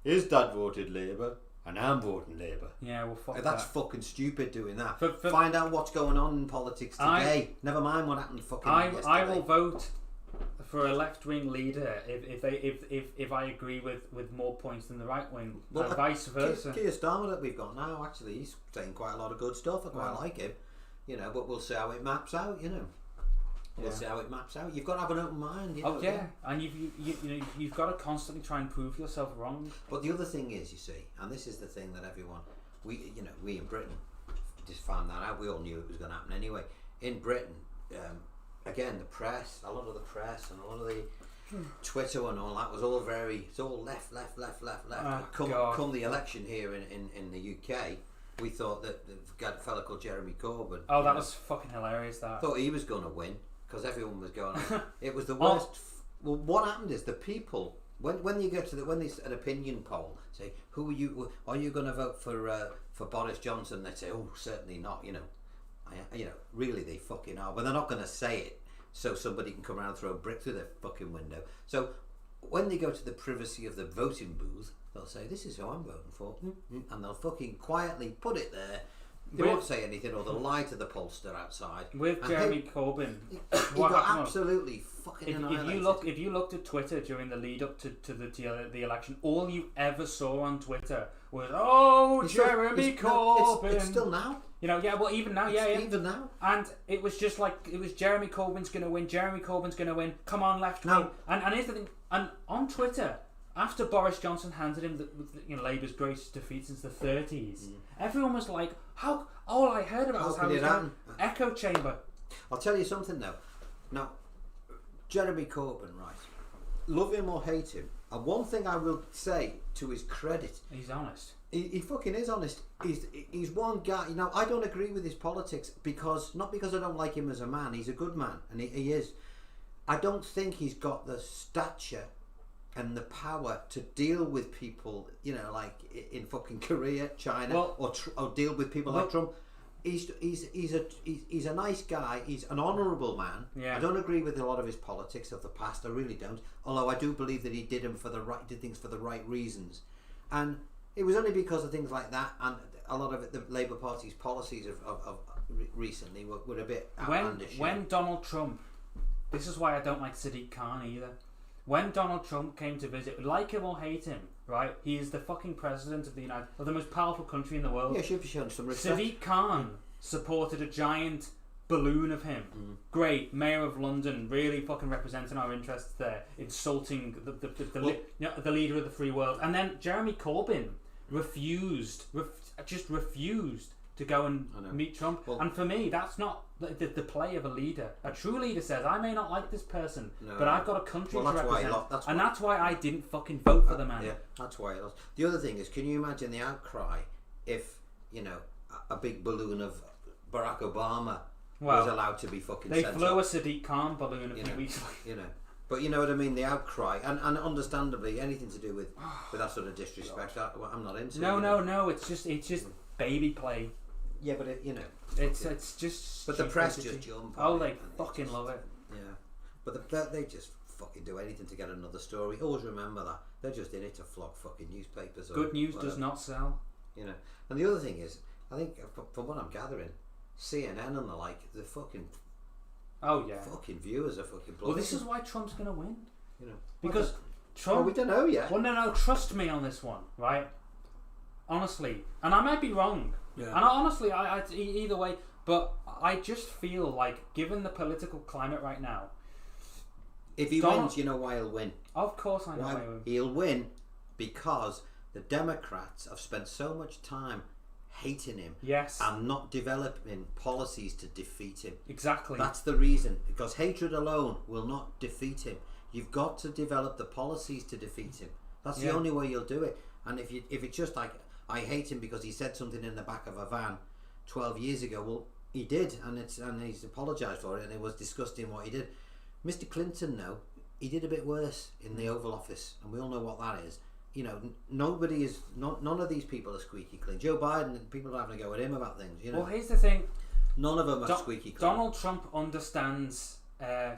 his dad voted Labour, and I'm voting Labour. Yeah, well, fuck That's that. fucking stupid doing that. For Find out what's going on in politics today. Never mind what happened fucking yesterday. I will vote for a left-wing leader if I agree with more points than the right wing, and vice versa. Keir Starmer that we've got now, actually, he's saying quite a lot of good stuff. I quite like him, you know. But we'll see how it maps out, you know. We'll see how it maps out. You've got to have an open mind. You know, and you've got to constantly try and prove yourself wrong. But the other thing is, you see, and this is the thing that everyone, we in Britain just found that out. We all knew it was going to happen anyway. In Britain, again, the press, a lot of the press, and a lot of the Twitter and all that was all it's all left. Come the election here in the UK, we thought that a fella called Jeremy Corbyn. Oh, that was fucking hilarious. That thought he was going to win because everyone was going. It was the worst. Well, what happened is the people when you go to when there's an opinion poll, say who are you going to vote for Boris Johnson? They say, oh, certainly not. You know, really they fucking are, but they're not going to say it so somebody can come around and throw a brick through their fucking window. So when they go to the privacy of the voting booth, they'll say, this is who I'm voting for, and they'll fucking quietly put it there. They won't say anything, or they'll lie to the pollster outside. With Jeremy Corbyn, he got absolutely fucking annihilated. If you looked at Twitter during the lead up to the election, all you ever saw on Twitter was Jeremy Corbyn. It's still now. You know, well, even now, even now. And it was just like, it was Jeremy Corbyn's going to win. Jeremy Corbyn's going to win. Come on, left wing. And here's the thing. And on Twitter, after Boris Johnson handed him Labour's greatest defeat since the 30s, everyone was like, "How?" All I heard about was how it was echo chamber. I'll tell you something though. Now, Jeremy Corbyn, right? Love him or hate him, and one thing I will say to his credit, he's honest. He fucking is honest. He's one guy. You know, I don't agree with his politics not because I don't like him as a man. He's a good man, and he is. I don't think he's got the stature and the power to deal with people, you know, like in fucking Korea, China, or deal with people like Trump. He's a nice guy. He's an honourable man. Yeah. I don't agree with a lot of his politics of the past. I really don't. Although I do believe that he did things for the right reasons, and it was only because of things like that, and a lot of it, the Labour Party's policies of recently were a bit outlandish. When Donald Trump, this is why I don't like Sadiq Khan either. when Donald Trump came to visit, like him or hate him, right? He is the fucking president of the most powerful country in the world. Yeah, should be shown some respect. Sadiq Khan supported a giant balloon of him. Great, Mayor of London, really fucking representing our interests there, insulting the leader of the free world. And then Jeremy Corbyn refused to go and meet Trump. Well, and for me, that's not the play of a leader. A true leader says, I may not like this person, but I've got a country to represent. That's why I didn't fucking vote for the man. Yeah, that's why he lost. The other thing is, can you imagine the outcry if, a big balloon of Barack Obama was allowed to be fucking They sent flew up? a Sadiq Khan balloon a few weeks ago. But you know what I mean, the outcry, and understandably, anything to do with that sort of disrespect, I'm not into. No, it's just baby play. Yeah, but it's just. But the press just jump. Oh, they fucking love it. Yeah, but they just fucking do anything to get another story. Always remember that they're just in it to flog fucking newspapers. Good news does not sell. And the other thing is, I think from what I'm gathering, CNN and the like, the fucking. Oh yeah. Fucking viewers are fucking bloody. Well, this is why Trump's gonna win. Because Trump. We don't know yet. Well, no. Trust me on this one, right? Honestly, and I might be wrong. Yeah. And honestly, I either way, but I just feel like, given the political climate right now, if he wins, you know why he'll win. Of course, I know why he'll win, because the Democrats have spent so much time hating him, and not developing policies to defeat him. Exactly. That's the reason, because hatred alone will not defeat him. You've got to develop the policies to defeat him. That's the only way you'll do it. And if it's just like, I hate him because he said something in the back of a van 12 years ago, well, he did, and he's apologised for it, and it was disgusting what he did. Mr. Clinton, no, he did a bit worse in the Oval Office, and we all know what that is. None of these people are squeaky clean. Joe Biden, people are having to go at him about things. Well, here's the thing. None of them are squeaky clean. Donald Trump understands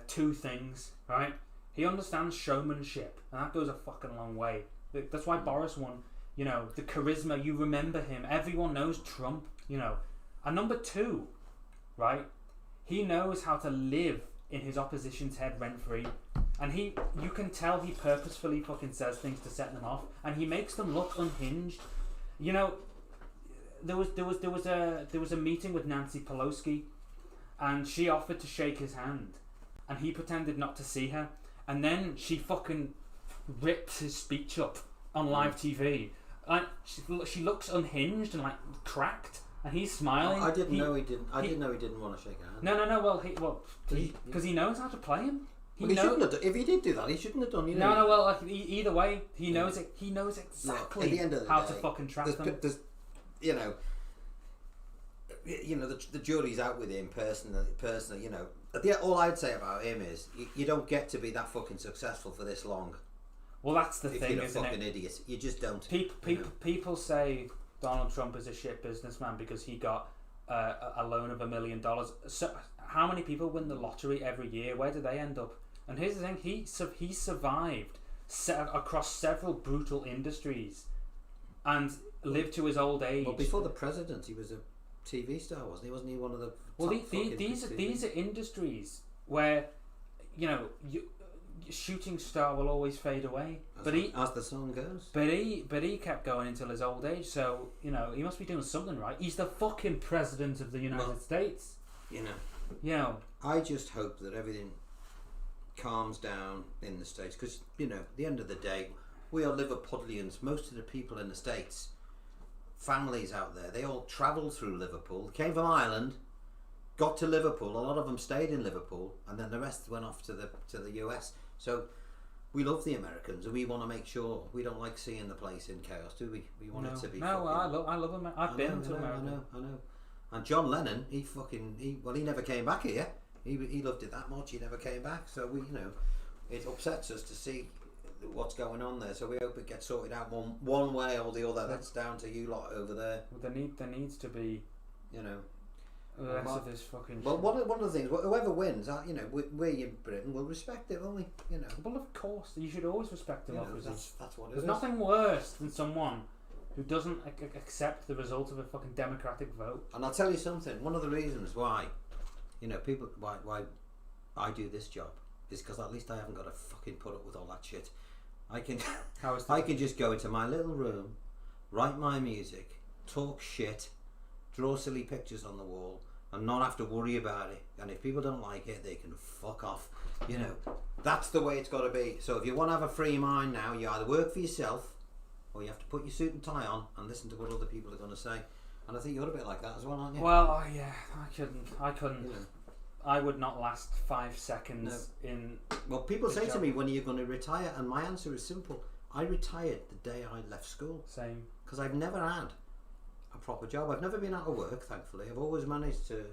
two things, right? He understands showmanship, and that goes a fucking long way. That's why Boris won. The charisma, you remember him. Everyone knows Trump, And number two, right? He knows how to live in his opposition's head rent-free. And you can tell he purposefully fucking says things to set them off, and he makes them look unhinged. There was a meeting with Nancy Pelosi, and she offered to shake his hand, and he pretended not to see her, and then she fucking rips his speech up on live TV. Like she looks unhinged and like cracked, and he's smiling. I didn't know he didn't. I didn't know he didn't want to shake her hand. No. Because he knows how to play him. He shouldn't have done, if he did do that, he shouldn't have done. No. Well, either way, he knows it. He knows exactly at the end of the how day, to fucking trap them. The jury's out with him personally. All I'd say about him is you don't get to be that fucking successful for this long. Well, that's the if thing, you're a isn't fucking it? idiot. You just don't. People say Donald Trump is a shit businessman because he got a loan of $1 million. So how many people win the lottery every year? Where do they end up? And here's the thing: he survived across several brutal industries and lived to his old age. Well, before the president, he was a TV star, wasn't he? Wasn't he one of the? Well, these are industries where shooting star will always fade away. As the song goes. But he kept going until his old age. So he must be doing something right. He's the fucking president of the United States. I just hope that everything calms down in the States, because at the end of the day, we are Liverpudlians. Most of the people in the States, families out there, they all travelled through Liverpool, came from Ireland, got to Liverpool. A lot of them stayed in Liverpool, and then the rest went off to the US. So we love the Americans, and we want to make sure we don't like seeing the place in chaos, do we? We want it to be. No, I love America. I've been to America. I know. And John Lennon, he never came back here. He loved it that much. He never came back. So it upsets us to see what's going on there. So we hope it gets sorted out one way or the other. That's down to you lot over there. There needs to be, less of this fucking. Well, one of the things, whoever wins, we're in Britain, we'll respect it, won't we? Well, of course, you should always respect democracy. That's what it There's is. nothing worse than someone who doesn't accept the result of a fucking democratic vote. And I'll tell you something. One of the reasons why, why I do this job is because at least I haven't got to fucking put up with all that shit. I can How is I can just go into my little room, write my music, talk shit, draw silly pictures on the wall, and not have to worry about it. And if people don't like it, they can fuck off. You know, that's the way it's got to be. So if you want to have a free mind now, you either work for yourself, or you have to put your suit and tie on and listen to what other people are going to say. And I think you're a bit like that as well, aren't you? Well, yeah, I couldn't. You know. I would not last 5 seconds in. Well, people Good say to job. me, when are you going to retire? And my answer is simple. I retired the day I left school. Same. Because I've never had a proper job. I've never been out of work, thankfully. I've always managed to,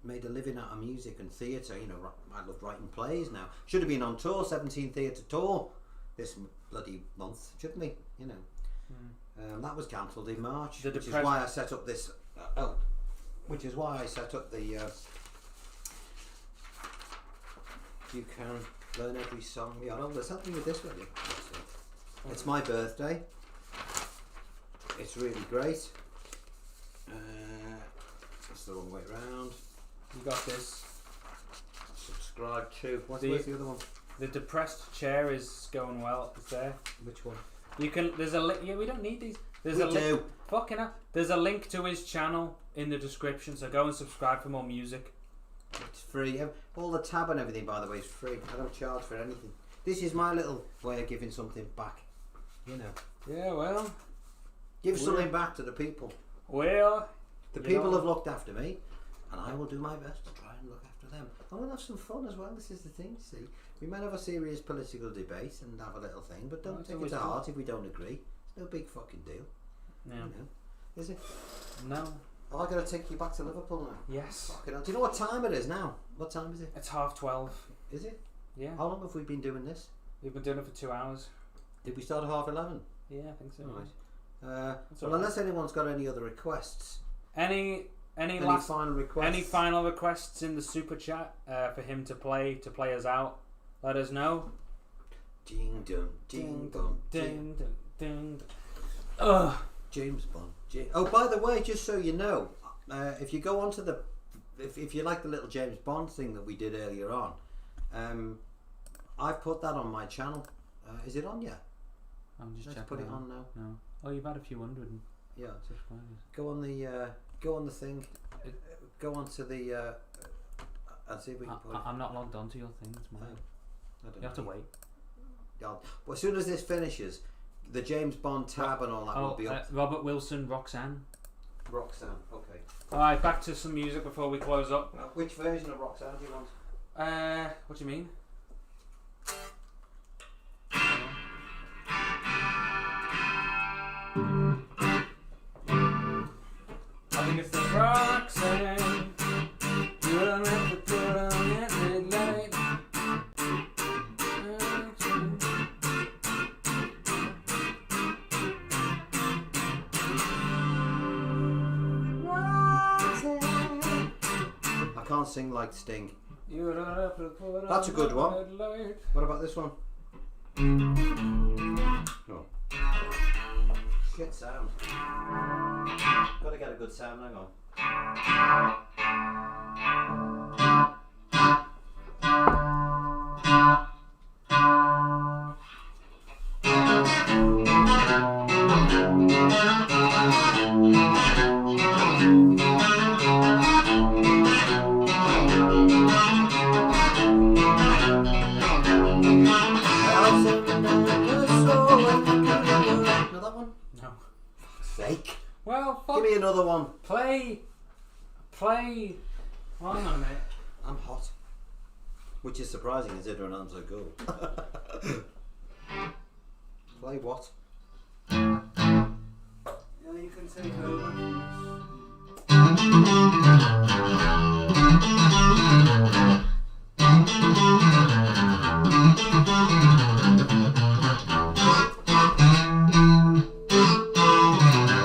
made a living out of music and theatre. You know, I love writing plays now. Should have been on tour, 17 theatre tour this bloody month, shouldn't we? You know, that was cancelled in March, The which is depres- why I set up this. Which is why I set up the. You can learn every song. Yeah, no, there's something with this one. It's my birthday. It's really great. It's the wrong way round. You got this. Subscribe to. Where's the other one? The depressed chair is going well. It's there. Which one? You can. There's a link. Yeah, we don't need these. There's We a link. do. Fucking hell. There's a link to his channel in the description. So go and subscribe for more music. It's free. All the tab and everything, by the way, is free. I don't charge for anything. This is my little way of giving something back. You know, Yeah. Well. give something back to the people. Well. The You people know. have looked after me, and I will do my best to try and look after them. And we'll have some fun as well. This is the thing. See, we might have a serious political debate and have a little thing, but don't Well, it's take it always to fun. heart if we don't agree. It's no big fucking deal. Yeah. You know, is it? No. Oh, I gotta take you back to Liverpool now. Yes. Fucking hell. Do you know what time it is now? What time is it? It's 12:30. Is it? Yeah. How long have we been doing this? We've been doing it for 2 hours. Did we start at 11:30? Yeah, I think so. Right. That's Well, all right. unless anyone's got any other requests, Any any last final requests? any final requests in the super chat for him to play us out? Let us know. Ding dong, ding dong, ding. ding ding. Ugh. James Bond. Oh, by the way, just so you know, if you go onto the, if you like the little James Bond thing that we did earlier on, I've put that on my channel. Is it on yet? I'm just Let's checking. put it on now. No. Oh, you've had a few hundred Yeah. subscribers. Go on the thing. Go onto the. And see if we can put it. I'm not logged onto your thing. It's mine. I don't You have to know. wait. Yeah. Well, as soon as this finishes, the James Bond tab and all that will be up. Robert Wilson, Roxanne. Roxanne. Okay. Alright, back to some music before we close up. Which version of Roxanne do you want? What do you mean? I think it's the Roxanne. You don't have to put on that red light. I can't sing like Sting. You don't have to put on That's a good that one. red light. What about this one? Oh. Shit sound. Gotta get a good sound, hang on. Another one? No. Sake. Well, fuck. Give me another one. Play. Hang on a minute. I'm hot. Which is surprising considering I'm so cool. Play what? Yeah, you can take over.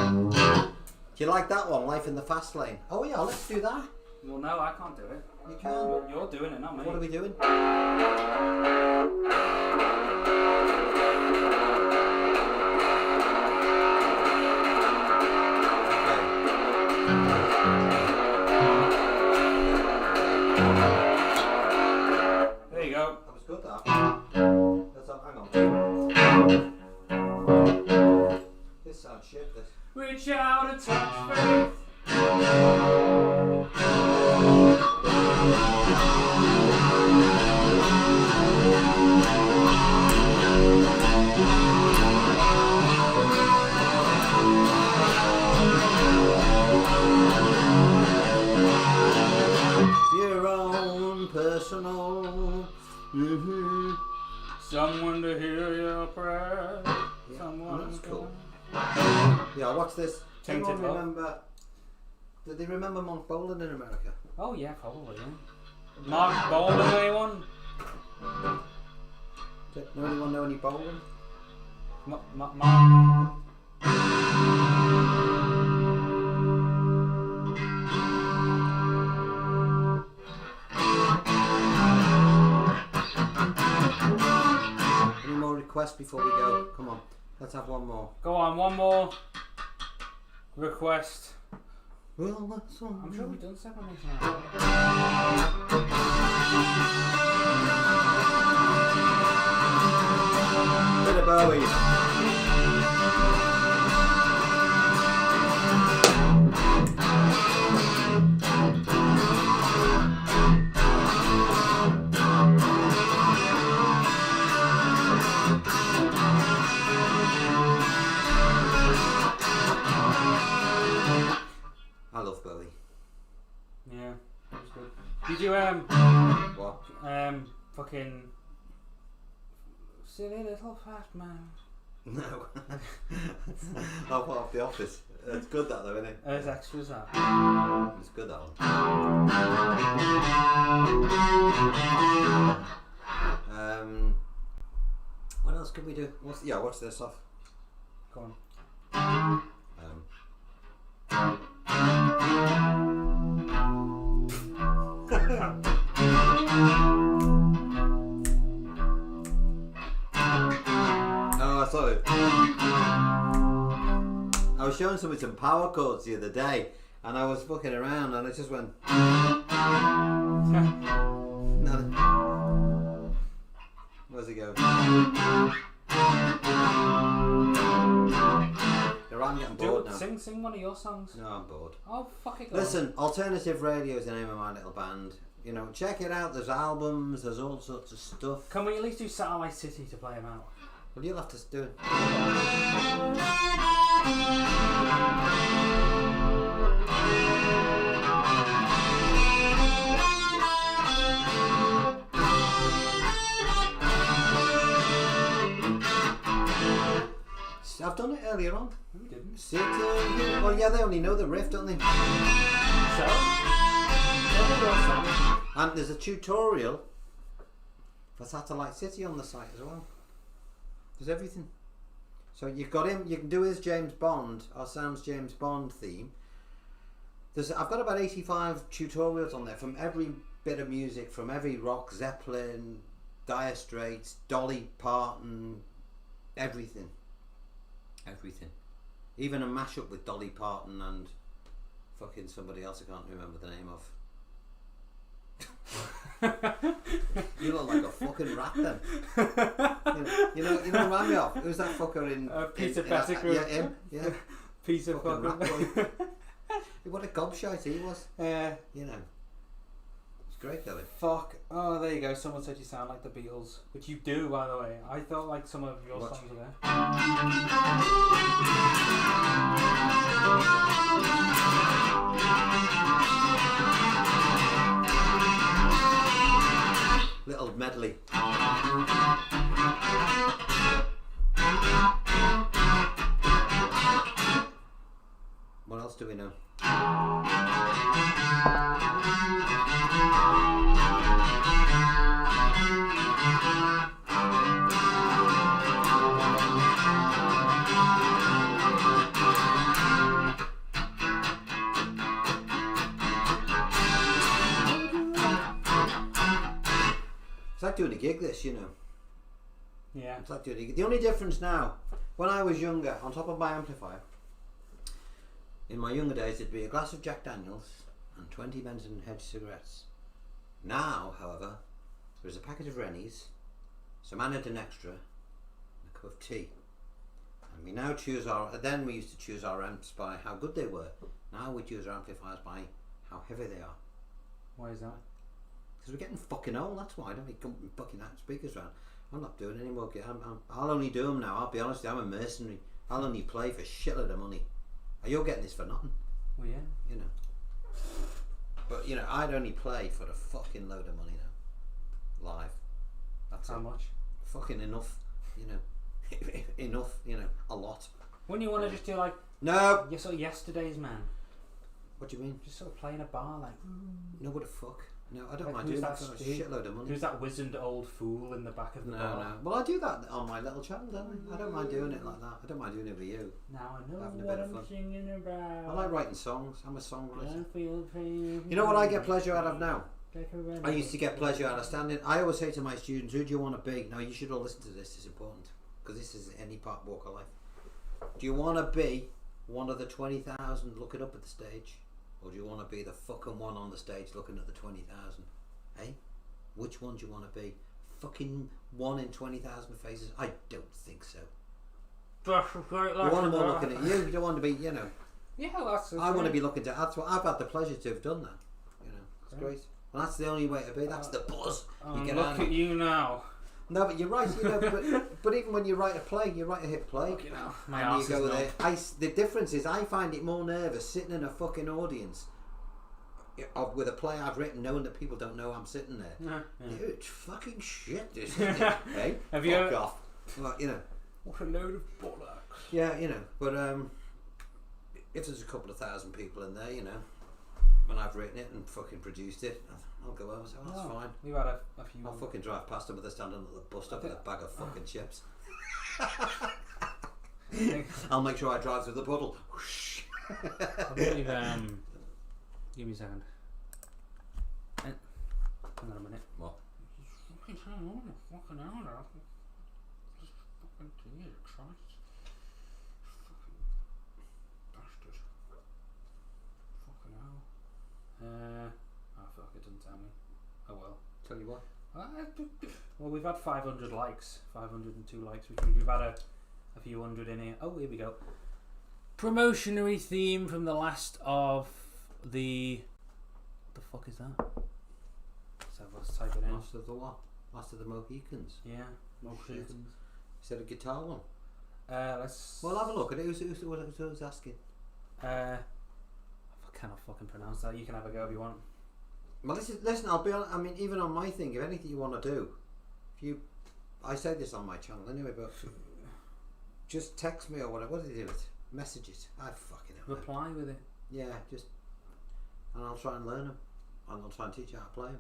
Do you like that one? Life in the Fast Lane. Oh yeah, let's do that. Well, no, I can't do it. You can. You're doing it, not me. What are we doing? good that. Hang on. This sounds shit, this. Reach out and touch faith. Your own personal. Mm-hmm. Someone to hear your prayer. Yeah, Someone that's to- cool. Yeah, what's this? Tainted Anyone Love. remember? Did they remember Monk Bolan in America? Oh yeah, probably. Yeah. Mark Baldwin, anyone? Did anyone know any Bolan? Mark. Any more requests before we go? Come on, let's have one more. Go on, one more request. Well, that's all. I'm sure we've done 7 minutes now. Bit of Bowie. I love Bowie. Yeah, that was good. Did you What? fucking silly little fat man? No. Oh, what, off The Office. It's good that though, isn't it? There's extras that. It's good that one. What else could we do? What's this off? Go on. Oh, sorry. I was showing somebody some power chords the other day, and I was fucking around, and it just went. No. Where's it go? I'm getting bored now. Sing one of your songs. No, I'm bored. Oh fuck it. Go on. Listen, Alternative Radio is the name of my little band. You know, check it out. There's albums. There's all sorts of stuff. Can we at least do Satellite City to play them out? Well, you'll have to do it. I've done it earlier on. We didn't. Well, yeah, they only know the riff, don't they? So, what are your songs? And there's a tutorial for Satellite City on the site as well. There's everything. So you've got him. You can do his James Bond or Sam's James Bond theme. I've got about 85 tutorials on there from every bit of music, from every rock, Zeppelin, Dire Straits, Dolly Parton, everything. Everything. Even a mashup with Dolly Parton and fucking somebody else I can't remember the name of. You look like a fucking rat then. You know who ran me off? Who's that fucker in Peter in Pettigrew. Yeah, him. Yeah. Peter Fucking rat fucking. boy. What a gobshite he was. You know. It's great though. Fuck. Oh, there you go. Someone said you sound like the Beatles, which you do, by the way. I thought like some of your What? songs were there. Little medley. What else do we know? It's like doing a gig, this, you know. Yeah. It's like doing a gig. The only difference now, when I was younger, on top of my amplifier, in my younger days, it'd be a glass of Jack Daniels and 20 Benson Hedge cigarettes. Now, however, there's a packet of Rennies, some Anadin Extra, and a cup of tea. And we now choose then we used to choose our amps by how good they were. Now we choose our amplifiers by how heavy they are. Why is that? Because we're getting fucking old, that's why. I don't be fucking out speakers around. I'm not doing any more. I'll only do them now. I'll be honest, I'm a mercenary. I'll only play for a shitload of money. You're getting this for nothing, Well, yeah. you know. But, you know, I'd only play for a fucking load of money now. Live. That's How it. much? Fucking enough, you know. Enough, you know, a lot. Wouldn't you want to just do like No! you're sort of yesterday's man? What do you mean? Just sort of play in a bar like. No, what the fuck? No, I don't Like, mind who's doing that that for a Steve? shitload of money. Who's that wizened old fool in the back of the No, bar? no. Well, I do that on my little channel, don't I? I don't mind doing it like that. I don't mind doing it with you. Now I know Having a what bit of I'm fun. singing about. I like writing songs. I'm a songwriter. Don't feel pain. You know what I get pleasure out of now? Like a red I used to get pleasure out of standing. I always say to my students, who do you want to be? Now, you should all listen to this. It's important. Because this is any part walk of life. Do you want to be one of the 20,000 looking up at the stage? Or do you want to be the fucking one on the stage looking at the 20,000? Eh? Which one do you want to be? Fucking 1 in 20,000 faces? I don't think so. That's a great You want them all looking at you. You don't want to be, you know. Yeah, that's. I want to be looking to. That's what I've had the pleasure to have done that. You know, it's Great. great. Well, that's the only way to be. That's the buzz. You get look out at of. you now. No, but you're right. You know, but even when you write a play, you write a hit play. Look, you know, my And arse you go is there. numb. The difference is, I find it more nervous sitting in a fucking audience with a play I've written, knowing that people don't know I'm sitting there. Yeah. Dude, it's fucking shit, this isn't it? Hey, Have fuck you ever- off. Well, you know. What a load of bollocks. Yeah, you know. But if there's a couple of thousand people in there, you know, when I've written it and fucking produced it, I'll go over and say, oh, that's fine. We've had a few. I'll fucking drive past them with they're standing at the bus stop with a bag of fucking chips. I'll make sure I drive through the puddle. Whoosh. I believe, give me a second. Hang on a minute. What? Fucking hang on a fucking hour. Just fucking Jesus Christ. Fucking bastard. Fucking hell. Oh fuck, it doesn't tell me. Oh well. Tell you what. Well, we've had 500 likes, 502 likes, which means we've had a few hundred in here. Oh, here we go. Promotionary theme from the last of the. What the fuck is that? So let's type it in. Last of the what? Last of the Mohicans. Yeah, Shit. Is that a guitar one? let's. Well, have a look at it. Who's asking? I cannot fucking pronounce that. You can have a go if you want. Well, listen. I'll be honest. I mean, even on my thing, if anything you want to do, I say this on my channel anyway, but just text me or whatever. What do you do? Message it. I fucking know. Reply with it. Yeah, just, and I'll try and learn them, and I'll try and teach you how to play them.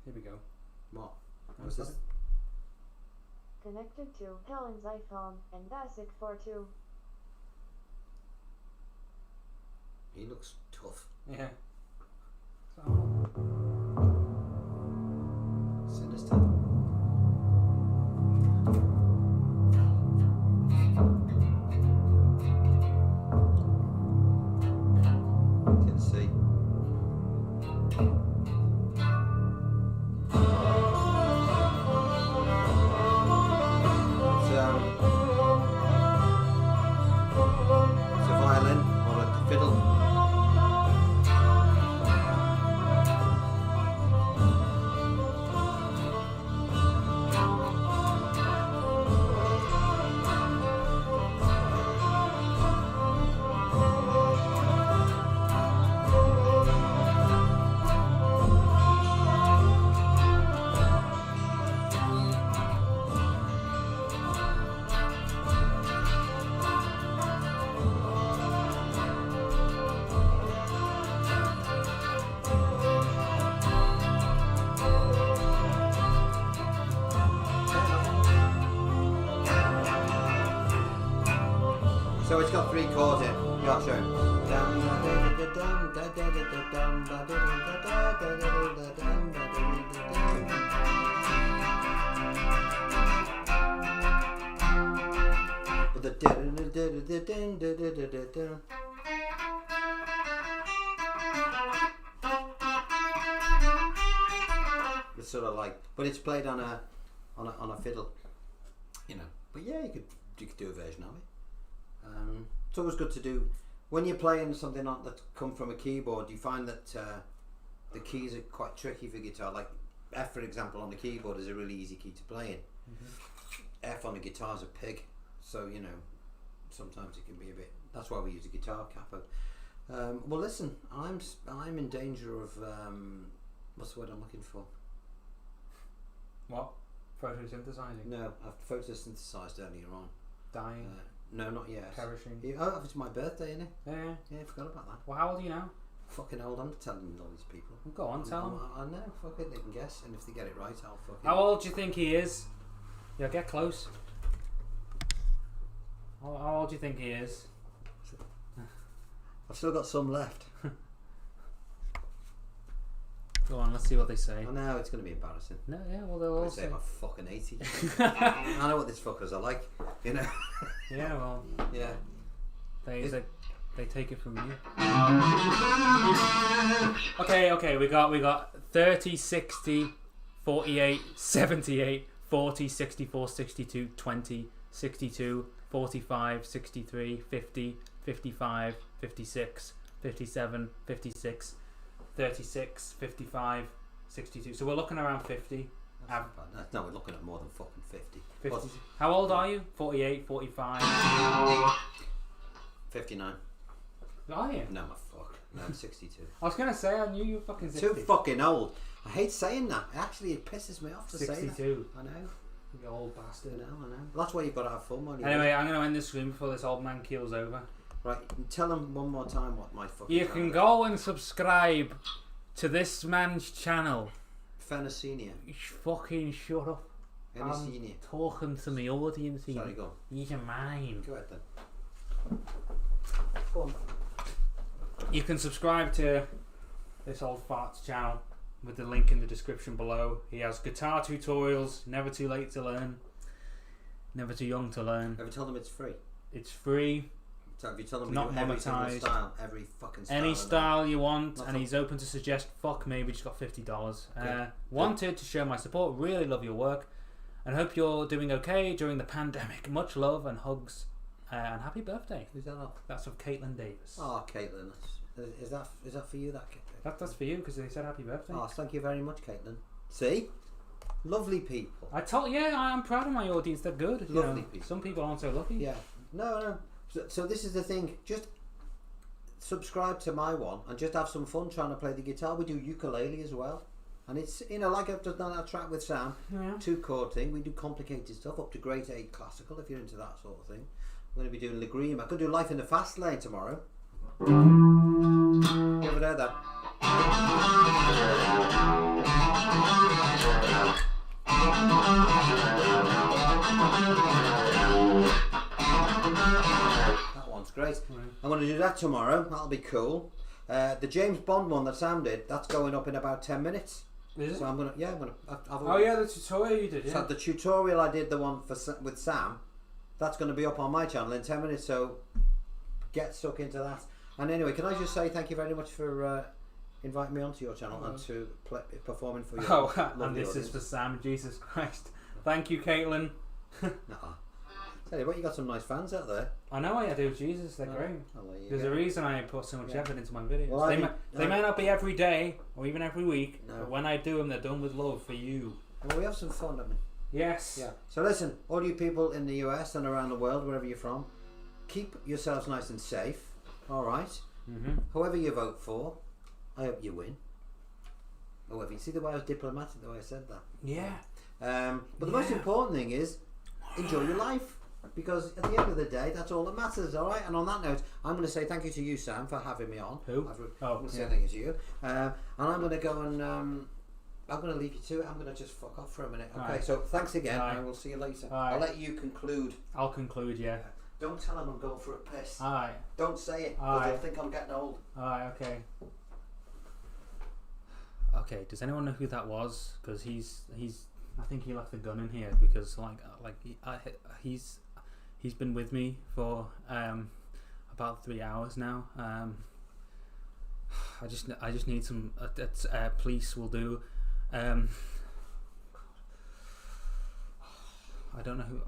Here we go. What? What's this? Connected to Helen's iPhone and Basic 42. He looks tough. Yeah. So, Sinister. Can see. It's a violin or a fiddle. So it's got 3 chords in. Yeah, I'll show you. But the sort of like, but it's played on a fiddle, you know. But yeah, you could do a version of it. It's always good to do when you're playing something that come from a keyboard. You find that the keys are quite tricky for guitar. Like F, for example, on the keyboard is a really easy key to play in. F on the guitar is a pig, so you know sometimes it can be a bit. That's why we use a guitar capo. Well, listen, I'm in danger of what's the word I'm looking for? What? Photosynthesizing? No, I've photosynthesized earlier on. Dying? No, not yet. Perishing? Yeah, oh, it's my birthday, isn't it? Yeah. Yeah, I forgot about that. Well, how old are you now? Fucking old. I'm telling all these people. Well, go on, tell them. I know. Fuck it, they can guess, and if they get it right, I'll fucking. How old do you think he is? Yeah, get close. How old do you think he is? I've still got some left. Go on, let's see what they say. I know it's going to be embarrassing. No, yeah, well they'll I all say say. I'm fucking 80. I know what these fuckers are like, you know. Yeah, well, Yeah. they take it from you. Okay, we got 30, 60, 48, 78, 40, 64, 62, 20, 62, 45, 63, 50, 55, 56, 57, 56, 36, 55, 62. So we're looking around 50. No, we're looking at more than fucking 50. 50. Well, How old are you? 48, 45. 59. Are you? No, my fuck. No, I'm 62. I was gonna say I knew you were fucking 60. Too fucking old. I hate saying that. Actually, it pisses me off to say that. 62. I know. You old I bastard. know. That's why you've got to have fun when you Anyway, I'm gonna end this stream before this old man keels over. Right, tell them one more time what my fucking You channel can is. go and subscribe to this man's channel. Fenicinia. Fucking shut up. Fenicinia. Talking to my audience here. Sorry, go on. He's a mine. Go ahead then. Go on. You can subscribe to this old farts channel with the link in the description below. He has guitar tutorials, never too late to learn, never too young to learn. Have you told them it's free? It's free, So have you told them Not we do every single monetized. style, every fucking style? any and style you want, Not and for- he's open to suggest. Fuck me, we just got $50. Good. Wanted to show my support, really love your work, and hope you're doing okay during the pandemic. Much love and hugs, and happy birthday. Who's that off? That's of Caitlin Davis. Oh, Caitlin. Is that for you, that Caitlin? That's for you because they said happy birthday. Oh, thank you very much, Caitlin. See? Lovely people. I'm proud of my audience. They're good. you Lovely know. people. Some people aren't so lucky. Yeah. No. So this is the thing. Just subscribe to my one and just have some fun trying to play the guitar. We do ukulele as well. And it's, you know, like I've just done that track with Sam, Yeah. 2-chord thing. We do complicated stuff up to grade 8 classical if you're into that sort of thing. I'm going to be doing Lagrima. I could do Life in the Fast Lane tomorrow. You ever heard that? That one's great. Right. I'm going to do that tomorrow. That'll be cool. The James Bond one that Sam did, that's going up in about 10 minutes. Is So it? I'm going to, yeah, I'm going to have a Oh yeah, the tutorial you did. Yeah. So the tutorial I did, the one with Sam, that's going to be up on my channel in 10 minutes. So get stuck into that. And anyway, can I just say thank you very much for inviting me onto your channel and to performing for you. Oh, and this is for Sam. Jesus Christ! Thank you, Caitlin. Nuh-uh. Tell you what, you got some nice fans out there. I know I do. Jesus, they're great. I'll let you There's go. a reason I put so much Yeah. effort into my videos. Well, they I think- they may not be every day or even every week, No. but when I do them, they're done with love for you. Well, we have some fun, don't we? Yes. Yeah. So listen, all you people in the US and around the world, wherever you're from, keep yourselves nice and safe. All right. Mhm. Whoever you vote for, I hope you win. Whoever. You see the way I was diplomatic, the way I said that. Yeah. But the most Yeah. important thing is enjoy your life, because at the end of the day, that's all that matters. All right. And on that note, I'm going to say thank you to you, Sam, for having me on. Who? I'm Oh, going to say yeah. thank you to you. And I'm going to go and I'm going to leave you to it. I'm going to just fuck off for a minute. Okay. Alright. So thanks again, Alright. and we'll see you later. Alright. I'll let you conclude. I'll conclude. Yeah. Don't tell them I'm going for a piss. Alright. Don't say it, because Alright. they'll think I'm getting old. Alright. Okay. Okay. Does anyone know who that was? Because he's. I think he left the gun in here because he's been with me for about 3 hours now. I just need some. Police will do. I don't know who.